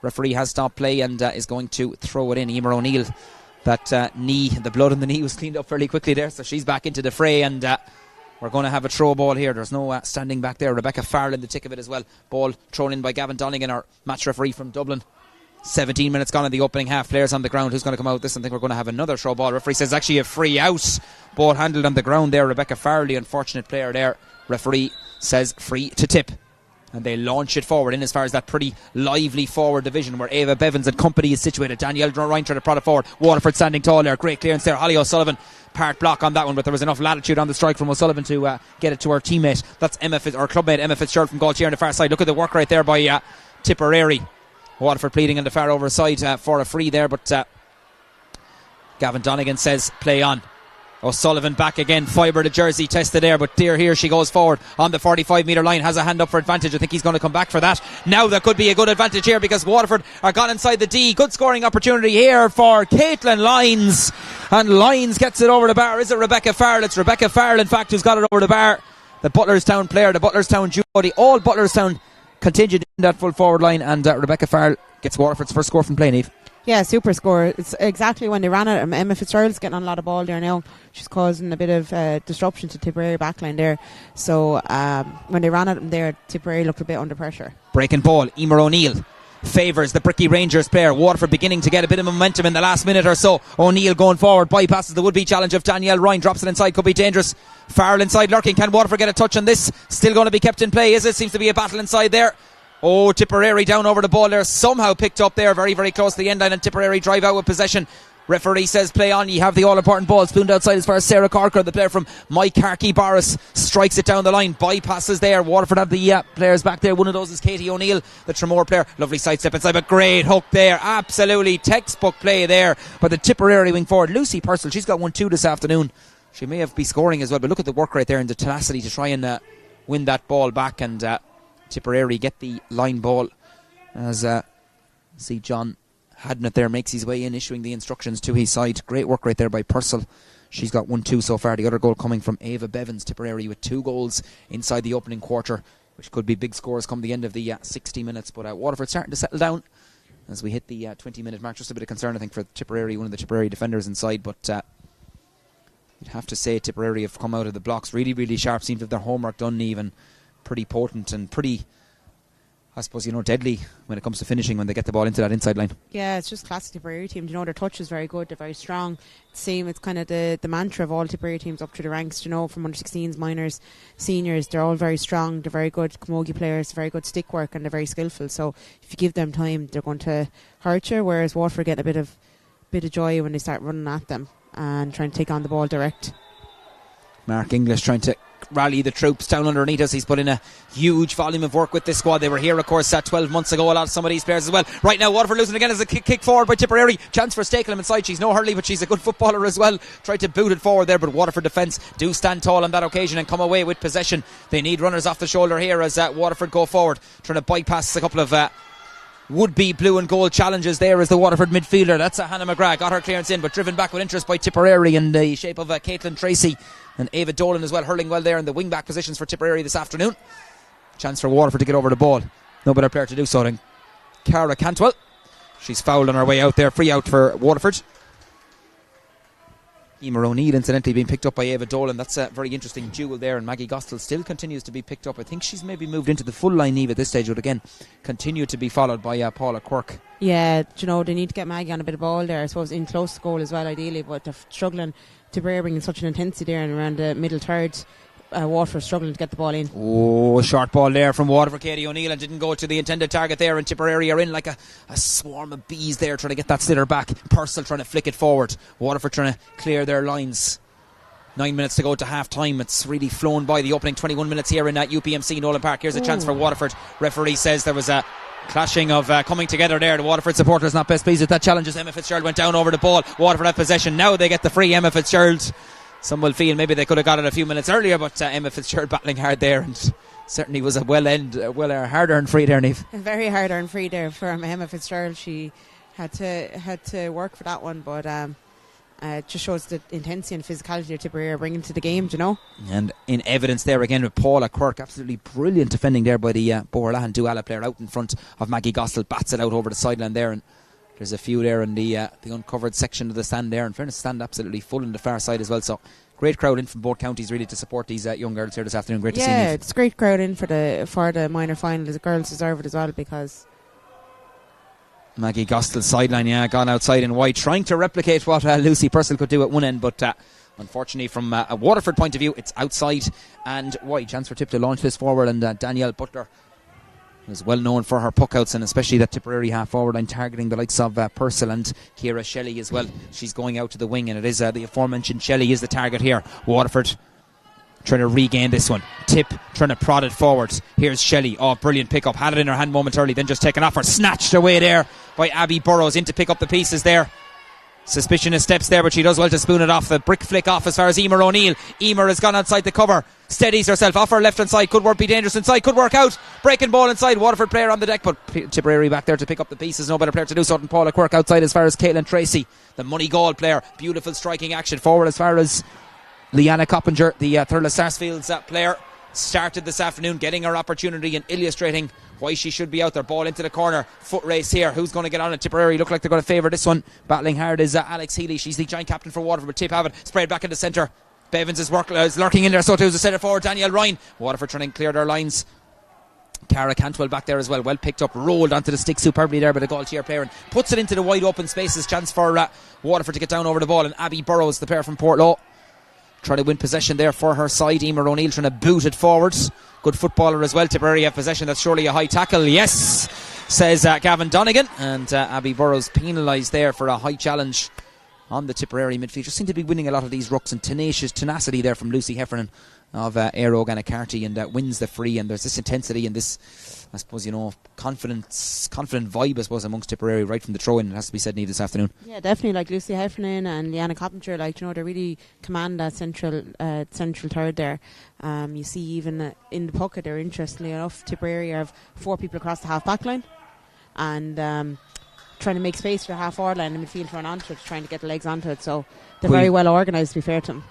referee has stopped play and is going to throw it in. Emer O'Neill, that knee, the blood in the knee was cleaned up fairly quickly there, so she's back into the fray, and we're going to have a throw ball here. There's no standing back there. Rebecca Farrell in the tick of it as well. Ball thrown in by Gavin Donegan, our match referee from Dublin. 17 minutes gone in the opening half. Players on the ground. Who's going to come out with this? I think we're going to have another throw ball. Referee says actually a free out. Ball handled on the ground there. Rebecca Farrell, the unfortunate player there. Referee says free to tip. And they launch it forward in as far as that pretty lively forward division where Ava Bevins and company is situated. Danielle Ryan trying to prod it forward. Waterford standing tall there. Great clearance there. Holly O'Sullivan part block on that one, but there was enough latitude on the strike from O'Sullivan to get it to her teammate. That's our clubmate Emma Fitzgerald from Galtier on the far side. Look at the work right there by Tipperary. Waterford pleading on the far over side for a free there, but Gavin Donegan says play on. O'Sullivan back again, fibre the jersey, tested there, but here she goes forward on the 45 metre line, has a hand up for advantage. I think he's going to come back for that. Now there could be a good advantage here because Waterford are gone inside the D. Good scoring opportunity here for Caitlin Lyons, and Lyons gets it over the bar. Is it Rebecca Farrell? It's Rebecca Farrell in fact who's got it over the bar. The Butlerstown player, the Butlerstown Judy, all Butlerstown contingent in that full forward line, and Rebecca Farrell gets Waterford's first score from play, Niamh. Yeah, super score. It's exactly when they ran it. Emma Fitzgerald's getting on a lot of ball there now. She's causing a bit of disruption to Tipperary backline there. So when they ran at them there, Tipperary looked a bit under pressure. Breaking ball, Emer O'Neill favours the Bricky Rangers player. Waterford beginning to get a bit of momentum in the last minute or so. O'Neill going forward, bypasses the would-be challenge of Danielle Ryan, drops it inside, could be dangerous. Farrell inside lurking. Can Waterford get a touch on this? Still going to be kept in play, is it? Seems to be a battle inside there. Oh, Tipperary down over the ball there, somehow picked up there, very, very close to the end line, and Tipperary drive out with possession. Referee says play on. You have the all-important ball spooned outside as far as Sarah Corker, the player from Mike Harkey Boris, strikes it down the line, bypasses there. Waterford have the players back there. One of those is Katie O'Neill, the Tremor player. Lovely sidestep inside, but great hook there. Absolutely textbook play there by the Tipperary wing forward. Lucy Purcell, she's got 1-2 this afternoon. She may have been scoring as well, but look at the work right there and the tenacity to try and win that ball back, and Tipperary get the line ball as see John Hadnett there makes his way in, issuing the instructions to his side. Great work right there by Purcell. She's got 1-2 so far. The other goal coming from Ava Bevins. Tipperary with 2 goals inside the opening quarter, which could be big scores come the end of the 60 minutes. But Waterford starting to settle down as we hit the 20-minute mark. Just a bit of concern, I think, for Tipperary, one of the Tipperary defenders inside, but you'd have to say Tipperary have come out of the blocks really, really sharp. Seem to have their homework done, even pretty potent and pretty, I suppose, deadly when it comes to finishing when they get the ball into that inside line. Yeah, it's just classic Tipperary team. Their touch is very good. They're very strong. It's kind of the mantra of all Tipperary teams up through the ranks. From under 16s, minors, seniors. They're all very strong. They're very good camogie players. Very good stick work, and they're very skillful. So if you give them time, they're going to hurt you. Whereas Waterford get a bit of joy when they start running at them and trying to take on the ball direct. Mark English trying to rally the troops down underneath us. He's put in a huge volume of work with this squad. They were here, of course, 12 months ago. A lot of some of these players as well. Right now, Waterford losing again as a kick forward by Tipperary. Chance for Stakelham inside. She's no hurley, but she's a good footballer as well. Tried to boot it forward there, but Waterford defence do stand tall on that occasion and come away with possession. They need runners off the shoulder here as Waterford go forward, trying to bypass a couple of would-be blue and gold challenges there as the Waterford midfielder. That's Hannah McGrath, got her clearance in, but driven back with interest by Tipperary in the shape of Caitlin Tracy and Ava Dolan as well, hurling well there in the wing-back positions for Tipperary this afternoon. Chance for Waterford to get over the ball. No better player to do so than Cara Cantwell. She's fouled on her way out there. Free out for Waterford. Emer O'Neill incidentally being picked up by Ava Dolan. That's a very interesting duel there, and Maggie Gostel still continues to be picked up. I think she's maybe moved into the full line Eve at this stage, but again continue to be followed by Paula Quirk. Yeah, they need to get Maggie on a bit of ball there, I suppose, in close to goal as well ideally, but they're struggling to bring such an intensity there and around the middle third. Waterford struggling to get the ball in. Oh, short ball there from Waterford. Katie O'Neill, and didn't go to the intended target there, and Tipperary are in like a swarm of bees there trying to get that sitter back. Purcell trying to flick it forward. Waterford trying to clear their lines. 9 minutes to go to half time. It's really flown by the opening 21 minutes here in UPMC Nolan Park. Here's a chance for Waterford. Referee says there was a clashing of coming together there. The Waterford supporters not best pleased with that challenge as Emma Fitzgerald went down over the ball. Waterford have possession. Now they get the free. Emma Fitzgerald Some will feel maybe they could have got it a few minutes earlier, but Emma Fitzgerald battling hard there, and certainly was a hard-earned free there, Niamh. A very hard-earned free there from Emma Fitzgerald. She had to work for that one, but it just shows the intensity and physicality that Tipperary are bringing to the game, you know. And in evidence there again with Paula Quirk, absolutely brilliant defending there by the Boherlahan Duala player out in front of Maggie Gostel, bats it out over the sideline there, and there's a few there in the uncovered section of the stand there. In fairness, the stand absolutely full on the far side as well, so great crowd in from both counties really to support these young girls here this afternoon. Great to see you. Yeah, it's a great crowd in for the minor final. The girls deserve it as well, because Maggie Gostel's sideline, gone outside and wide, trying to replicate what Lucy Purcell could do at one end, but unfortunately from a Waterford point of view, it's outside and wide. Chance for Tip to launch this forward, and Danielle Butler is well known for her puckouts, and especially that Tipperary half forward line targeting the likes of Purcell and Ciara Shelley as well. She's going out to the wing, and it is the aforementioned Shelley is the target here. Waterford trying to regain this one. Tip trying to prod it forward. Here's Shelley. Oh, brilliant pick up. Had it in her hand momentarily, then just taken off her. Snatched away there by Abby Burrows in to pick up the pieces there. Suspicion of steps there, but she does well to spoon it off. The brick flick off as far as Emer O'Neill. Emer has gone outside the cover. Steadies herself off her left hand side. Could work, be dangerous inside. Could work out. Breaking ball inside. Waterford player on the deck, but Tipperary back there to pick up the pieces. No better player to do so than Paula Quirk outside as far as Caitlin Tracy, the Money Goal player. Beautiful striking action forward as far as Leanna Coppinger, the Thurles Sarsfield's player, started this afternoon, getting her opportunity and illustrating why she should be out there. Ball into the corner, foot race here. Who's going to get on it? Tipperary look like they're going to favour this one. Battling hard is Alex Healy. She's the giant captain for Waterford. Tip have it, sprayed back in the centre. Bevins is lurking in there, so too is the centre forward Danielle Ryan. Waterford trying to clear their lines. Cara Cantwell back there as well, well picked up, rolled onto the stick superbly there by the Gaultier player and puts it into the wide open spaces. Chance for Waterford to get down over the ball, and Abby Burrows, the player from Portlaw, trying to win possession there for her side. Emer O'Neill trying to boot it forwards. Good footballer as well. Tipperary have possession. That's surely a high tackle. Yes, says Gavin Donegan. And Abby Burrows penalised there for a high challenge on the Tipperary midfield. Just seem to be winning a lot of these rucks, and tenacity there from Lucy Heffernan of Aero Gannacarty, and wins the free. And there's this intensity and this, I suppose, confident vibe, I suppose, amongst Tipperary right from the throw-in. It has to be said, Niamh, this afternoon. Yeah, definitely. Like Lucy Heffernan and Leanna Coppinger, they really command that central third there. You see even in the pocket there, interestingly enough, Tipperary have 4 people across the half-back line, and trying to make space for the half-forward line in the midfield run onto it, trying to get the legs onto it. So they're very well organised, to be fair to them.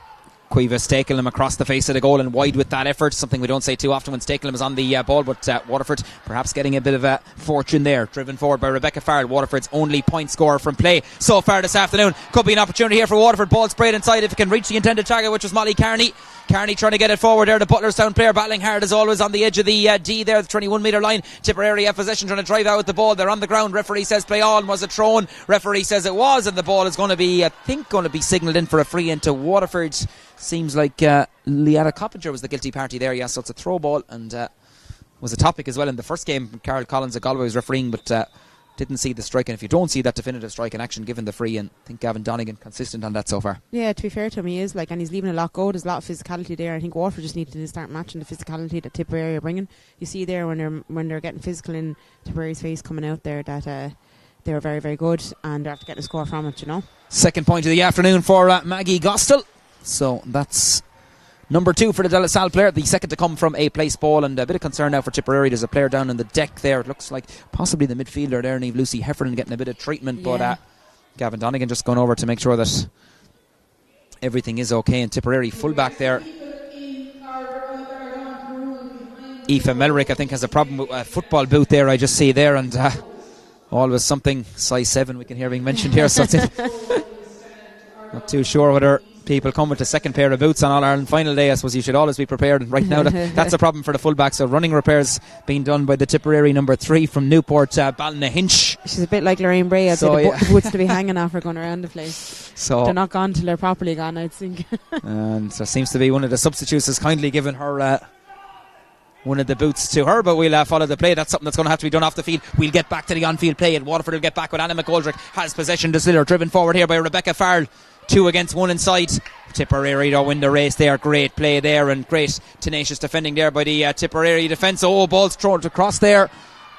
Cueva Stakelham across the face of the goal and wide with that effort, something we don't say too often when Stakelham is on the ball, but Waterford perhaps getting a bit of a fortune there, driven forward by Rebecca Farrell, Waterford's only point scorer from play so far this afternoon. Could be an opportunity here for Waterford. Ball sprayed inside if it can reach the intended target, which was Molly Carney. Carney trying to get it forward there. The Butlerstown player battling hard as always on the edge of the D there, the 21 metre line. Tipperary have possession, trying to drive out with the ball. They're on the ground. Referee says play on. Was it thrown? Referee says it was, and the ball is going to be, I think, going to be signalled in for a free into Waterford. Seems like Leanna Coppinger was the guilty party there. Yes, so it's a throw ball, and was a topic as well in the first game. Carol Collins of Galway was refereeing, but didn't see the strike. And if you don't see that definitive strike in action given the free, and I think Gavin Donegan consistent on that so far. Yeah, to be fair to him, he is, and he's leaving a lot go. There's a lot of physicality there. I think Waterford just need to start matching the physicality that Tipperary are bringing. You see there when they're getting physical in Tipperary's face coming out there that they're very, very good, and they're after getting a score from it, Second point of the afternoon for Maggie Gostel. So that's number 2 for the De La Salle player, the second to come from a place ball, and a bit of concern now for Tipperary. There's a player down on the deck there. It looks like possibly the midfielder there, Niamh, Lucy Heffernan, getting a bit of treatment, but Gavin Donegan just going over to make sure that everything is okay. And Tipperary fullback there, Aoife Melrick, I think has a problem with a football boot there, I just see there, and always something size 7 we can hear being mentioned here, so not too sure whether people come with a second pair of boots on All-Ireland final day. I suppose you should always be prepared, and right now that's a problem for the fullback. So running repairs being done by the Tipperary number 3 from Newport, Ballina Hinch. She's a bit like Lorraine Bray. I'd say the boots to be hanging off her going around the place. So they're not gone till they're properly gone, I'd think. And there seems to be one of the substitutes has kindly given her one of the boots to her, but we'll follow the play. That's something that's going to have to be done off the field. We'll get back to the on-field play, and Waterford will get back with Anna McGoldrick. Has possession. The Sliller driven forward here by Rebecca Farrell. 2 against 1 inside. Tipperary don't win the race there. Great play there and great tenacious defending there by the Tipperary defence. Oh, ball's thrown across there.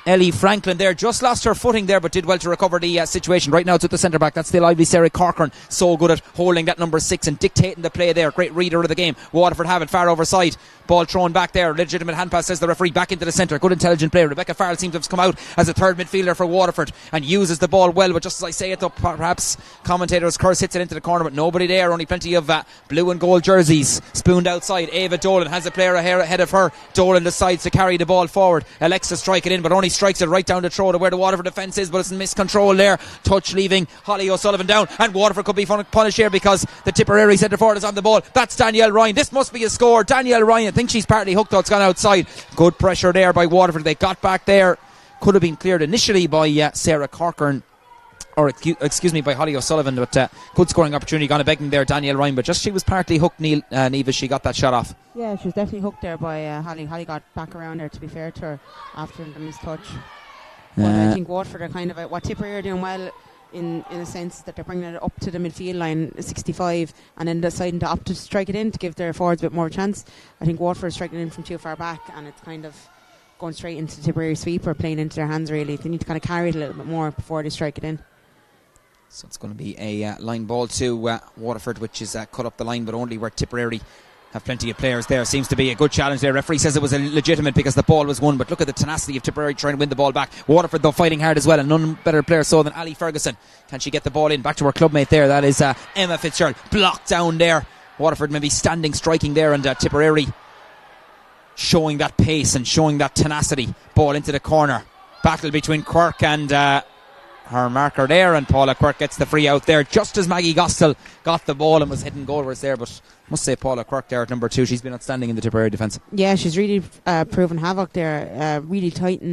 Ellie Franklin there just lost her footing there, but did well to recover the situation. Right now it's at the centre back. That's the lively Sarah Corcoran, so good at holding that number 6 and dictating the play there. Great reader of the game. Waterford have it far overside. Ball thrown back there. Legitimate hand pass, says the referee. Back into the centre. Good intelligent play. Rebecca Farrell seems to have come out as a third midfielder for Waterford and uses the ball well, but just as I say it though, perhaps commentator's curse hits it into the corner, but nobody there. Only plenty of blue and gold jerseys spooned outside. Ava Dolan has a player ahead of her. Dolan decides to carry the ball forward. Alexa strike it in, but only strikes it right down the throat of where the Waterford defence is, but it's in miscontrol there. Touch leaving Holly O'Sullivan down, and Waterford could be punished here because the Tipperary centre forward is on the ball. That's Danielle Ryan. This must be a score. Danielle Ryan, I think she's partly hooked though. It's gone outside. Good pressure there by Waterford. They got back there. Could have been cleared initially by Sarah Corcoran, or excuse me, by Holly O'Sullivan, but good scoring opportunity gone a begging there, Danielle Ryan, but just she was partly hooked, Neve, as she got that shot off. Yeah, she was definitely hooked there by Holly. Holly got back around there, to be fair to her, after the missed touch. But I think Waterford are kind of what Tipperary are doing well in a sense that they're bringing it up to the midfield line 65 and then deciding to opt to strike it in to give their forwards a bit more chance. I think Waterford is striking in from too far back, and it's kind of going straight into the Tipperary sweeper, playing into their hands really. They need to kind of carry it a little bit more before they strike it in. So it's going to be a line ball to Waterford, which is cut up the line, but only where Tipperary have plenty of players there. Seems to be a good challenge there. Referee says it was a legitimate because the ball was won, but look at the tenacity of Tipperary trying to win the ball back. Waterford though fighting hard as well, and none better player so than Ali Ferguson. Can she get the ball in back to her clubmate there? That is Emma Fitzgerald, blocked down there. Waterford maybe standing striking there, and Tipperary showing that pace and showing that tenacity. Ball into the corner. Battle between Quirk and her marker there, and Paula Quirk gets the free out there just as Maggie Gostel got the ball and was heading goalwards there. But must say Paula Quirk there at number 2, she's been outstanding in the Tipperary defence. Yeah, she's really proven havoc there, really tight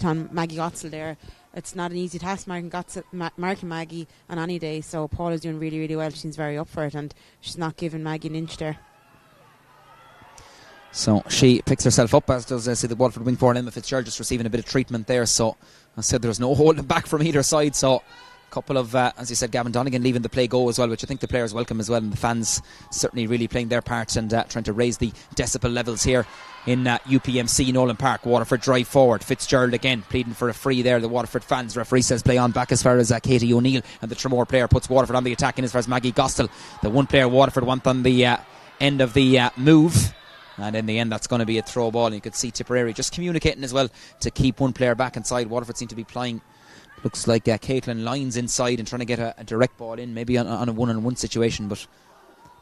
on Maggie Gostel there. It's not an easy task marking Maggie on any day, so Paula's doing really, really well. She's very up for it, and she's not giving Maggie an inch there. So she picks herself up, as does the Waterford wing forward Emma Fitzgerald, just receiving a bit of treatment there. So I said there was no holding back from either side. So a couple of, as you said, Gavin Donegan leaving the play go as well, which I think the players welcome as well, and the fans certainly really playing their part and trying to raise the decibel levels here in UPMC Nolan Park. Waterford drive forward. Fitzgerald again pleading for a free there. The Waterford fans, referee says play on back as far as Katie O'Neill, and the Tramore player puts Waterford on the attack in as far as Maggie Gostel. The one player Waterford want on the end of the move. And in the end, that's going to be a throw ball. And you could see Tipperary just communicating as well to keep one player back inside. Waterford seem to be playing, looks like Caitlin Lyons inside and trying to get a direct ball in, maybe on a one-on-one situation. But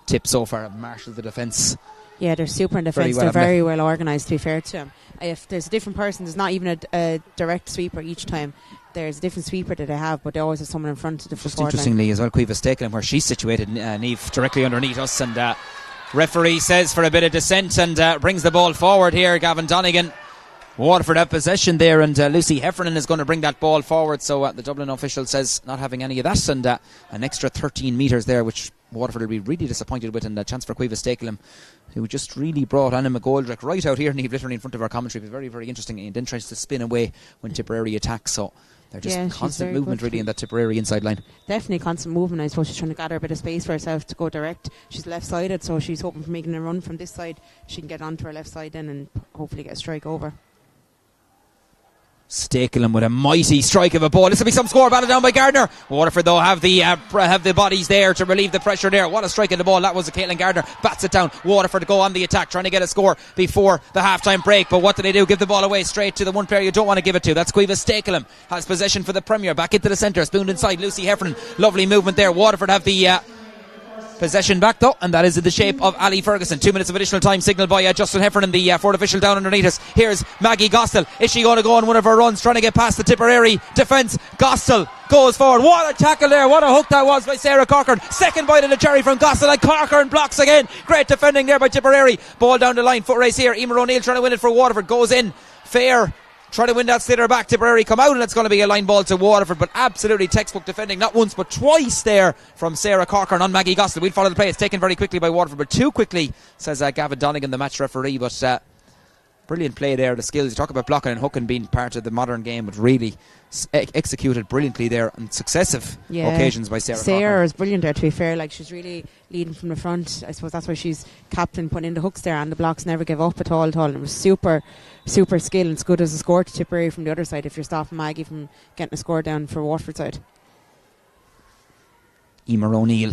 Tip so far have marshalled the defence. Yeah, they're super in defence. They're very well organised, to be fair to them. If there's a different person, there's not even a direct sweeper each time. There's a different sweeper that they have, but they always have someone in front of the just interestingly as well, Cueva Stakelham, where she's situated, Neve, directly underneath us, and referee says for a bit of dissent and brings the ball forward here. Gavin Donegan. Waterford have possession there, and Lucy Heffernan is going to bring that ball forward. So the Dublin official says not having any of that, and an extra 13 metres there, which Waterford will be really disappointed with, and a chance for Cueva Stakelham, who just really brought Anna McGoldrick right out here, and he literally in front of our commentary. It was very, very interesting, and then tries to spin away when Tipperary attacks. So they're just constant movement really in that Tipperary inside line. Definitely constant movement. I suppose she's trying to gather a bit of space for herself to go direct. She's left-sided, so she's hoping for making a run from this side. She can get onto her left side then and hopefully get a strike over. Stakelham with a mighty strike of a ball. This will be some score, battled down by Gardner. Waterford though have the bodies there to relieve the pressure there. What a strike of the ball that was. Caitlin Gardner bats it down. Waterford go on the attack, trying to get a score before the half-time break, but what do? Give the ball away straight to the one player you don't want to give it to. That's Cueva Stakelham. Has possession for the Premier, back into the centre, spooned inside. Lucy Heffernan, lovely movement there. Waterford have the possession back though, and that is in the shape of Ali Ferguson. 2 minutes of additional time signalled by Justin Heffernan, the fourth official down underneath us. Here's Maggie Gostel. Is she going to go on one of her runs, trying to get past the Tipperary defence? Gostel goes forward. What a tackle there. What a hook that was by Sarah Corcoran. Second bite of the cherry from Gostel, and Corcoran blocks again. Great defending there by Tipperary. Ball down the line, foot race here. Emer O'Neill trying to win it for Waterford. Goes in fair, trying to win that sliotar back. Tipperary come out, and it's going to be a line ball to Waterford, but absolutely textbook defending, not once but twice there from Sarah Corcoran on Maggie Gostel. We'll follow the play. It's taken very quickly by Waterford, but too quickly, says Gavin Donegan, the match referee. But Brilliant play there, the skills. You talk about blocking and hooking being part of the modern game, but really executed brilliantly there on successive occasions by Sarah. Sarah is brilliant there, to be fair. Like, she's really leading from the front. I suppose that's why she's captain, putting in the hooks there, and the blocks never give up at all. And it was super skill, and it's good as a score to Tipperary from the other side if you're stopping Maggie from getting a score down for Waterford side. Emer O'Neill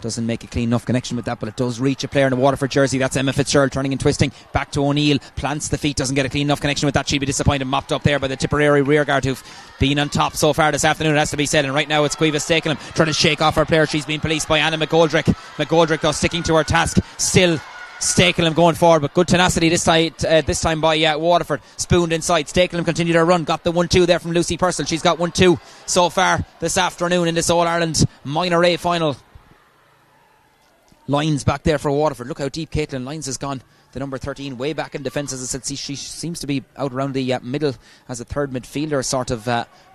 doesn't make a clean enough connection with that, but it does reach a player in the Waterford jersey. That's Emma Fitzgerald turning and twisting back to O'Neill, plants the feet, doesn't get a clean enough connection with that. She'll be disappointed, mopped up there by the Tipperary rearguard, who've been on top so far this afternoon, it has to be said. And right now it's Cueva Stakelham trying to shake off her player. She's been policed by Anna McGoldrick though sticking to her task. Still Stakelham going forward, but good tenacity this time by Waterford. Spooned inside. Stakelham continued her run, got the 1-2 there from Lucy Purcell. She's got 1-2 so far this afternoon in this All-Ireland Minor A final. Lyons back there for Waterford. Look how deep Caitlin Lyons has gone. The number 13 way back in defence. As I said, she seems to be out around the middle as a third midfielder sort of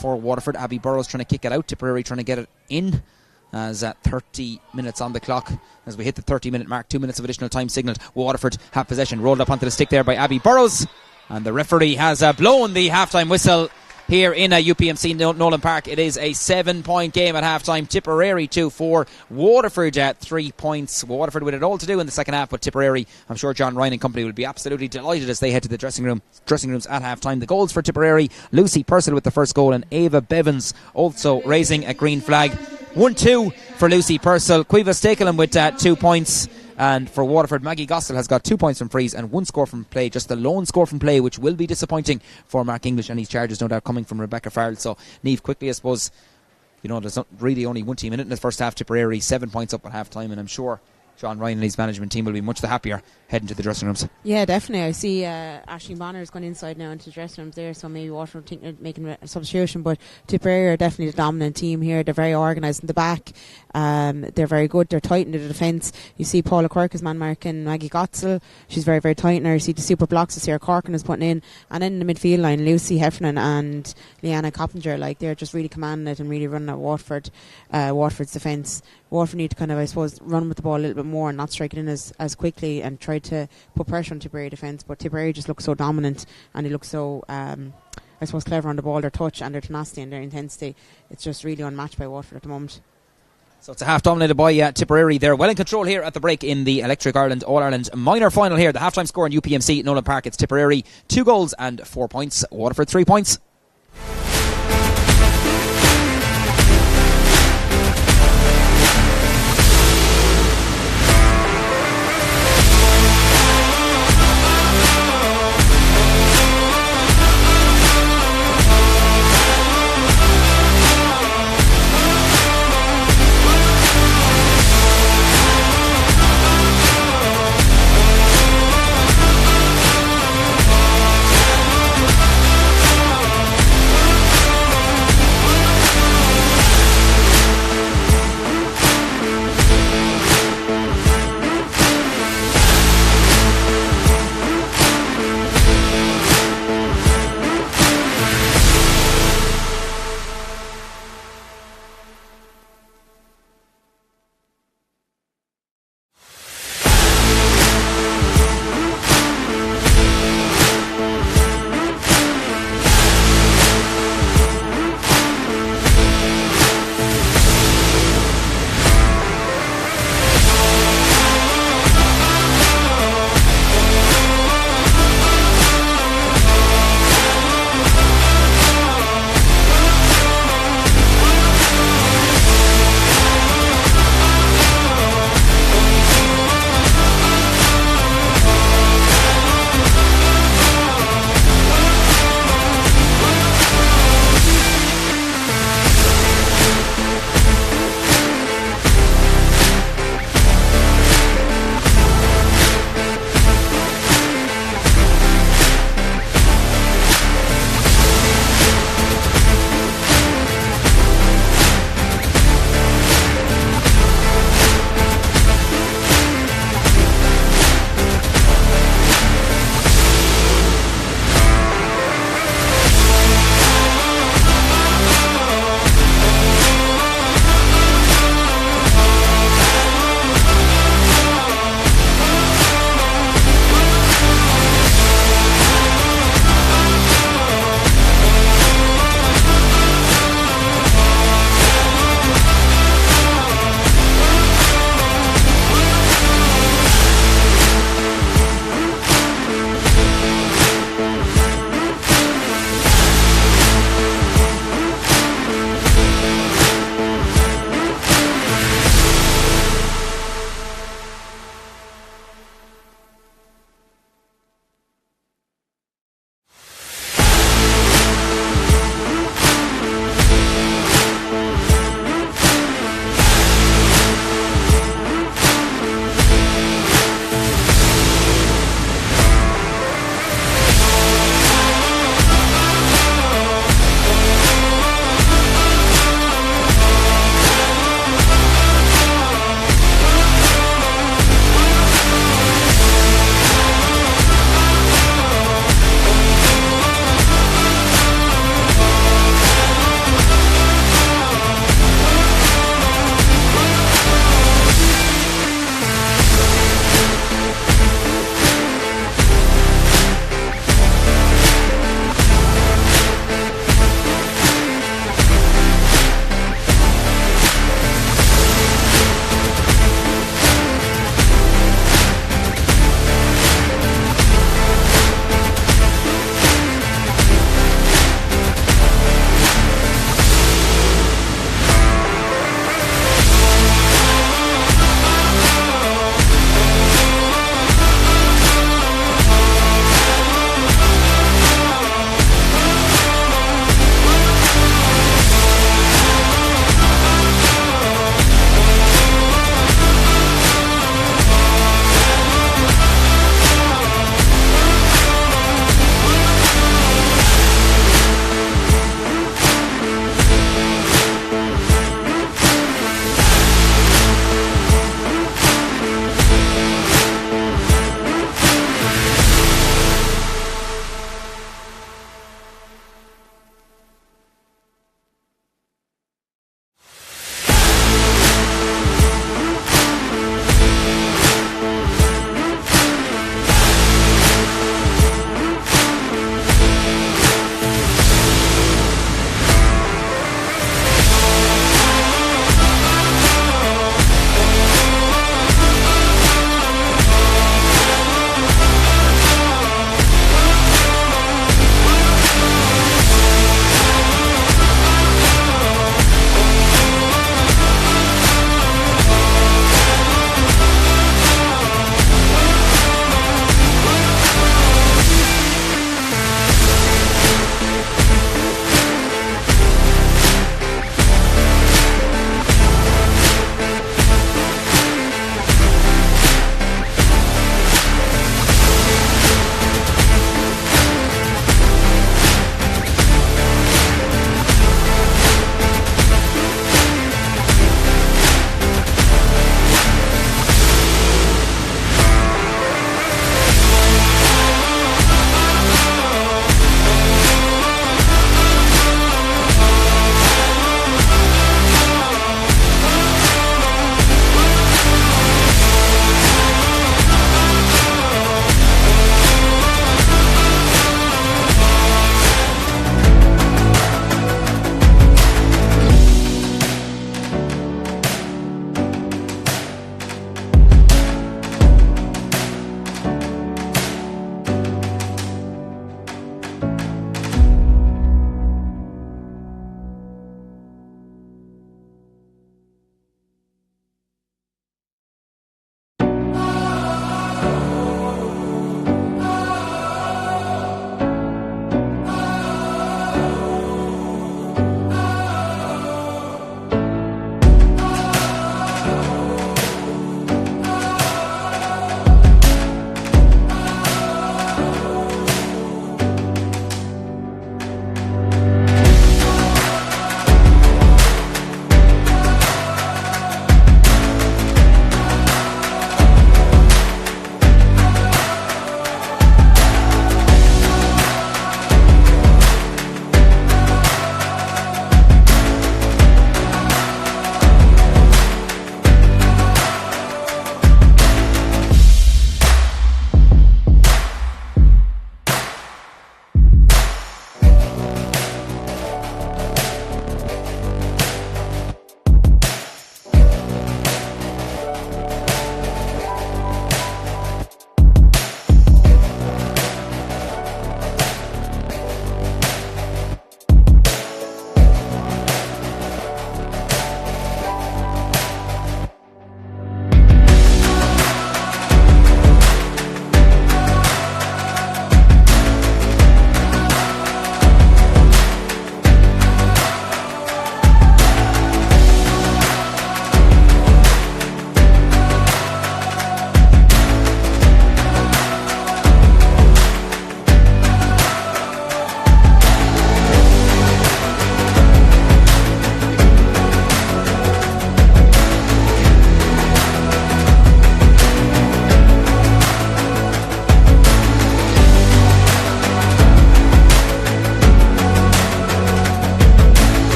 for Waterford. Abby Burrows trying to kick it out. Tipperary trying to get it in as 30 minutes on the clock. As we hit the 30-minute mark, 2 minutes of additional time signalled. Waterford have possession. Rolled up onto the stick there by Abby Burrows. And the referee has blown the half-time whistle here in UPMC Nolan Park. It is a 7-point game at half-time. Tipperary 2-4. Waterford 3 points. Waterford with it all to do in the second half, but Tipperary, I'm sure John Ryan and company will be absolutely delighted as they head to the dressing rooms at half-time. The goals for Tipperary: Lucy Purcell with the first goal, and Ava Bevins also raising a green flag. 1-2 for Lucy Purcell. Cueva Stakelham with 2 points. And for Waterford, Maggie Gossel has got 2 points from frees and 1 score from play. Just the lone score from play, which will be disappointing for Mark English, and his charges no doubt coming from Rebecca Farrell. So Niamh, quickly, I suppose, there's not really only one team in it in the first half. Tipperary 7 points up at half time, and I'm sure John Ryan and his management team will be much the happier heading to the dressing rooms. Yeah, definitely. I see Aisling Bonner has gone inside now into the dressing rooms there, so maybe Waterford think of making a substitution, but Tipperary are definitely the dominant team here. They're very organised in the back. They're very good. They're tight in the defence. You see Paula Quirk is man marking Maggie Gotzel. She's very, very tight in her. You see the super blocks that Sarah Corkin is putting in. And then in the midfield line, Lucy Heffernan and Leanna Coppinger, they're just really commanding it and really running at Waterford's defence. Waterford need to kind of, I suppose, run with the ball a little bit more and not strike it in as quickly and try to put pressure on Tipperary defence. But Tipperary just look so dominant, and they look so I suppose clever on the ball. Their touch and their tenacity and their intensity, it's just really unmatched by Waterford at the moment. So it's a half dominated by Tipperary. They're well in control here at the break in the Electric Ireland All-Ireland Minor final here. The half-time score in UPMC Nolan Park. It's Tipperary 2 goals and 4 points. Waterford 3 points.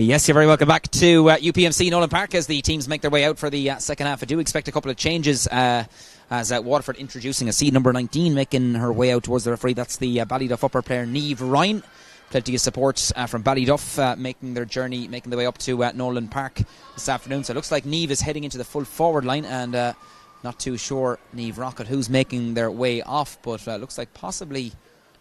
Yes, you're very welcome back to UPMC Nolan Park as the teams make their way out for the second half. I do expect a couple of changes as Waterford introducing a seed number 19 making her way out towards the referee. That's the Ballyduff upper player Niamh Ryan. Plenty of support from Ballyduff making their way up to Nolan Park this afternoon. So it looks like Niamh is heading into the full forward line, and not too sure, Niamh Rocket, who's making their way off, but looks like possibly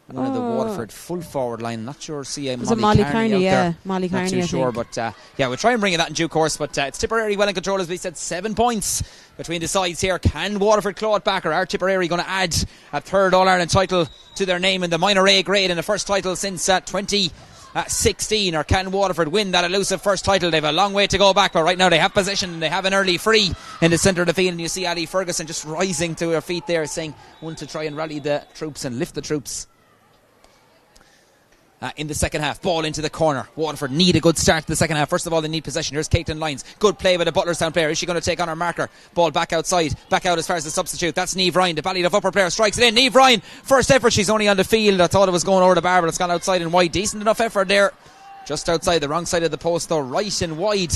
one of the Waterford full forward line. Not sure. See, Molly Carney out there. Molly Carney, not too sure, but we'll try and bring you that in due course. But it's Tipperary well in control, as we said. 7 points between the sides here. Can Waterford claw it back, or are Tipperary going to add a third All-Ireland title to their name in the minor A grade, and the first title since 2016? Or can Waterford win that elusive first title? They have a long way to go back, but right now they have possession. They have an early free in the centre of the field, and you see Ali Ferguson just rising to her feet there, saying want to try and rally the troops and lift the troops. In the second half, ball into the corner. Waterford need a good start to the second half. First of all, they need possession. Here's Caitlin Lyons. Good play by the Butlerstown player. Is she going to take on her marker? Ball back outside. Back out as far as the substitute. That's Niamh Ryan. The Ballyduff upper player strikes it in. Niamh Ryan, first effort. She's only on the field. I thought it was going over the bar, but it's gone outside and wide. Decent enough effort there. Just outside the wrong side of the post, though. Right and wide.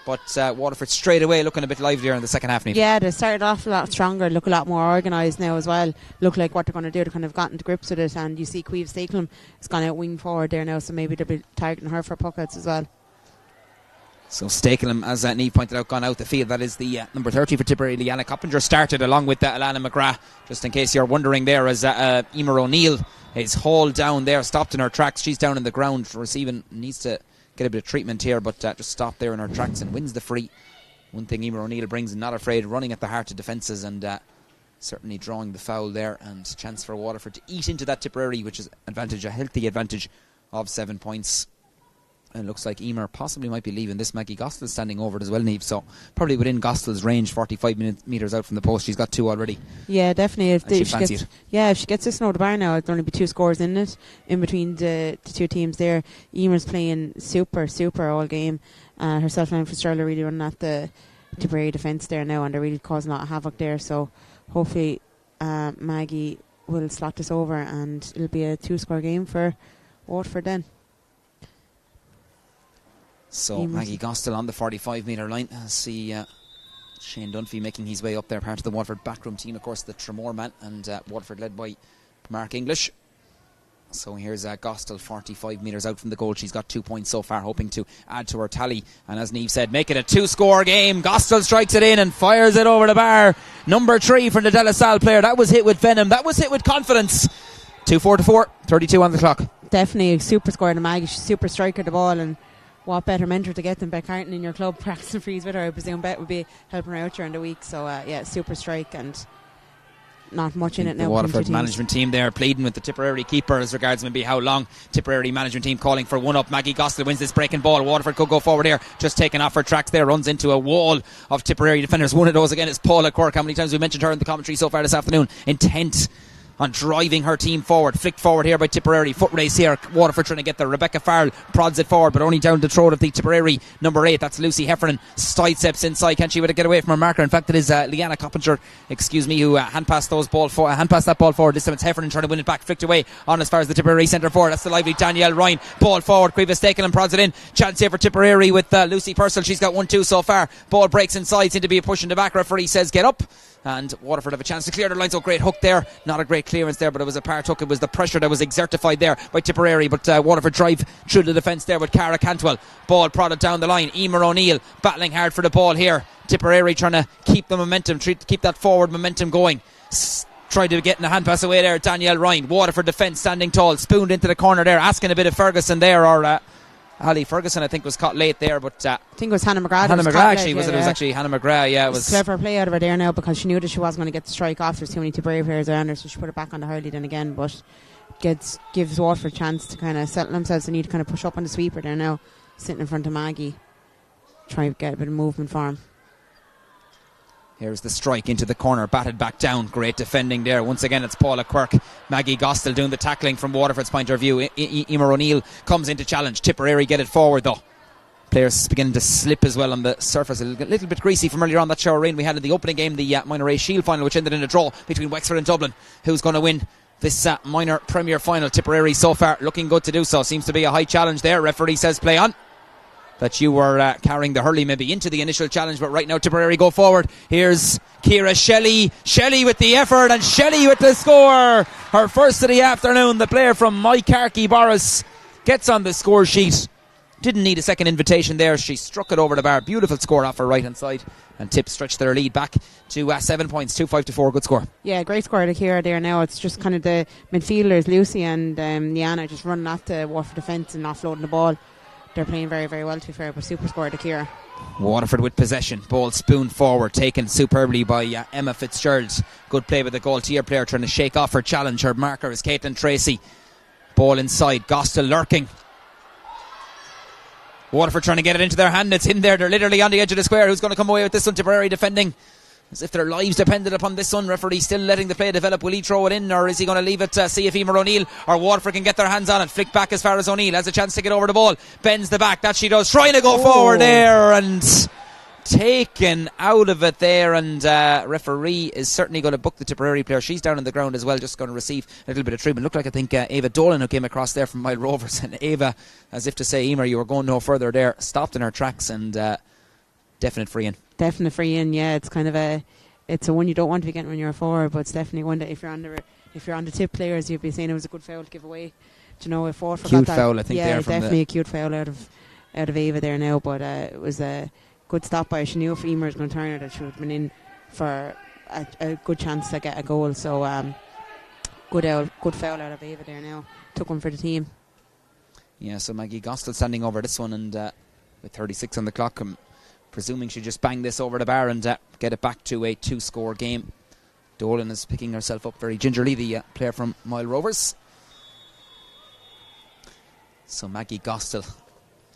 But Waterford straight away looking a bit livelier in the second half. Yeah, they started off a lot stronger, look a lot more organised now as well. Look like what they're going to do. They've kind of gotten to grips with it, and you see Queeve Stakelum has gone out wing forward there now, so maybe they'll be targeting her for puckouts as well. So Stakelum, as Niamh pointed out, gone out the field. That is the number 30 for Tipperary. Leanna Coppinger started along with Alana McGrath, just in case you're wondering there, as Emer O'Neill is hauled down there, stopped in her tracks. She's down in the ground receiving, needs to get a bit of treatment here, but just stopped there in her tracks and wins the free. One thing Emer O'Neill brings, not afraid, running at the heart of defences, and certainly drawing the foul there, and chance for Waterford to eat into that Tipperary, which is a healthy advantage of 7 points. And it looks like Emer possibly might be leaving this. Maggie Gostel's standing over it as well, Niamh, so probably within Gostel's range, 45 metres out from the post. She's got 2 already. Yeah, definitely. If she gets this over the bar now, there'll only be 2 scores in it, in between the 2 teams there. Emer's playing super all game. Herself and Fitzgerald are really running at the Tipperary defence there now, and they're really causing a lot of havoc there, so hopefully Maggie will slot this over and it'll be a 2-score game for Waterford then. So Maggie Gostel on the 45-metre line. I see Shane Dunphy making his way up there, part of the Waterford backroom team, of course, the Tremor man, and Waterford led by Mark English. So here's Gostel, 45 metres out from the goal. She's got 2 points so far, hoping to add to her tally. And as Niamh said, make it a 2-score game. Gostel strikes it in and fires it over the bar. Number 3 from the De La Salle player. That was hit with venom. That was hit with confidence. 2-4-4, 32 on the clock. Definitely a super score to Maggie. She's super striker the ball, and what better mentor to get than Beck Harton in your club practicing frees with her. I presume Bet would be helping her out during the week. So super strike, and not much in it now. The Waterford management team there pleading with the Tipperary keeper as regards maybe how long. Tipperary management team calling for one up. Maggie Gostel wins this breaking ball. Waterford could go forward here, just taking off her tracks there, runs into a wall of Tipperary defenders. One of those again is Paula Quirk. How many times we mentioned her in the commentary so far this afternoon? Intent on driving her team forward. Flicked forward here by Tipperary. Foot race here. Waterford trying to get there. Rebecca Farrell prods it forward, but only down the throat of the Tipperary number 8. That's Lucy Heffernan. Sidesteps inside. Can she get away from her marker? In fact, it is Leanna Coppinger, who hand passed that ball forward. This time it's Heffernan trying to win it back. Flicked away on as far as the Tipperary centre forward. That's the lively Danielle Ryan. Ball forward. Queeve Stakelum prods it in. Chance here for Tipperary with Lucy Purcell. She's got 1-2 so far. Ball breaks inside. Seemed to be a push in the back. Referee says get up. And Waterford have a chance to clear their lines. Oh, great hook there. Not a great clearance there, but it was a part hook. It was the pressure that was exertified there by Tipperary, but Waterford drive through the defence there with Cara Cantwell. Ball prodded down the line. Emer O'Neill battling hard for the ball here. Tipperary trying to keep the momentum, keep that forward momentum going. Tried to get in the hand pass away there. Danielle Ryan. Waterford defence standing tall, spooned into the corner there, asking a bit of Ferguson there, or Ali Ferguson I think was caught late there, but I think it was Hannah McGrath. Hannah McGrath actually, was it? It was actually Hannah McGrath. Yeah, it was clever play out of her there now, because she knew that she wasn't going to get the strike off. There's too many Tipperary players around her, so she put it back on the Hurley then again, but gives Waterford a chance to kind of settle themselves. They need to kind of push up on the sweeper there now, sitting in front of Maggie, try to get a bit of movement for him. Here's the strike into the corner, batted back down. Great defending there. Once again, it's Paula Quirk. Maggie Gostel doing the tackling from Waterford's point of view. Emer O'Neill comes into challenge. Tipperary get it forward though. Players beginning to slip as well on the surface. A little bit greasy from earlier on that shower rain we had in the opening game, the Minor A Shield final, which ended in a draw between Wexford and Dublin. Who's going to win this Minor Premier final? Tipperary so far looking good to do so. Seems to be a high challenge there. Referee says play on. that you were carrying the hurley maybe into the initial challenge, but right now Tipperary go forward. Here's Ciara Shelley with the effort, and Shelley with the score. Her first of the afternoon. The player from Moycarkey Boris gets on the score sheet. Didn't need a second invitation there. She struck it over the bar. Beautiful score off her right hand side, and Tip stretched their lead back to 7 points, 2-5 to 4. Good score. Yeah, great score to Ciara there now. It's just kind of the midfielders, Lucy and Niana, just running off the Waterford defence and offloading the ball. They're playing very, very well, to be fair, but super score to Ciara. Waterford with possession. Ball spoon forward, taken superbly by Emma Fitzgerald. Good play with the goal-tier player, trying to shake off her challenge. Her marker is Caitlin Tracy. Ball inside, Gostel lurking. Waterford trying to get it into their hand. It's in there. They're literally on the edge of the square. Who's going to come away with this one? Tipperary defending as if their lives depended upon this one. Referee still letting the play develop. Will he throw it in, or is he going to leave it? See if Emer O'Neill or Waterford can get their hands on it. Flick back as far as O'Neill has a chance to get over the ball. Bends the back. That she does. Trying to go forward there, and taken out of it there, and referee is certainly going to book the Tipperary player. She's down on the ground as well, just going to receive a little bit of treatment. Looked like, I think, Ava Dolan, who came across there from Mile Rovers, and Ava, as if to say, Emer, you were going no further there, stopped in her tracks, and definite free in. Definite free in, yeah. It's kind of it's a one you don't want to be getting when you're a forward, but it's definitely one that if you're on the Tip players, you'd be saying it was a good foul to give away. Do you know, if Waterford cute got that, foul, I think. Yeah, definitely a cute foul out of Ava there now, but it was a good stop by her. She knew if Emer was going to turn her that she would have been in for a good chance to get a goal. So good foul out of Ava there now. Took one for the team. Yeah, so Maggie Gostel standing over this one, and with 36 on the clock, I'm presuming she just bang this over the bar and get it back to a 2-score game. Dolan is picking herself up very gingerly, the player from Mile Rovers. So Maggie Gostel,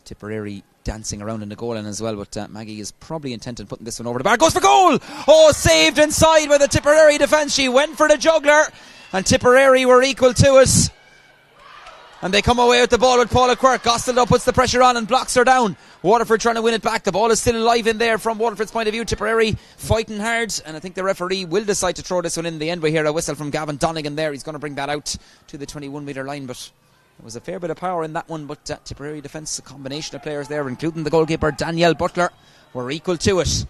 Tipperary dancing around in the goal end as well, but Maggie is probably intent on putting this one over the bar. Goes for goal! Oh, saved inside by the Tipperary defence. She went for the juggler, and Tipperary were equal to it. And they come away with the ball with Paula Quirk. Gostel though puts the pressure on and blocks her down. Waterford trying to win it back. The ball is still alive in there from Waterford's point of view. Tipperary fighting hard, and I think the referee will decide to throw this one in the end. We hear a whistle from Gavin Donegan there. He's going to bring that out to the 21 metre line, but there was a fair bit of power in that one. But Tipperary defence, a combination of players there, including the goalkeeper Danielle Butler, were equal to it.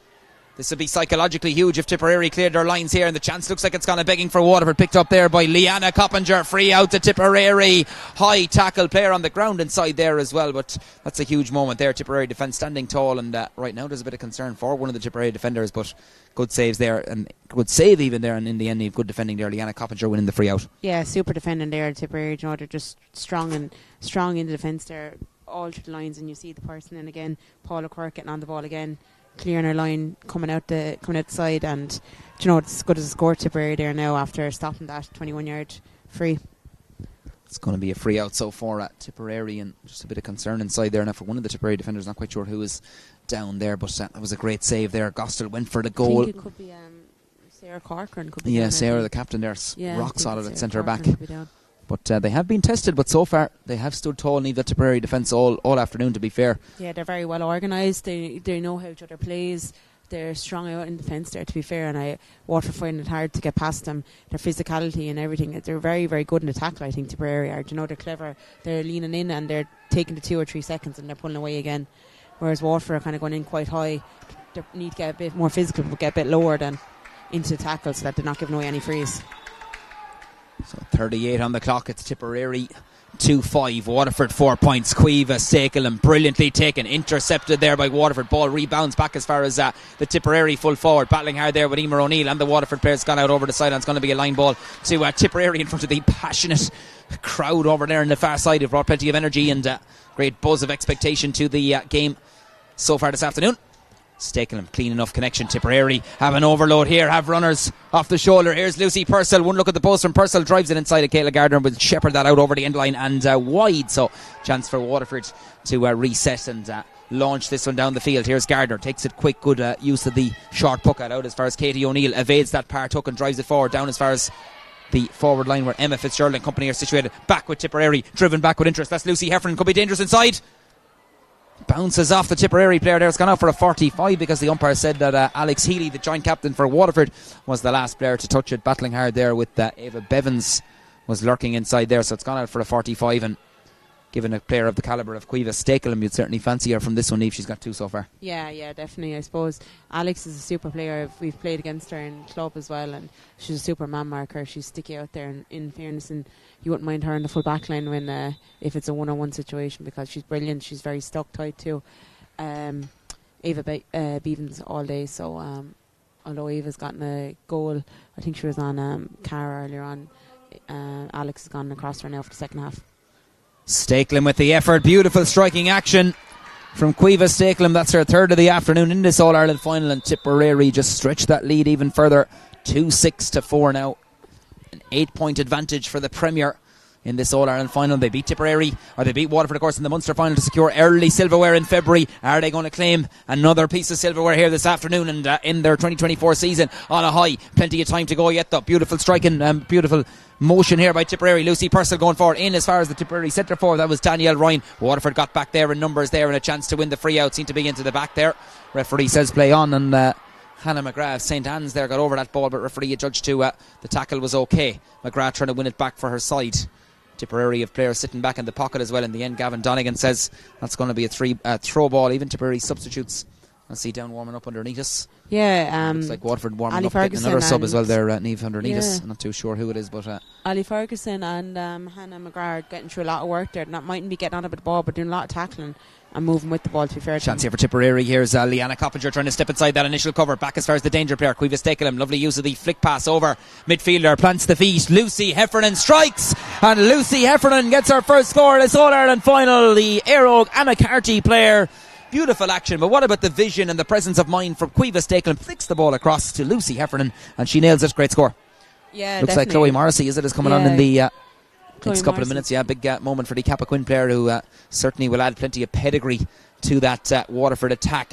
This would be psychologically huge if Tipperary cleared their lines here, and the chance looks like it's gone a begging for Waterford. Picked up there by Leanna Coppinger. Free out to Tipperary. High tackle, player on the ground inside there as well, but that's a huge moment there. Tipperary defence standing tall, and right now there's a bit of concern for one of the Tipperary defenders, but good saves there, and good save even there, and in the end good defending there. Leanna Coppinger winning the free out. Yeah, super defending there. Tipperary, you know, they're just strong in the defence there, all through the lines, and you see the person, and again Paula Quirk getting on the ball again, clearing her line, coming out the side, and you know, it's good as a score Tipperary there now after stopping that 21-yard free. It's going to be a free out so far at Tipperary, and just a bit of concern inside there now for one of the Tipperary defenders. Not quite sure who is down there, but that was a great save there. Gostel went for the goal. I think it could be Sarah Corcoran. Could be yeah, Sarah, the captain there, rock solid at centre back. But they have been tested, but so far they have stood tall in the Tipperary defence all afternoon, to be fair. Yeah, they're very well organised. They know how each other plays. They're strong out in defence there, to be fair, and Waterford find it hard to get past them. Their physicality and everything, they're very, very good in the tackle, I think, Tipperary are. You know, they're clever. They're leaning in and they're taking the 2 or 3 seconds and they're pulling away again. Whereas Waterford are kind of going in quite high. They need to get a bit more physical, but get a bit lower than into the tackle so that they're not giving away any frees. So 38 on the clock. It's Tipperary 2-5. Waterford 4 points. Cueva Sakelin brilliantly taken, intercepted there by Waterford. Ball rebounds back as far as the Tipperary full forward, battling hard there with Emer O'Neill, and the Waterford player's gone out over the sideline. It's going to be a line ball to Tipperary in front of the passionate crowd over there on the far side. It brought plenty of energy and great buzz of expectation to the game so far this afternoon. Stakelham, clean enough connection. Tipperary have an overload here, have runners off the shoulder. Here's Lucy Purcell. One look at the post from Purcell, drives it inside of Kayla Gardner, will shepherd that out over the end line and wide. So chance for Waterford to reset and launch this one down the field. Here's Gardner, takes it quick, good use of the short puck out as far as Katie O'Neill evades that part hook and drives it forward down as far as the forward line where Emma Fitzgerald and company are situated. Back with Tipperary, driven back with interest. That's Lucy Heffernan, could be dangerous inside. Bounces off the Tipperary player there. It's gone out for a 45 because the umpire said that Alex Healy, the joint captain for Waterford, was the last player to touch it. Battling hard there with Ava Bevins was lurking inside there, so it's gone out for a 45, and given a player of the calibre of Cueva Stakelum, you'd certainly fancy her from this one, Niamh. She's got 2 so far. Yeah, definitely. I suppose Alex is a super player. We've played against her in club as well, and she's a super man marker. She's sticky out there, in fairness, and you wouldn't mind her in the full back line when if it's a one-on-one situation, because she's brilliant. She's very stuck tight too. Ava Beavens all day, so although Ava's gotten a goal, I think she was on Cara earlier on, Alex has gone across her now for the second half. Stakelum with the effort. Beautiful striking action from Cueva Stakelum. That's her 3rd of the afternoon in this All-Ireland final, and Tipperary just stretched that lead even further. 2-6-4 now. An 8-point advantage for the Premier in this All-Ireland final. They beat Tipperary, or they beat Waterford, of course, in the Munster final to secure early silverware in February. Are they going to claim another piece of silverware here this afternoon and in their 2024 season on a high? Plenty of time to go yet, though. Beautiful striking, beautiful motion here by Tipperary. Lucy Purcell going forward in as far as the Tipperary centre forward. That was Danielle Ryan. Waterford got back there in numbers there, and a chance to win the free out. Seemed to be into the back there. Referee says play on, and Hannah McGrath, St Anne's there, got over that ball, but referee adjudged to the tackle was okay. McGrath trying to win it back for her side. Tipperary have players sitting back in the pocket as well. In the end, Gavin Donegan says that's going to be a throw ball. Even Tipperary substitutes. I see down warming up underneath us. Yeah, looks like Waterford warming Ali up, Ferguson, getting another sub as well there, Niamh, underneath us. I'm not too sure who it is, but Ali Ferguson and Hannah McGrath getting through a lot of work there. Not mightn't be getting on a bit of the ball, but doing a lot of tackling and moving with the ball, to be fair. Chance here for Tipperary. Here's Leanna Coppinger trying to step inside that initial cover. Back as far as the danger player, Cueva Stakelum. Lovely use of the flick pass over midfielder. Plants the feet. Lucy Heffernan strikes. And Lucy Heffernan gets her first score in this All-Ireland final. The Aero Anna Carty player. Beautiful action, but what about the vision and the presence of mind from Cueva Stakelum? Flicks the ball across to Lucy Heffernan, and she nails it. Great score. Yeah, looks definitely. like Chloe Morrissey is coming on in the next couple Morrissey. of minutes. Yeah, big moment for the Kappa Quinn player, who certainly will add plenty of pedigree to that Waterford attack.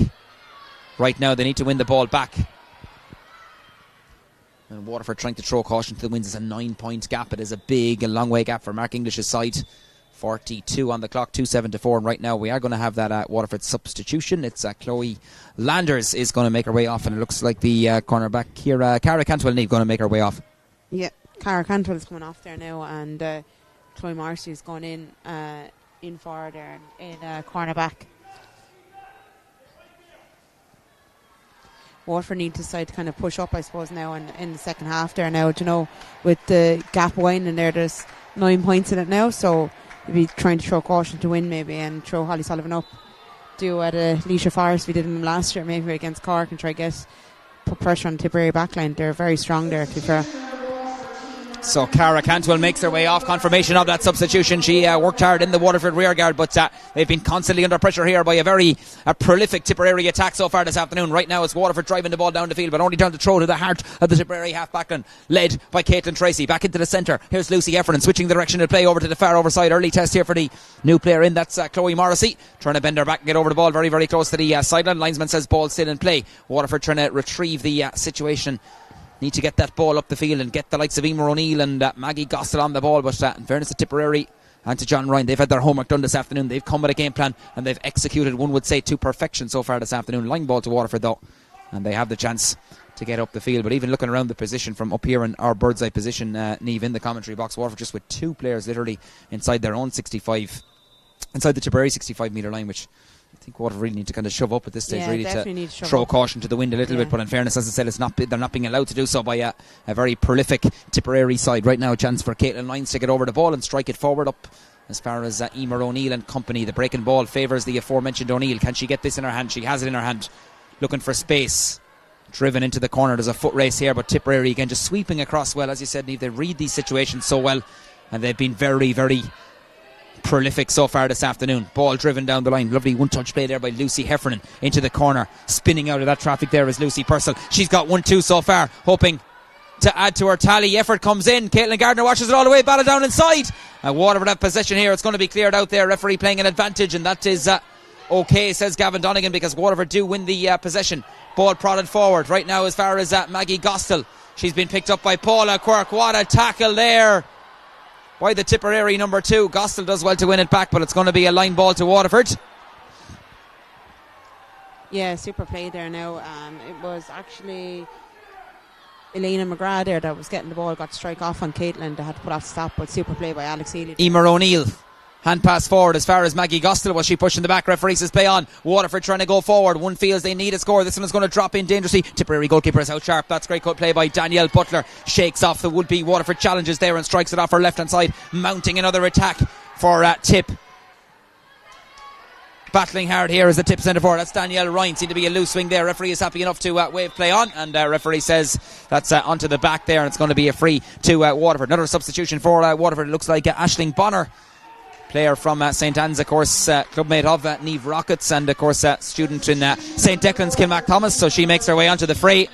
Right now they need to win the ball back, and Waterford trying to throw caution to the winds. It's a 9-point gap. It is a long way gap for Mark English's side. 42 on the clock, 2-7-4, and right now we are going to have that Waterford substitution. It's Chloe Landers is going to make her way off, and it looks like the cornerback here, Cara Cantwell, going to make her way off. Yeah, Cara Cantwell is coming off there now, and Chloe Morrissey is going in forward there in cornerback. Waterford need to decide to kind of push up, I suppose, now in the second half there now. Do you know, with the gap widening there, there's 9 points in it now, so be trying to throw caution to win maybe, and throw Holly Sullivan up. Do at Leisure Forest, we did them last year maybe against Cork, and try put pressure on the Tipperary backline. They're very strong there, to be fair. So Cara Cantwell makes her way off. Confirmation of that substitution. She worked hard in the Waterford rearguard, but they've been constantly under pressure here by a very prolific Tipperary attack so far this afternoon. Right now it's Waterford driving the ball down the field, but only down to throw to the heart of the Tipperary half backline, led by Caitlin Tracy. Back into the centre. Here's Lucy Heffernan switching the direction of play over to the far overside. Early test here for the new player in. That's Chloe Morrissey trying to bend her back and get over the ball very, very close to the sideline. Linesman says ball still in play. Waterford trying to retrieve the situation. Need to get that ball up the field and get the likes of Emer O'Neill and Maggie Gossel on the ball. But in fairness to Tipperary and to John Ryan, they've had their homework done this afternoon. They've come with a game plan and they've executed, one would say, to perfection so far this afternoon. Line ball to Waterford though, and they have the chance to get up the field. But even looking around the position from up here in our bird's eye position, Niamh, in the commentary box, Waterford just with 2 players literally inside their own 65, inside the Tipperary 65 metre line, which I think Waterford really need to kind of shove up at this stage, really, to throw caution to the wind a little bit. But in fairness, as I said, they're not being allowed to do so by a very prolific Tipperary side. Right now, a chance for Caitlin Lyons to get over the ball and strike it forward up as far as Emer O'Neill and company. The breaking ball favours the aforementioned O'Neill. Can she get this in her hand? She has it in her hand, looking for space. Driven into the corner. There's a foot race here, but Tipperary again just sweeping across well. As you said, Niamh, they read these situations so well, and they've been very, very prolific so far this afternoon. Ball driven down the line. Lovely one-touch play there by Lucy Heffernan into the corner. Spinning out of that traffic there is Lucy Purcell. She's got 1-2 so far, hoping to add to her tally. Effort comes in. Caitlin Gardner watches it all the way. Battle down inside. Waterford have possession here. It's going to be cleared out there. Referee playing an advantage, and that is okay, says Gavin Donegan, because Waterford do win the possession. Ball prodded forward. Right now as far as Maggie Gossel. She's been picked up by Paula Quirk. What a tackle there by the Tipperary number 2. Gossel does well to win it back, but it's going to be a line ball to Waterford. Yeah, super play there now. It was actually Elena McGrath there that was getting the ball, got to strike off on Caitlin. They had to put off the stop, but super play by Alex Healy. Emer O'Neill Hand pass forward as far as Maggie Gostel. Was she pushing the back? Referee says play on. Waterford trying to go forward. One feels they need a score. This one is going to drop in dangerously. Tipperary goalkeeper is out sharp. That's great cut play by Danielle Butler. Shakes off the would-be Waterford challenges there and strikes it off her left hand side. Mounting another attack for Tip. Battling hard here as the Tip centre forward. That's Danielle Ryan. Seemed to be a loose swing there. Referee is happy enough to wave play on, and referee says that's onto the back there, and it's going to be a free to Waterford. Another substitution for Waterford. It looks like Aisling Bonner, player from St Anne's, of course, clubmate of Niamh Rockets, and of course student in St Declan's, Kilmac Thomas, so she makes her way onto the fray.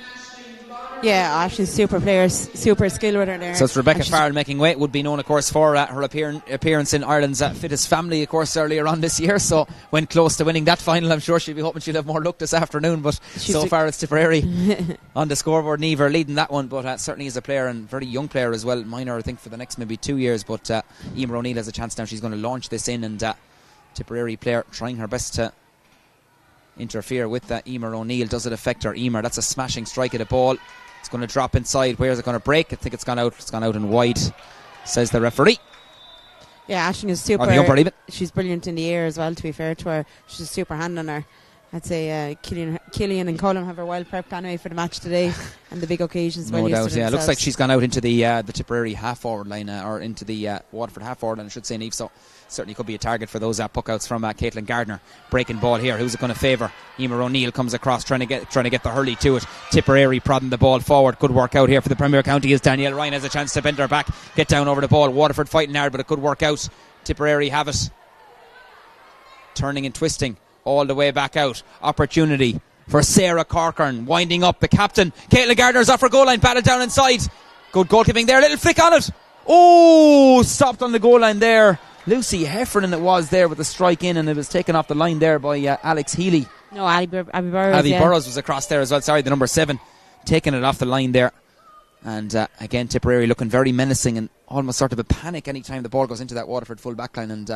Yeah, she's super player, super skill with her there. So it's Rebecca Farrell making way. Would be known, of course, for her appearance in Ireland's Fittest Family, of course, earlier on this year. So when close to winning that final, I'm sure she'll be hoping she'll have more luck this afternoon. But so far it's Tipperary on the scoreboard. Niamh are leading that one, but certainly is a player, and very young player as well. Minor, I think, for the next maybe 2 years. But Emer O'Neill has a chance now. She's going to launch this in, and Tipperary player trying her best to interfere with Emer O'Neill. Does it affect her? Emer, that's a smashing strike at a ball. It's going to drop inside. Where is it going to break? I think it's gone out. It's gone out and wide, says the referee. Yeah, Aisling is super. She's brilliant in the air as well, to be fair to her. She's a super hand on her. I'd say Killian and Colm have her well prepped anyway for the match today and the big occasions. No doubt, yeah. It looks like she's gone out into the Tipperary half-forward line, or into the Waterford half-forward line, I should say, Niamh. So certainly could be a target for those puck-outs from Caitlin Gardner. Breaking ball here. Who's it going to favour? Emer O'Neill comes across, trying to get the hurley to it. Tipperary prodding the ball forward. Good work out here for the Premier County as Danielle Ryan has a chance to bend her back, get down over the ball. Waterford fighting hard, but it could work out. Tipperary have it. Turning and twisting all the way back out. Opportunity for Sarah Corcoran, winding up the captain. Caitlin Gardner's off her goal line, battled down inside. Good goalkeeping there, little flick on it. Oh, stopped on the goal line there. Lucy Heffernan it was there with the strike in, and it was taken off the line there by Alex Healy. No, Abby Burrows. Abby Burrows was across there as well. Sorry, the number 7 taking it off the line there. And again, Tipperary looking very menacing and almost sort of a panic anytime the ball goes into that Waterford full back line, and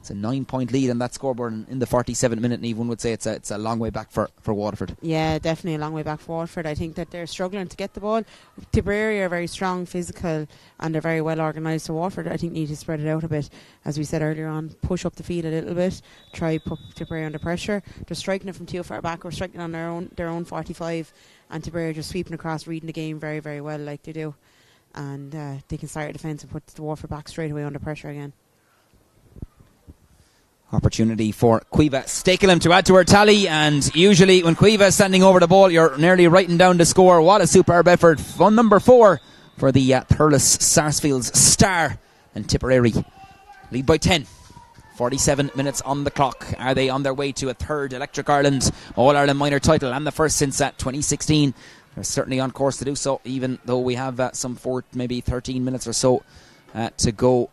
it's a 9-point lead on that scoreboard, and in the 47th minute, and one would say it's a long way back for Waterford. Yeah, definitely a long way back for Waterford. I think that they're struggling to get the ball. Tipperary are very strong, physical, and they're very well organised. So Waterford, I think, need to spread it out a bit. As we said earlier on, push up the field a little bit, try put Tipperary under pressure. They're striking it from too far back, or striking on their own 45, and Tipperary are just sweeping across, reading the game very, very well like they do. And they can start a defence and put the Waterford back straight away under pressure again. Opportunity for Caoimhe Stakelum to add to her tally, and usually when Caoimhe is standing over the ball, you're nearly writing down the score. What a superb effort. Fun number 4 for the Thurles Sarsfields star, and Tipperary lead by 10. 47 minutes on the clock. Are they on their way to a third Electric Ireland All-Ireland minor title, and the first since 2016? They're certainly on course to do so, even though we have some 13 minutes or so to go.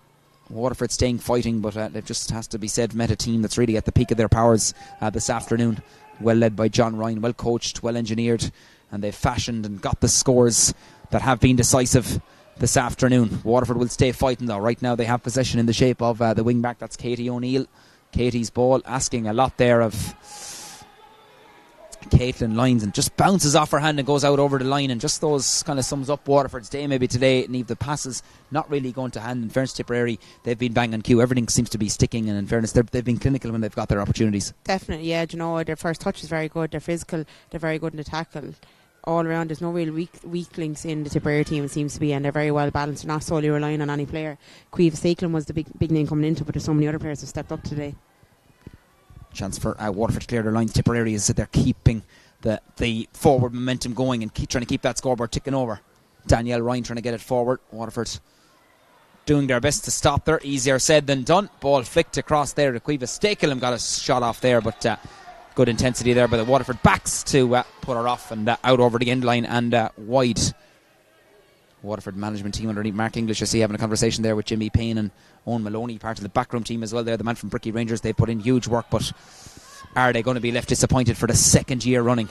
Waterford staying fighting, but it just has to be said, met a team that's really at the peak of their powers this afternoon. Well led by John Ryan, well coached, well engineered, and they've fashioned and got the scores that have been decisive this afternoon. Waterford will stay fighting though. Right now they have possession in the shape of the wing back, that's Katie O'Neill. Katie's ball asking a lot there of Caitlin Lyons, and just bounces off her hand and goes out over the line, and just those kind of sums up Waterford's day maybe today. Leave the passes not really going to hand. In fairness, Tipperary, they've been bang on cue. Everything seems to be sticking, and in fairness, they've been clinical when they've got their opportunities. Definitely, yeah. Do you know, their first touch is very good, they're physical, they're very good in the tackle. All around, there's no real weak links in the Tipperary team, it seems to be, and they're very well balanced. They're not solely relying on any player. Caoimhe Stakelum was the big name coming into, but there's so many other players who stepped up today. Chance for Waterford to clear their lines. Tipperary is that they're keeping the forward momentum going and trying to keep that scoreboard ticking over. Danielle Ryan trying to get it forward. Waterford doing their best to stop there. Easier said than done. Ball flicked across there to Caoimhe Stakelum, got a shot off there, but good intensity there by the Waterford backs to put her off and out over the end line and wide. Waterford management team underneath Mark English, I see, having a conversation there with Jimmy Payne and Owen Maloney, part of the backroom team as well there, the man from Bricky Rangers. They put in huge work, but are they going to be left disappointed for the second year running?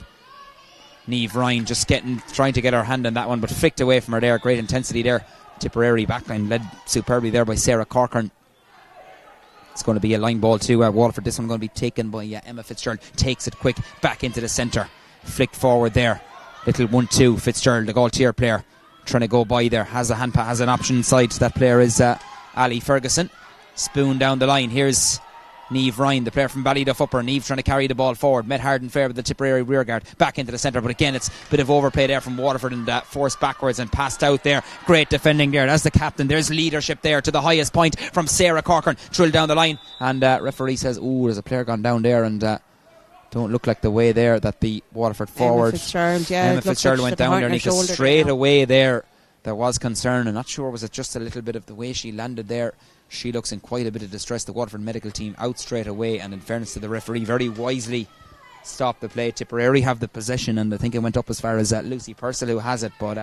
Niamh Ryan just trying to get her hand on that one, but flicked away from her there. Great intensity there. Tipperary backline led superbly there by Sarah Corcoran. It's going to be a line ball to Waterford. This one going to be taken by Emma Fitzgerald. Takes it quick back into the centre. Flicked forward there. Little 1-2. Fitzgerald, the Gaultier player, trying to go by there. Has a hand pass, has an option inside. That player is Ali Ferguson. Spoon down the line. Here's Niamh Ryan, the player from Ballyduff Upper. Niamh trying to carry the ball forward. Met hard and fair with the Tipperary rearguard. Back into the centre, but again, it's a bit of overplay there from Waterford and forced backwards and passed out there. Great defending there. That's the captain. There's leadership there to the highest point from Sarah Corcoran. Drilled down the line, and referee says, there's a player gone down there, and don't look like the way there that the Waterford forward Emma Fitzgerald went down there, and straight away there was concern. I'm not sure, was it just a little bit of the way she landed there? She looks in quite a bit of distress. The Waterford medical team out straight away, and in fairness to the referee, very wisely stopped the play. Tipperary have the possession, and I think it went up as far as Lucy Purcell who has it, but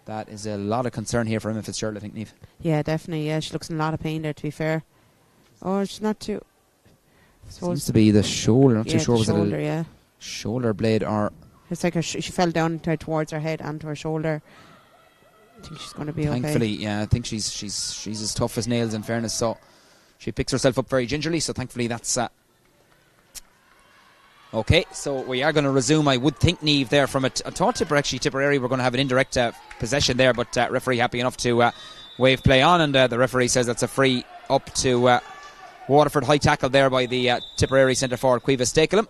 that is a lot of concern here for Emma Fitzgerald, I think, Niamh. Yeah, definitely. Yeah, she looks in a lot of pain there, to be fair. Oh, she's not too... Seems to be the shoulder. Not too sure. Was shoulder, it a shoulder blade or... It's like she fell down towards her head and to her shoulder. I think she's going to be thankfully, okay. Yeah, I think she's as tough as nails, in fairness, so she picks herself up very gingerly, so thankfully that's okay. So we are going to resume, I would think, Niamh, there from it. I thought Tipperary were going to have an indirect possession there, but referee happy enough to wave play on, and the referee says that's a free up to Waterford. High tackle there by the Tipperary centre forward Caoimhe Stakelum.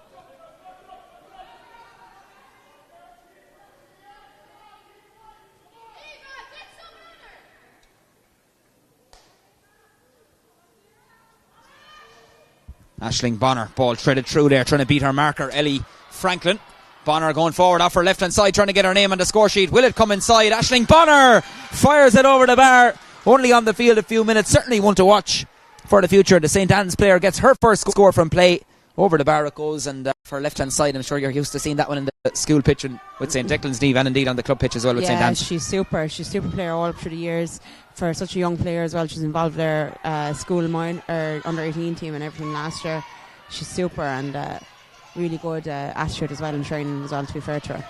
Aisling Bonner, ball threaded through there, trying to beat her marker, Ellie Franklin. Bonner going forward off her left hand side, trying to get her name on the score sheet. Will it come inside? Aisling Bonner fires it over the bar. Only on the field a few minutes. Certainly one to watch for the future. The St. Anne's player gets her first score from play. Over the bar it goes, and for left hand side, I'm sure you're used to seeing that one in the school pitch and with St. Declan's, Niamh, and indeed on the club pitch as well with St. Anne's. Yeah, she's super. She's super player all up through the years. For such a young player as well, she's involved with their school under 18 team and everything last year. She's super, and really good attitude as well in training as well, to be fair to her.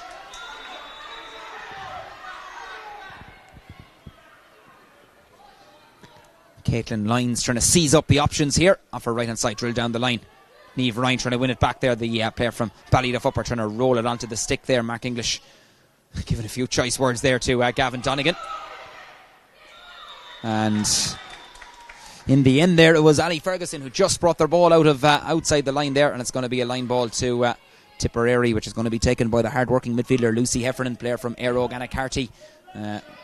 Caitlin Lyons trying to seize up the options here off her right hand side, drill down the line. Niamh Ryan trying to win it back there. The player from Ballyduff Upper trying to roll it onto the stick there. Mark English giving a few choice words there to Gavin Donegan. And in the end there, it was Ali Ferguson who just brought their ball out of outside the line there, and it's going to be a line ball to Tipperary, which is going to be taken by the hard-working midfielder Lucy Heffernan, player from Aero Ganacarty.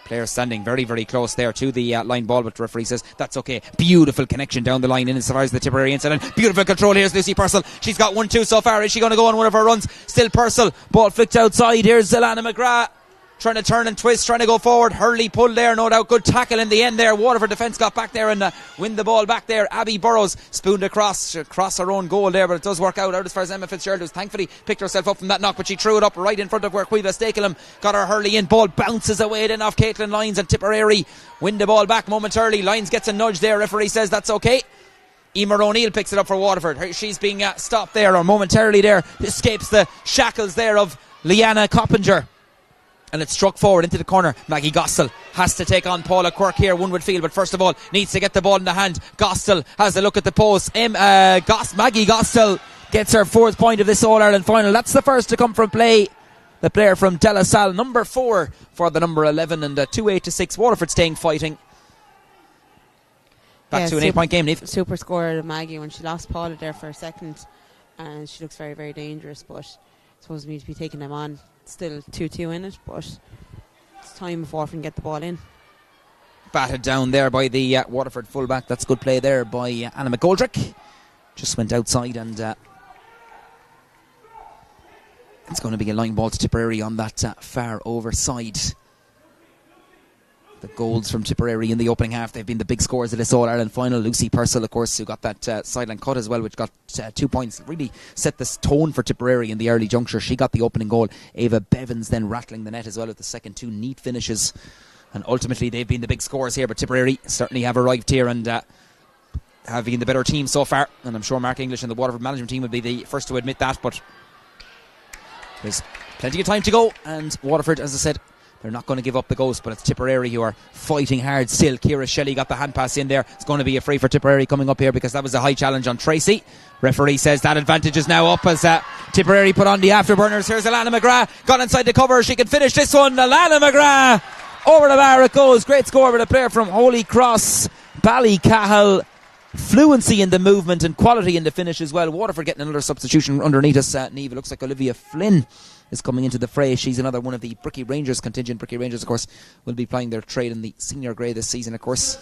Player standing very, very close there to the line ball, but the referee says that's okay. Beautiful connection down the line in as far as the Tipperary incident. Beautiful control. Here's Lucy Purcell. She's got 1-2 so far. Is she going to go on one of her runs? Still Purcell. Ball flicked outside. Here's Zelana McGrath trying to turn and twist, trying to go forward. Hurley pull there, no doubt. Good tackle in the end there. Waterford defence got back there and win the ball back there. Abby Burrows spooned across her own goal there, but it does work out as far as Emma Fitzgerald, who's thankfully picked herself up from that knock, but she threw it up right in front of where Caoimhe Stakelum got her Hurley in. Ball bounces away then off Caitlin Lyons, and Tipperary win the ball back momentarily. Lyons gets a nudge there. Referee says that's okay. Emer O'Neill picks it up for Waterford. She's being stopped there, or momentarily there. Escapes the shackles there of Leanna Coppinger. And it's struck forward into the corner. Maggie Gostel has to take on Paula Quirk here, one would feel, but first of all needs to get the ball in the hand. Gostel has a look at the post. Maggie Gostel gets her 4th point of this All-Ireland final. That's the first to come from play. The player from De La Salle, number 4 for the number 11, and 2-8-6. Waterford staying fighting. Back to an 8-point game, Niamh. Super score, Maggie, when she lost Paula there for a second, and she looks very, very dangerous, but I suppose we need to be taking them on. Still 2-2 in it, but it's time before we can get the ball in. Batted down there by the Waterford fullback. That's good play there by Anna McGoldrick. Just went outside, and it's going to be a line ball to Tipperary on that far over side. The goals from Tipperary in the opening half, they've been the big scores of this All-Ireland final. Lucy Purcell, of course, who got that sideline cut as well, which got 2 points. Really set the tone for Tipperary in the early juncture. She got the opening goal. Ava Bevins then rattling the net as well with the second 2 neat finishes. And ultimately, they've been the big scores here. But Tipperary certainly have arrived here and have been the better team so far. And I'm sure Mark English and the Waterford management team would be the first to admit that. But there's plenty of time to go. And Waterford, as I said, they're not going to give up the ghost, but it's Tipperary who are fighting hard still. Ciara Shelley got the hand pass in there. It's going to be a free for Tipperary coming up here because that was a high challenge on Tracy. Referee says that advantage is now up as Tipperary put on the afterburners. Here's Alana McGrath. Got inside the cover. She can finish this one. Alana McGrath. Over the bar it goes. Great score with a player from Holy Cross, Ballycahill. fluency in the movement and quality in the finish as well. Waterford getting another substitution underneath us. Niamh, it looks like Olivia Flynn is coming into the fray. She's another one of the Bricky Rangers contingent. Bricky Rangers, of course, will be playing their trade in the senior grade this season, of course.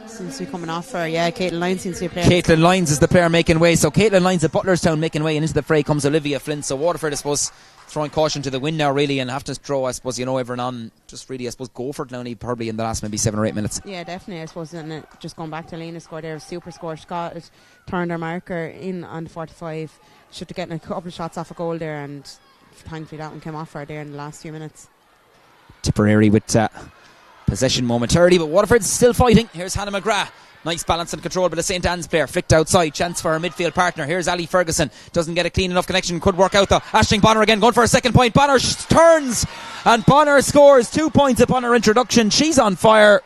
Seems to be coming off for Caitlin Lyons seems to be playing. Caitlin Lyons is the player making way. So Caitlin Lyons at Butlerstown making way, and into the fray comes Olivia Flynn. So Waterford, I suppose, throwing caution to the wind now really, and have to throw, I suppose, everyone on, just really, I suppose, go for it now, probably in the last maybe 7 or 8 minutes. Yeah, definitely, I suppose. And just going back to Lena's score there, super score. She got it, turned her marker in on the 45. Should have gotten a couple of shots off a goal there, and thankfully that one came off her there in the last few minutes. Tipperary with possession momentarily, but Waterford's still fighting. Here's Hannah McGrath. Nice balance and control by the St. Anne's player. Flicked outside. Chance for her midfield partner. Here's Ali Ferguson. Doesn't get a clean enough connection. Could work out though. Aisling Bonner again going for a second point. Bonner turns and Bonner scores 2 points upon her introduction. She's on fire.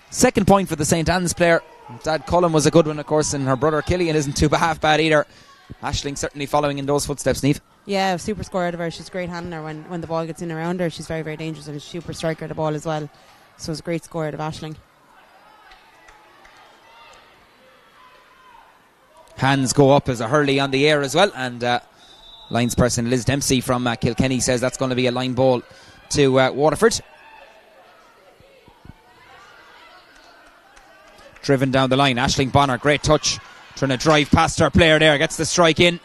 Second point for the St. Anne's player. Dad Cullen was a good one, of course, and her brother Killian isn't too half bad either. Aisling certainly following in those footsteps, Niamh. Yeah, super score out of her. She's a great handler when the ball gets in around her. She's very, very dangerous, and a super striker of the ball as well. So it's a great score out of Aisling. Hands go up as a hurley on the air as well, and linesperson Liz Dempsey from Kilkenny says that's going to be a line ball to Waterford. Driven down the line, Aisling Bonner, great touch, trying to drive past her player there, gets the strike in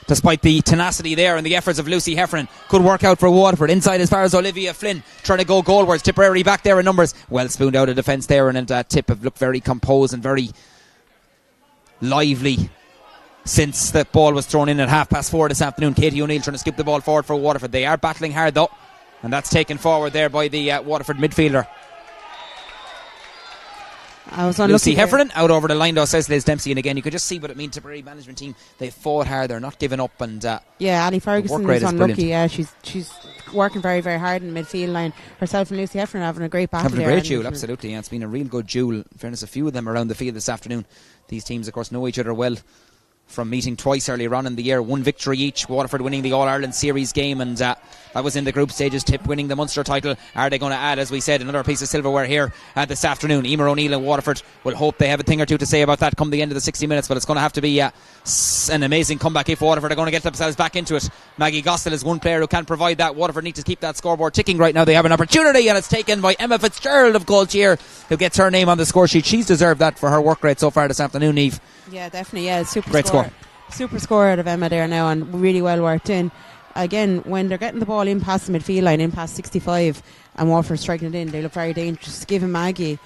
despite the tenacity there and the efforts of Lucy Heffernan. Could work out for Waterford. Inside as far as Olivia Flynn, trying to go goalwards. Tipperary back there in numbers, well spooned out of defence there, and Tip have looked very composed and very lively since the ball was thrown in at 4:30 this afternoon. Katie O'Neill trying to skip the ball forward for Waterford. They are battling hard though, and that's taken forward there by the Waterford midfielder. Lucy Heffernan out over the line though, says Liz Dempsey, and again you could just see what it means. Tipperary management team, they fought hard, they're not giving up, and Ali Ferguson is unlucky. Yeah, she's working very, very hard in the midfield line. Herself and Lucy Heffernan having a great battle having a great duel, absolutely. Yeah, it's been a real good duel. In fairness, a few of them around the field this afternoon. These teams of course know each other well from meeting twice earlier on in the year. One victory each. Waterford winning the All-Ireland Series game, and that was in the group stages. Tip winning the Munster title. Are they going to add, as we said, another piece of silverware here this afternoon? Emer O'Neill and Waterford will hope they have a thing or two to say about that come the end of the 60 minutes, but it's going to have to be an amazing comeback if Waterford are going to get themselves back into it. Maggie Gostill is one player who can provide that. Waterford need to keep that scoreboard ticking right now. They have an opportunity, and it's taken by Emma Fitzgerald of Gaultier, who gets her name on the score sheet. She's deserved that for her work rate so far this afternoon, Niamh. Yeah, definitely. Yeah, great score. Super score out of Emma there now, and really well worked in. Again, when they're getting the ball in past the midfield line, in past 65, and Waterford striking it in, they look very dangerous, giving Maggie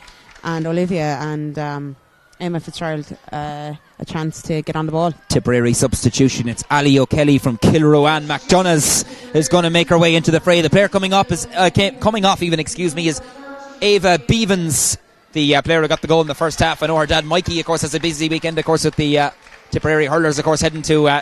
and Olivia and Emma Fitzgerald a chance to get on the ball. Tipperary substitution. It's Ali O'Kelly from Kilrowan. McDonough's is going to make her way into the fray. The player coming off is is Ava Beavens, the player who got the goal in the first half. I know her dad Mikey, of course, has a busy weekend, of course, with the Tipperary hurlers, of course, heading to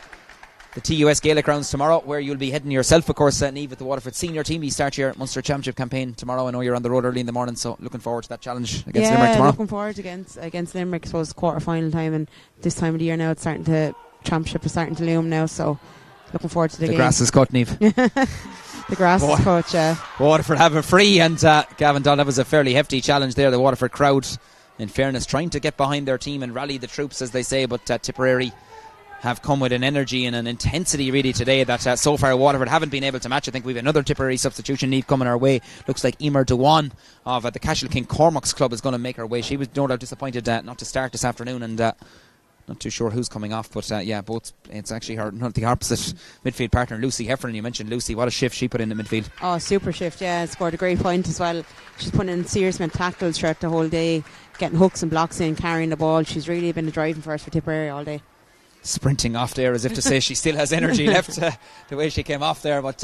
the TUS Gaelic Grounds tomorrow, where you'll be heading yourself, of course, Niamh, with the Waterford senior team. You start your Munster Championship campaign tomorrow. I know you're on the road early in the morning, so looking forward to that challenge against Limerick tomorrow. Looking forward against Limerick. I suppose quarter-final time, and this time of the year now, Championship is starting to loom now, so looking forward to the game. The grass is cut, Niamh. The grass is cut, yeah. Waterford have a free, and Gavin Dunn, that was a fairly hefty challenge there. The Waterford crowd, in fairness, trying to get behind their team and rally the troops, as they say, but Tipperary have come with an energy and an intensity really today that so far Waterford haven't been able to match. I think we've another Tipperary substitution need coming our way. Looks like Emer Dewan of the Cashel King Cormac's club is going to make her way. She was no doubt disappointed not to start this afternoon, and not too sure who's coming off, but both. It's actually her, not the opposite midfield partner, Lucy Heffernan. You mentioned Lucy, what a shift she put in the midfield. Oh, super shift, yeah. Scored a great point as well. She's putting in serious tackles throughout the whole day, getting hooks and blocks in, carrying the ball. She's really been a driving force for Tipperary all day. Sprinting off there as if to say she still has energy left, the way she came off there. But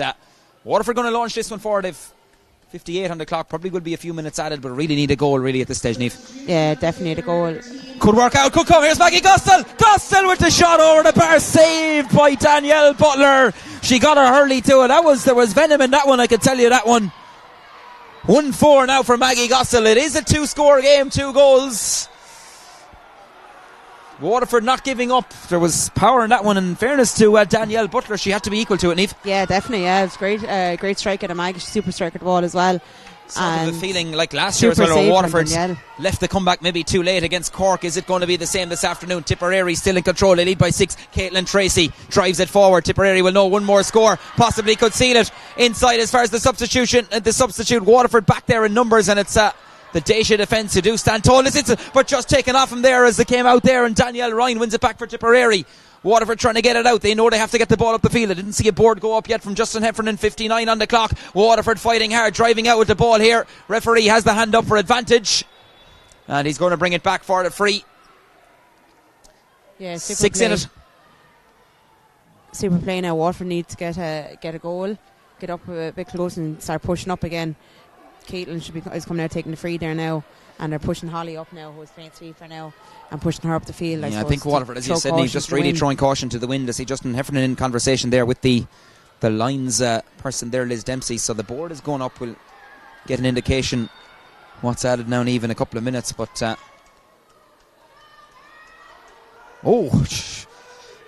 Waterford going to launch this one forward. If 58 on the clock, probably will be a few minutes added, but really need a goal really at this stage, Niamh. Yeah, definitely need a goal. Could work out, could come. Here's Maggie Gostill. Gostill with the shot over the bar, saved by Danielle Butler. She got her hurley to it. There was venom in that one, I can tell you that one. 1-4 now for Maggie Gostill. It is a 2-score game, 2 goals. Waterford not giving up. There was power in that one. In fairness to Danielle Butler, she had to be equal to it, Niamh. Yeah, definitely. Yeah, it's great. Great strike at a Mag. Super strike at the ball as well. Sort of a feeling like last year as well, where Waterford left the comeback maybe too late against Cork. Is it going to be the same this afternoon? Tipperary still in control. They lead by 6. Caitlin Tracy drives it forward. Tipperary will know one more score. Possibly could seal it. Inside as far as the substitute. Waterford back there in numbers, and it's the Dacia defence who do stand tall, but just taken off from there as they came out there, and Danielle Ryan wins it back for Tipperary. Waterford trying to get it out. They know they have to get the ball up the field. I didn't see a board go up yet from Justin Heffernan. 59 on the clock. Waterford fighting hard, driving out with the ball here. Referee has the hand up for advantage, and he's going to bring it back for the free. Yeah, 6 in it. Super play now. Waterford need to get a goal, get up a bit close and start pushing up again. Caitlin is coming out taking the free there now, and they're pushing Holly up now, who's playing sweeper now, and pushing her up the field. I think Waterford, as you said, Niamh, just really throwing caution to the wind. I see Justin Heffernan in conversation there with the lines person there, Liz Dempsey. So the board is going up. We'll get an indication what's added now, Niamh, in a couple of minutes. But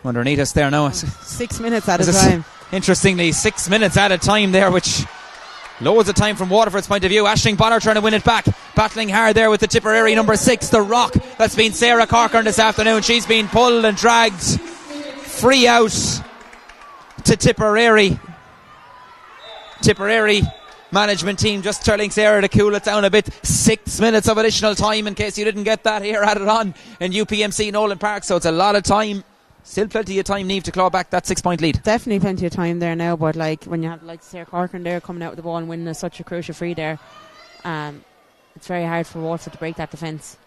underneath us there now. 6 minutes at a time. Interestingly, 6 minutes at a time there, which loads of time from Waterford's point of view. Aisling Bonner trying to win it back. Battling hard there with the Tipperary number 6, the Rock. That's been Sarah Corcoran this afternoon. She's been pulled and dragged free out to Tipperary. Tipperary management team just telling Sarah to cool it down a bit. 6 minutes of additional time, in case you didn't get that, here added on in UPMC Nolan Park. So it's a lot of time. Still plenty of time, Niamh, to claw back that 6-point lead. Definitely plenty of time there now, but like when you have like Sarah Corcoran there coming out with the ball and winning such a crucial free there, it's very hard for Waterford to break that defence.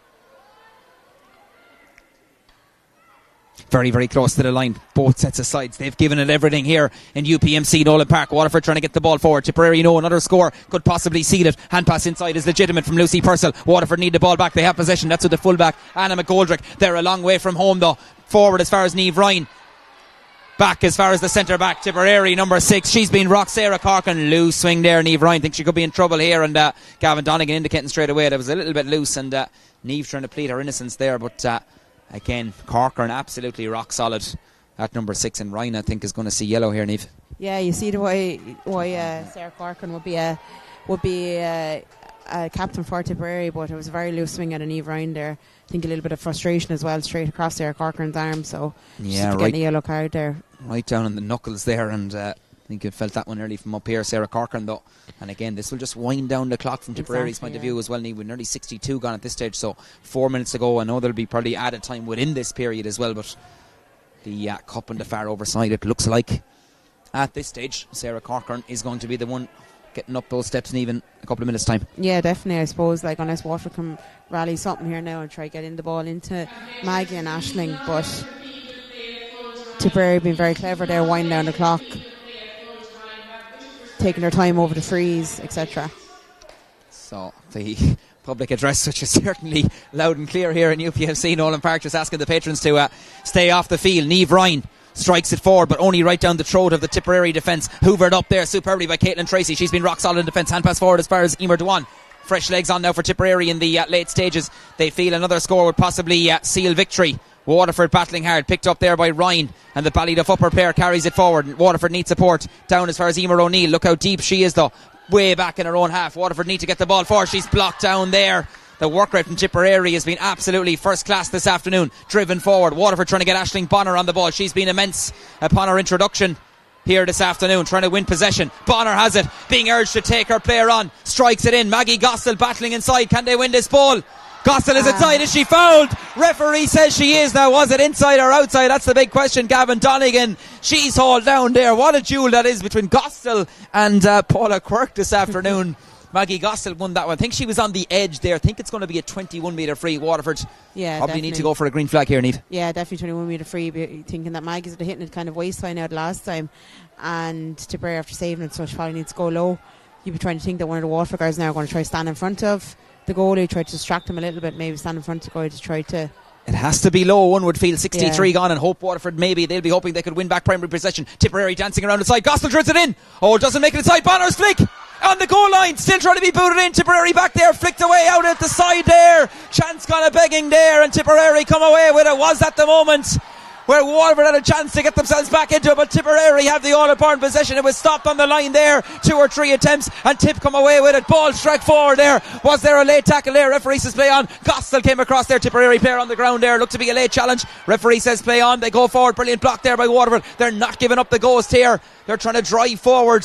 Very, very close to the line. Both sets of sides. They've given it everything here in UPMC Nolan Park. Waterford trying to get the ball forward. Tipperary another score could possibly seal it. Hand pass inside is legitimate from Lucy Purcell. Waterford need the ball back. They have possession. That's with the fullback, Anna McGoldrick. They're a long way from home though. Forward as far as Niamh Ryan. Back as far as the centre back, Tipperary number 6. She's been rocked. Sarah Corcoran, loose swing there. Niamh Ryan thinks she could be in trouble here, and Gavin Donegan indicating straight away that was a little bit loose, and Niamh trying to plead her innocence there, but again, Corcoran absolutely rock solid at number 6, and Ryan I think is going to see yellow here, Niamh. Yeah, you see the way Sarah Corcoran would be a captain for Tipperary, but it was a very loose swing at Niamh Ryan there. I think a little bit of frustration as well, straight across Sarah Corcoran's arm, so yeah, right, getting a yellow card there. Right down on the knuckles there, and I think you felt that one early from up here, Sarah Corcoran though. And again, this will just wind down the clock from Tipperary's point of view as well. With nearly 62 gone at this stage, so 4 minutes to go. I know there'll be probably added time within this period as well, but the cup on the far over side, it looks like at this stage Sarah Corcoran is going to be the one getting up those steps in even a couple of minutes time. Yeah, definitely. I suppose like unless Waterford can rally something here now and try getting the ball into Maggie and Aisling, but Tipperary being very clever there, winding down the clock, taking their time over the freeze, etc. So the public address, which is certainly loud and clear here in UPMC Nolan Park, just asking the patrons to stay off the field. Niamh Ryan strikes it forward, but only right down the throat of the Tipperary defence. Hoovered up there superbly by Caitlin Tracy. She's been rock solid in defence. Hand pass forward as far as Emer Dewan. Fresh legs on now for Tipperary in the late stages. They feel another score would possibly seal victory. Waterford battling hard, picked up there by Ryan, and the Ballyduff upper pair carries it forward. Waterford needs support down as far as Emer O'Neill. Look how deep she is though, way back in her own half. Waterford need to get the ball forward. She's blocked down there. The work rate from Tipperary has been absolutely first class this afternoon. Driven forward. Waterford trying to get Aisling Bonner on the ball. She's been immense upon her introduction here this afternoon, trying to win possession. Bonner has it, being urged to take her player on. Strikes it in. Maggie Gostill battling inside. Can they win this ball? Gostill is inside. Is she fouled? Referee says she is now. Was it inside or outside? That's the big question. Gavin Donegan, she's hauled down there. What a duel that is between Gostill and Paula Quirk this afternoon. Maggie Gostill won that one. I think she was on the edge there. I think it's going to be a 21 metre free. Waterford probably need to go for a green flag here, Niamh. Yeah, definitely 21 metre free. Thinking that Maggie's hitting it kind of waistline out last time, and Tipperary after saving it, so she probably needs to go low. You'd be trying to think that one of the Waterford guys now are going to try to stand in front of the goalie, try to distract him a little bit, maybe stand in front of the goalie to try to... It has to be low. One would feel 63 gone and hope Waterford maybe they'll be hoping they could win back primary possession. Tipperary dancing around the side. Gostill throws it in. Oh, doesn't make it inside. Bonner's flick. on the goal line, still trying to be booted in. Tipperary back there, flicked away out at the side there. Chance kind of begging there, and Tipperary come away with it. Was that the moment where Waterford had a chance to get themselves back into it, but Tipperary have the all-important possession. It was stopped on the line there, 2 or 3 attempts, and Tip come away with it. Ball struck forward there. Was there a late tackle there? Referee says play on. Gostel came across there. Tipperary player on the ground there. Looked to be a late challenge. Referee says play on. They go forward. Brilliant block there by Waterford. They're not giving up the ghost here. They're trying to drive forward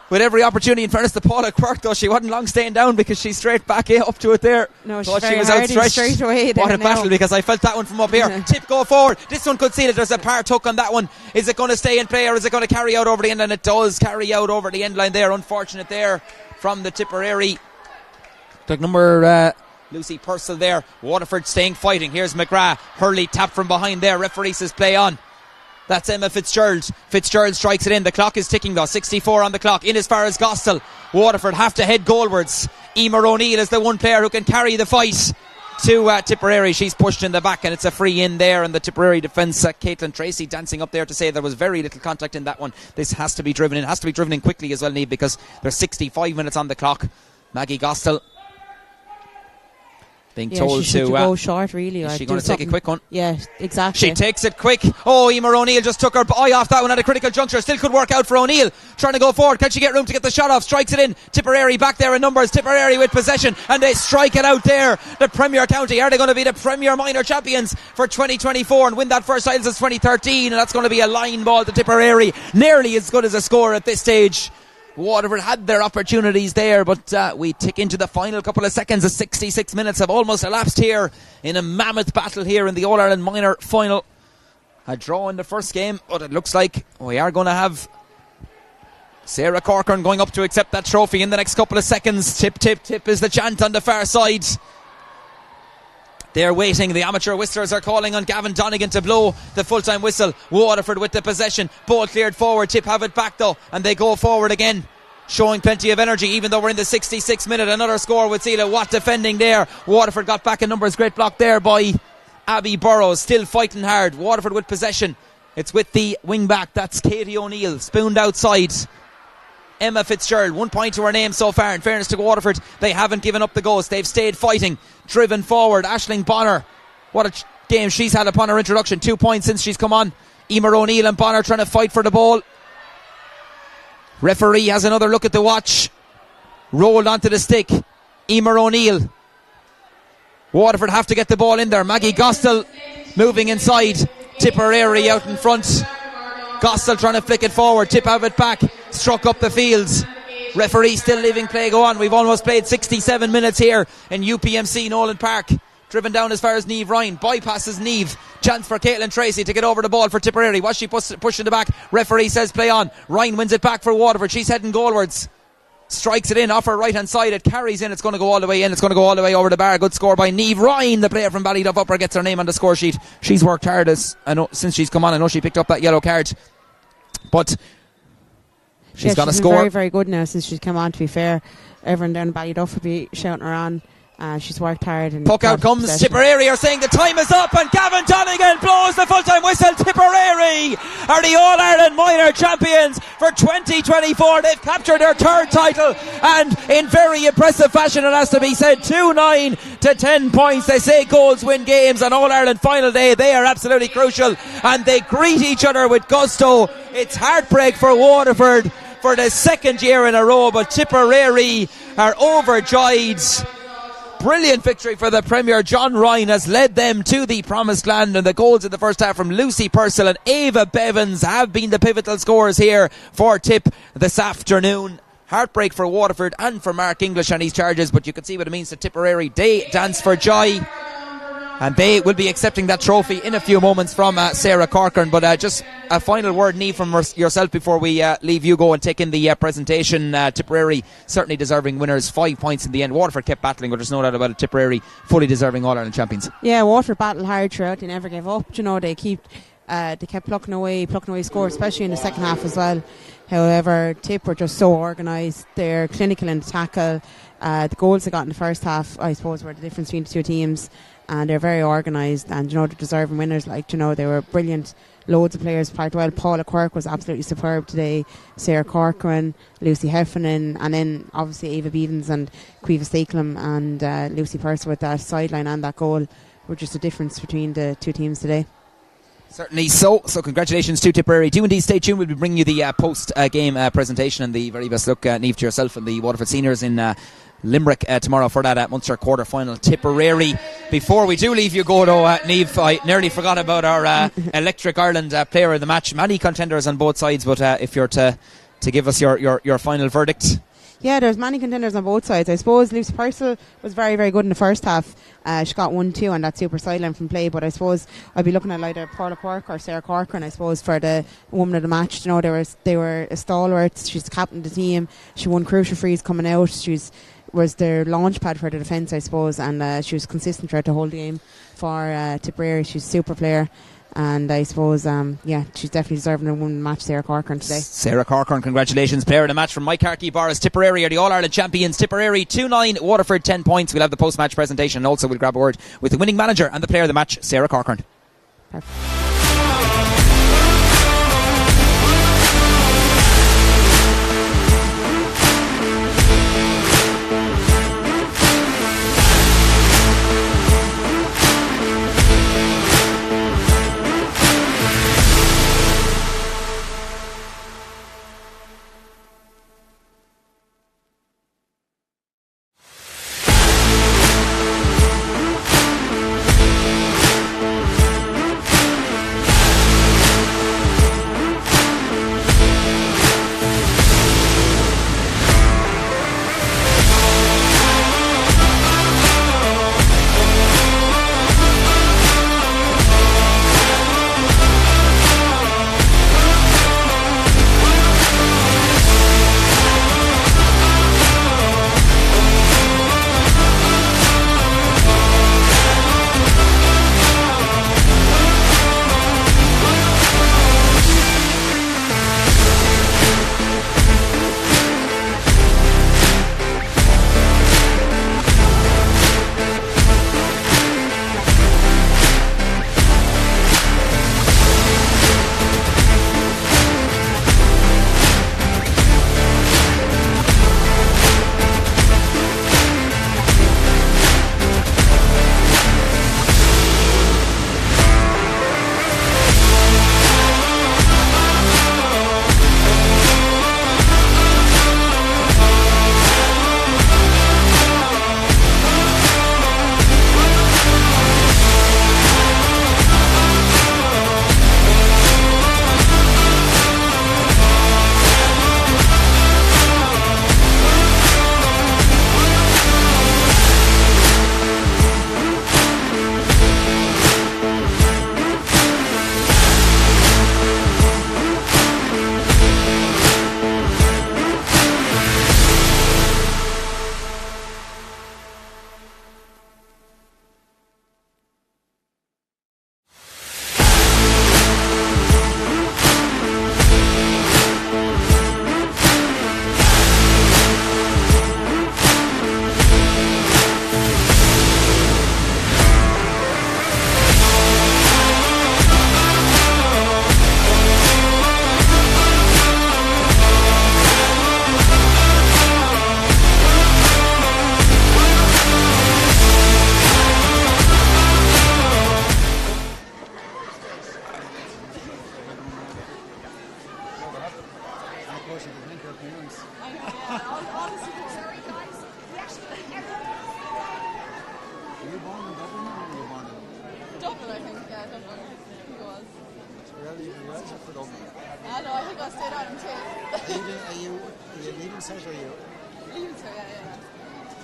with every opportunity. In fairness to Paula Quirk, though, she wasn't long staying down because she's straight back up to it there. No, thought she was hardy outstretched. Straight away what a battle, because I felt that one from up here. Tip go forward. This one could see that there's a part hook on that one. Is it going to stay in play, or is it going to carry out over the end? And it does carry out over the end line there. Unfortunate there from the Tipperary. Took number Lucy Purcell there. Waterford staying fighting. Here's McGrath. Hurley tap from behind there. Referee says play on. That's Emma Fitzgerald. Fitzgerald strikes it in. The clock is ticking though. 64 on the clock. In as far as Gostel. Waterford have to head goalwards. Emer O'Neill is the one player who can carry the fight to Tipperary. She's pushed in the back, and it's a free in there. And the Tipperary defence, Caitlin Tracy dancing up there to say there was very little contact in that one. This has to be driven in. Has to be driven in quickly as well, Niamh, because there's 65 minutes on the clock. Maggie Gostel being told she should to go short, really. is she going to take a quick one? Yeah, exactly. She takes it quick. Oh, Emer O'Neill just took her eye off that one at a critical juncture. Still could work out for O'Neill. Trying to go forward. Can she get room to get the shot off? Strikes it in. Tipperary back there in numbers. Tipperary with possession, and they strike it out there. The Premier County, are they going to be the Premier Minor champions for 2024 and win that first title since 2013? And that's going to be a line ball to Tipperary. Nearly as good as a score at this stage. Waterford had their opportunities there, but we tick into the final couple of seconds. The 66 minutes have almost elapsed here in a mammoth battle here in the All-Ireland Minor final. A draw in the first game, but it looks like we are going to have Sarah Corcoran going up to accept that trophy in the next couple of seconds. Tip, tip, tip is the chant on the far side. They're waiting. The amateur whistlers are calling on Gavin Donegan to blow the full-time whistle. Waterford with the possession. Ball cleared forward. Tip have it back though, and they go forward again, showing plenty of energy, even though we're in the 66th minute. Another score with Sela Watt defending there. Waterford got back in numbers. Great block there by Abby Burrows. Still fighting hard. Waterford with possession. It's with the wing back. That's Katie O'Neill. Spooned outside. Emma Fitzgerald, 1 point to her name so far. In fairness to Waterford, they haven't given up the ghost. They've stayed fighting. Driven forward. Aisling Bonner, what a game she's had upon her introduction. 2 points since she's come on. Emer O'Neill and Bonner trying to fight for the ball. Referee has another look at the watch. Rolled onto the stick. Emer O'Neill. Waterford have to get the ball in there. Maggie Gostel moving inside. Tipperary out in front. Gostel trying to flick it forward. Tip have it back. Struck up the fields. Referee still leaving play go on. We've almost played 67 minutes here in UPMC Nolan Park. Driven down as far as Niamh Ryan. Bypasses Niamh. Chance for Caitlin Tracy to get over the ball for Tipperary. Was she pushing the back? Referee says play on. Ryan wins it back for Waterford. She's heading goalwards. Strikes it in off her right hand side. It carries in. It's going to go all the way in. It's going to go all the way over the bar. Good score by Niamh Ryan, the player from Ballyduff Upper, gets her name on the score sheet. She's worked hard since she's come on. I know she picked up that yellow card, but she's got a score. Very, very good now since she's come on, to be fair. Everyone down in Ballyduff will be shouting her on. She's worked hard. And puck out comes. Tipperary are saying the time is up, and Gavin Donegan blows the full-time whistle. Tipperary are the All-Ireland Minor champions for 2024. They've captured their third title, and in very impressive fashion, it has to be said. 2-9 to 10 points. They say goals win games on All-Ireland final day. They are absolutely crucial, and they greet each other with gusto. It's heartbreak for Waterford for the second year in a row, but Tipperary are overjoyed. Brilliant victory for the Premier. John Ryan has led them to the promised land, and the goals in the first half from Lucy Purcell and Ava Bevins have been the pivotal scores here for Tip this afternoon. Heartbreak for Waterford and for Mark English and his charges, but you can see what it means to Tipperary. They dance for joy, and they will be accepting that trophy in a few moments from Sarah Corcoran. But just a final word, Niamh, from yourself before we leave you go and take in the presentation. Tipperary certainly deserving winners, 5 points in the end. Waterford kept battling, but there's no doubt about it. Tipperary fully deserving All-Ireland champions. Yeah, Waterford battled hard throughout. They never gave up. You know, they kept plucking away scores, especially in the second half as well. However, Tip were just so organised. They're clinical in the tackle. The goals they got in the first half, I suppose, were the difference between the two teams. And they're very organised, and you know, they're deserving winners. Like, you know, they were brilliant loads of players played well. Paula Quirk was absolutely superb today. Sarah Corcoran, Lucy Heffernan, and then obviously Ava Beavens and Quiva Stakelum and Lucy Purser with that sideline and that goal were just a difference between the two teams today. Certainly so. So congratulations to Tipperary. Do indeed stay tuned. We'll be bringing you the post-game presentation, and the very best luck, Niamh, to yourself and the Waterford seniors in Limerick tomorrow for that Munster quarter-final. Tipperary. Before we do leave you go though, Niamh, I nearly forgot about our Electric Ireland player of the match. Many contenders on both sides, but if you're to give us your final verdict. Yeah, there's many contenders on both sides. I suppose Lucy Purcell was very, very good in the first half. She got 1-2 on that super sideline from play, but I suppose I'd be looking at either Paula Quirk or Sarah Corcoran, I suppose, for the woman of the match. You know, they were a stalwart. She's the captain of the team. She won crucial frees coming out. Was their launch pad for the defence, I suppose, and she was consistent throughout the whole game for Tipperary. She's a super player. And I suppose, she's definitely deserving of one match, Sarah Corcoran, today. Sarah Corcoran, congratulations. Player of the match from Mike Harkey Boris. Tipperary are the All-Ireland champions. Tipperary 2-9, Waterford 10 points. We'll have the post-match presentation, and also we'll grab a word with the winning manager and the player of the match, Sarah Corcoran. Perfect. Dublin, I think. Yeah, Dublin. I think it was. Really, you guys are for Dublin. I know, I think I stayed on until. Are you leaving set or are you? Leaving, so yeah.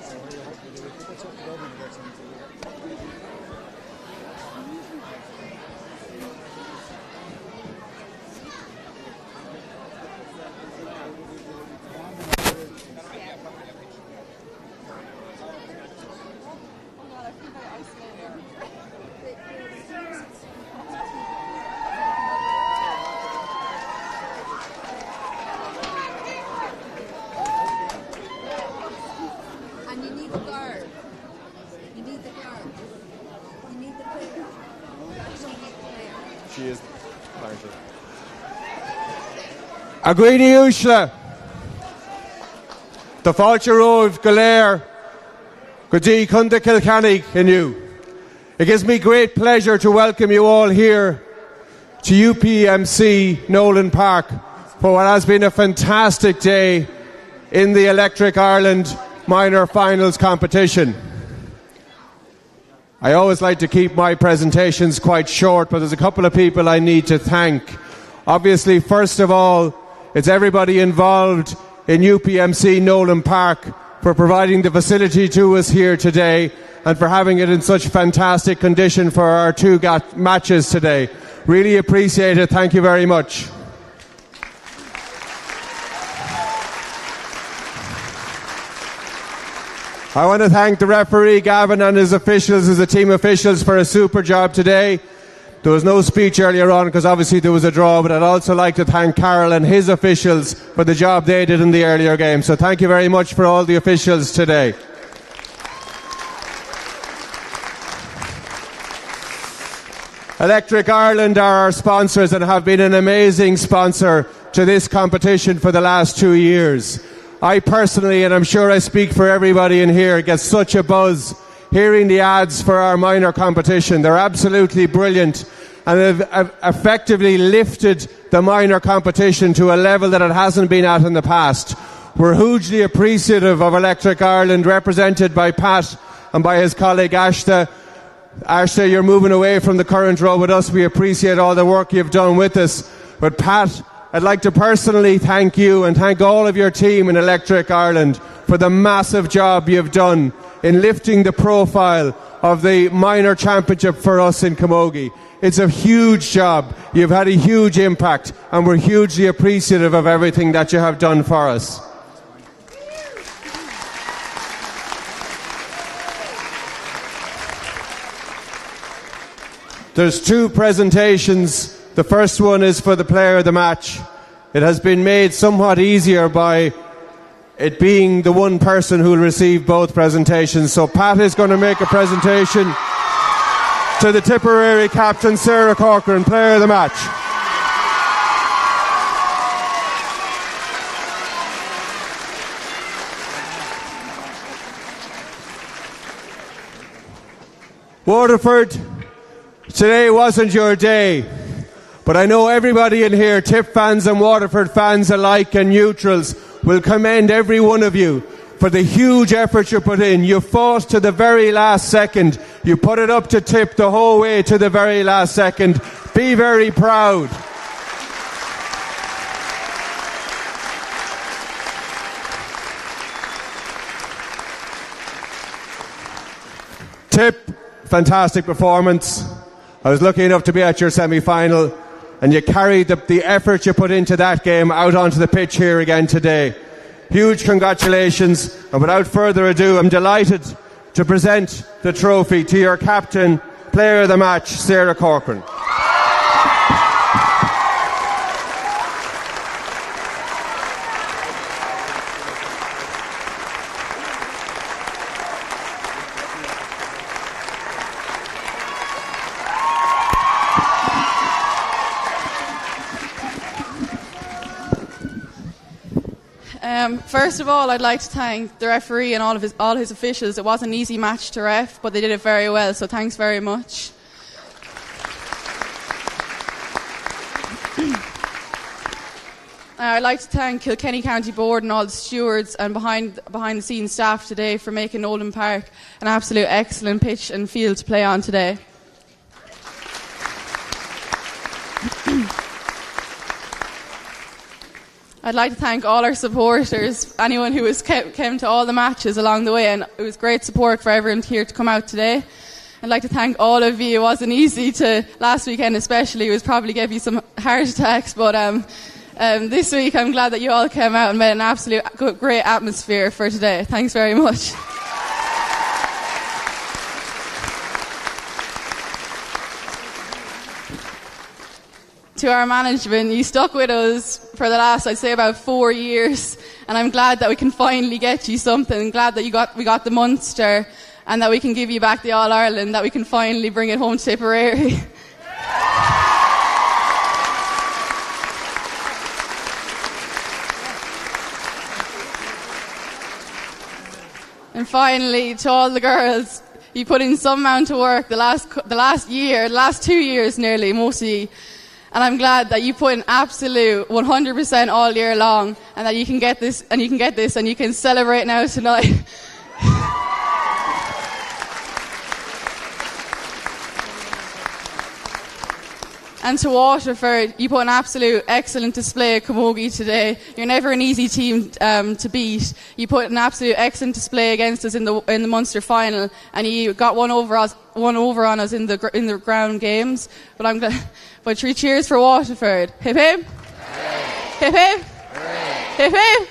So are you hoping to pick up to Dublin and get something? And you need the guard. You need the guard. You need the player. You actually need the player. She is. Right. Aguini Ushla, the Fáilte Road Galéir, Gudi Kunda Kilkenny in you. It gives me great pleasure to welcome you all here to UPMC Nolan Park for what has been a fantastic day in the Electric Ireland Minor Finals competition. I always like to keep my presentations quite short, but there's a couple of people I need to thank. Obviously, first of all, it's everybody involved in UPMC Nolan Park for providing the facility to us here today and for having it in such fantastic condition for our two matches today. Really appreciate it. Thank you very much. I want to thank the referee, Gavin, and his officials, as a team officials, for a super job today. There was no speech earlier on because obviously there was a draw, but I'd also like to thank Carol and his officials for the job they did in the earlier game. So thank you very much for all the officials today. Electric Ireland are our sponsors and have been an amazing sponsor to this competition for the last 2 years. I personally, and I'm sure I speak for everybody in here, get such a buzz hearing the ads for our minor competition. They're absolutely brilliant and have effectively lifted the minor competition to a level that it hasn't been at in the past. We're hugely appreciative of Electric Ireland, represented by Pat and by his colleague Ashta. Ashta, you're moving away from the current role with us. We appreciate all the work you've done with us. But Pat, I'd like to personally thank you and thank all of your team in Electric Ireland for the massive job you've done in lifting the profile of the minor championship for us in Camogie. It's a huge job. You've had a huge impact, and we're hugely appreciative of everything that you have done for us. There's two presentations. The first one is for the player of the match. It has been made somewhat easier by it being the one person who will receive both presentations. So Pat is going to make a presentation to the Tipperary captain, Sarah Corcoran, player of the match. Waterford, today wasn't your day, but I know everybody in here, Tip fans and Waterford fans alike and neutrals, will commend every one of you for the huge effort you put in. You fought to the very last second. You put it up to Tip the whole way to the very last second. Be very proud. Tip, fantastic performance. I was lucky enough to be at your semi-final, and you carried the effort you put into that game out onto the pitch here again today. Huge congratulations, and without further ado, I'm delighted to present the trophy to your captain, player of the match, Sarah Corcoran. First of all, I'd like to thank the referee and all his officials. It wasn't an easy match to ref, but they did it very well, so thanks very much. I'd like to thank Kilkenny County Board and all the stewards and behind the scenes staff today for making Nolan Park an absolute excellent pitch and field to play on today. I'd like to thank all our supporters, anyone who came to all the matches along the way, and it was great support for everyone here to come out today. I'd like to thank all of you. It wasn't easy last weekend especially. It was probably gave you some heart attacks, but this week I'm glad that you all came out and made an absolute great atmosphere for today. Thanks very much. To our management, you stuck with us for the last, I'd say, about 4 years, and I'm glad that we can finally get you something. I'm glad that we got the Munster, and that we can give you back the All-Ireland, that we can finally bring it home to Tipperary. And finally, to all the girls, you put in some amount of work the last 2 years nearly, mostly. And I'm glad that you put in absolute 100% all year long, and that you can get this, and you can celebrate now tonight. And to Waterford, you put an absolute excellent display of camogie today. You're never an easy team to beat. You put an absolute excellent display against us in the Munster final, and you got one over on us in the ground games. But I'm glad. But 3 cheers for Waterford! Hip hip! Hip hip! Hip hip!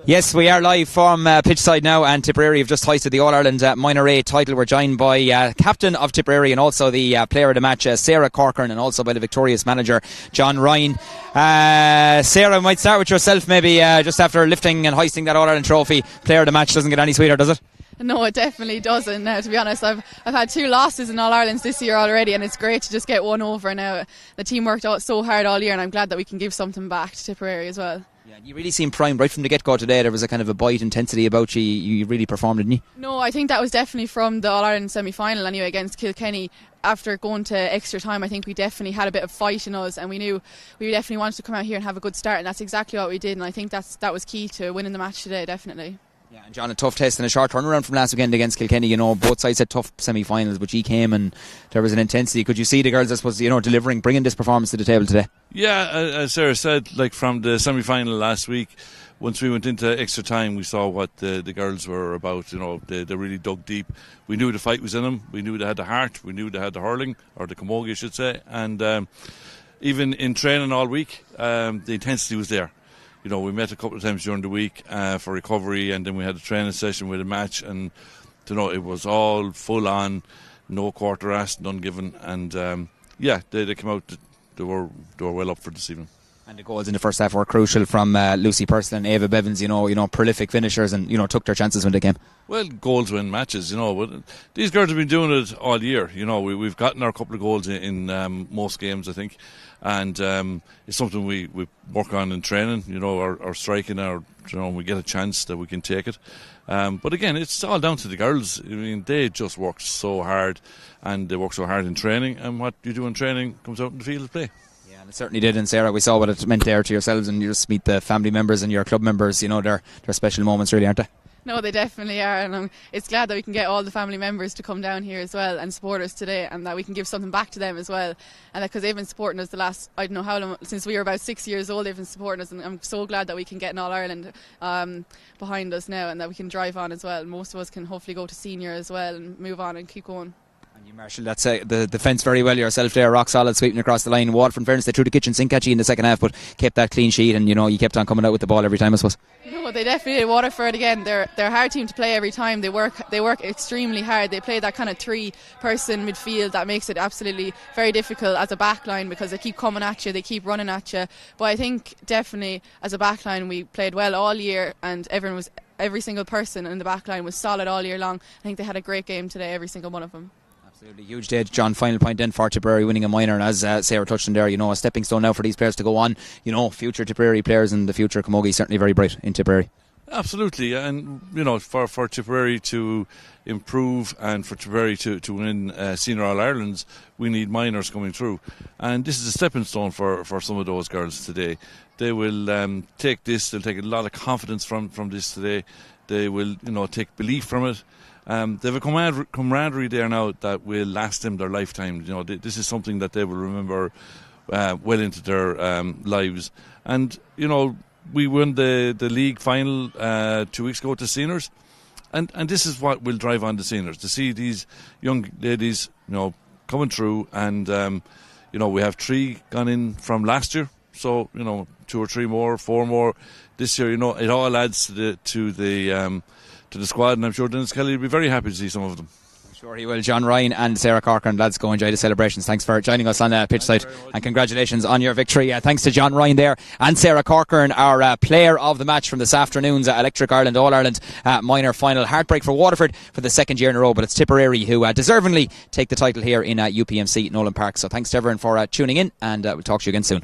Yes, we are live from pitchside now, and Tipperary have just hoisted the All-Ireland Minor A title. We're joined by captain of Tipperary and also the player of the match, Sarah Corcoran, and also by the victorious manager, John Ryan. Sarah, I might start with yourself maybe, just after lifting and hoisting that All-Ireland trophy. Player of the match doesn't get any sweeter, does it? No, it definitely doesn't. Now, to be honest, I've had 2 losses in All-Irelands this year already, and it's great to just get one over now. The team worked out so hard all year, and I'm glad that we can give something back to Tipperary as well. Yeah, you really seemed primed right from the get-go today. There was a kind of a bite intensity about you. You really performed, didn't you? No, I think that was definitely from the All-Ireland semi-final anyway against Kilkenny. After going to extra time, I think we definitely had a bit of fight in us, and we knew we definitely wanted to come out here and have a good start, and that's exactly what we did, and I think that was key to winning the match today, definitely. Yeah, and John, a tough test and a short turnaround from last weekend against Kilkenny. You know, both sides had tough semi-finals, but you came and there was an intensity. Could you see the girls, I suppose, bringing this performance to the table today? Yeah, as Sarah said, like from the semi-final last week, once we went into extra time, we saw what the girls were about. You know, they really dug deep. We knew the fight was in them. We knew they had the heart. We knew they had the hurling, or the camogie, I should say. And even in training all week, the intensity was there. You know, we met a couple of times during the week for recovery, and then we had a training session with a match, and you know, it was all full on, no quarter asked, none given, and they came out. They were well up for this evening. And the goals in the first half were crucial from Lucy Purcell and Ava Bevins. You know, prolific finishers, and took their chances when they came. Well, goals win matches. You know, but these girls have been doing it all year. You know, we've gotten our couple of goals in most games, I think, and it's something we work on in training. You know, our striking, when we get a chance that we can take it. But again, it's all down to the girls. I mean, they just work so hard, and they work so hard in training. And what you do in training comes out in the field of play. It certainly did, and Sarah, we saw what it meant there to yourselves, and you just meet the family members and your club members. You know, they're special moments, really, aren't they? No, they definitely are, and it's glad that we can get all the family members to come down here as well and support us today, and that we can give something back to them as well. And because they've been supporting us the last, I don't know how long, since we were about 6 years old, they've been supporting us, and I'm so glad that we can get an All-Ireland behind us now, and that we can drive on as well. Most of us can hopefully go to senior as well and move on and keep going. You marshalled the defence very well yourself there, rock solid, sweeping across the line. Waterford, in fairness, they threw the kitchen sink at you in the second half, but kept that clean sheet, and you kept on coming out with the ball every time, I suppose. No, they definitely did. Waterford, again, they're a hard team to play every time. They work extremely hard. They play that kind of 3-person midfield that makes it absolutely very difficult as a backline, because they keep coming at you, they keep running at you. But I think definitely as a backline we played well all year, and every single person in the backline was solid all year long. I think they had a great game today, every single one of them. Absolutely huge day, John. Final point then for Tipperary winning a minor, and as Sarah touched on there, a stepping stone now for these players to go on. Future Tipperary players and the future camogie certainly very bright in Tipperary. Absolutely, and for Tipperary to improve and for Tipperary to win Senior All-Irelands, we need minors coming through, and this is a stepping stone for some of those girls today. They will take this, they'll take a lot of confidence from this today. They will take belief from it. They have a camaraderie there now that will last them their lifetime. This is something that they will remember well into their lives. And we won the league final 2 weeks ago to seniors, and this is what will drive on the seniors, to see these young ladies coming through. And we have 3 gone in from last year, so 2 or 3 more, 4 more this year. It all adds to the squad, and I'm sure Dennis Kelly will be very happy to see some of them. I'm sure he will. John Ryan and Sarah Corcoran, lads, go enjoy the celebrations. Thanks for joining us on pitchside, and congratulations on your victory. Thanks to John Ryan there and Sarah Corcoran, our player of the match from this afternoon's Electric Ireland All-Ireland minor final. Heartbreak for Waterford for the second year in a row, but it's Tipperary who deservingly take the title here in UPMC Nolan Park. So thanks to everyone for tuning in, and we'll talk to you again soon.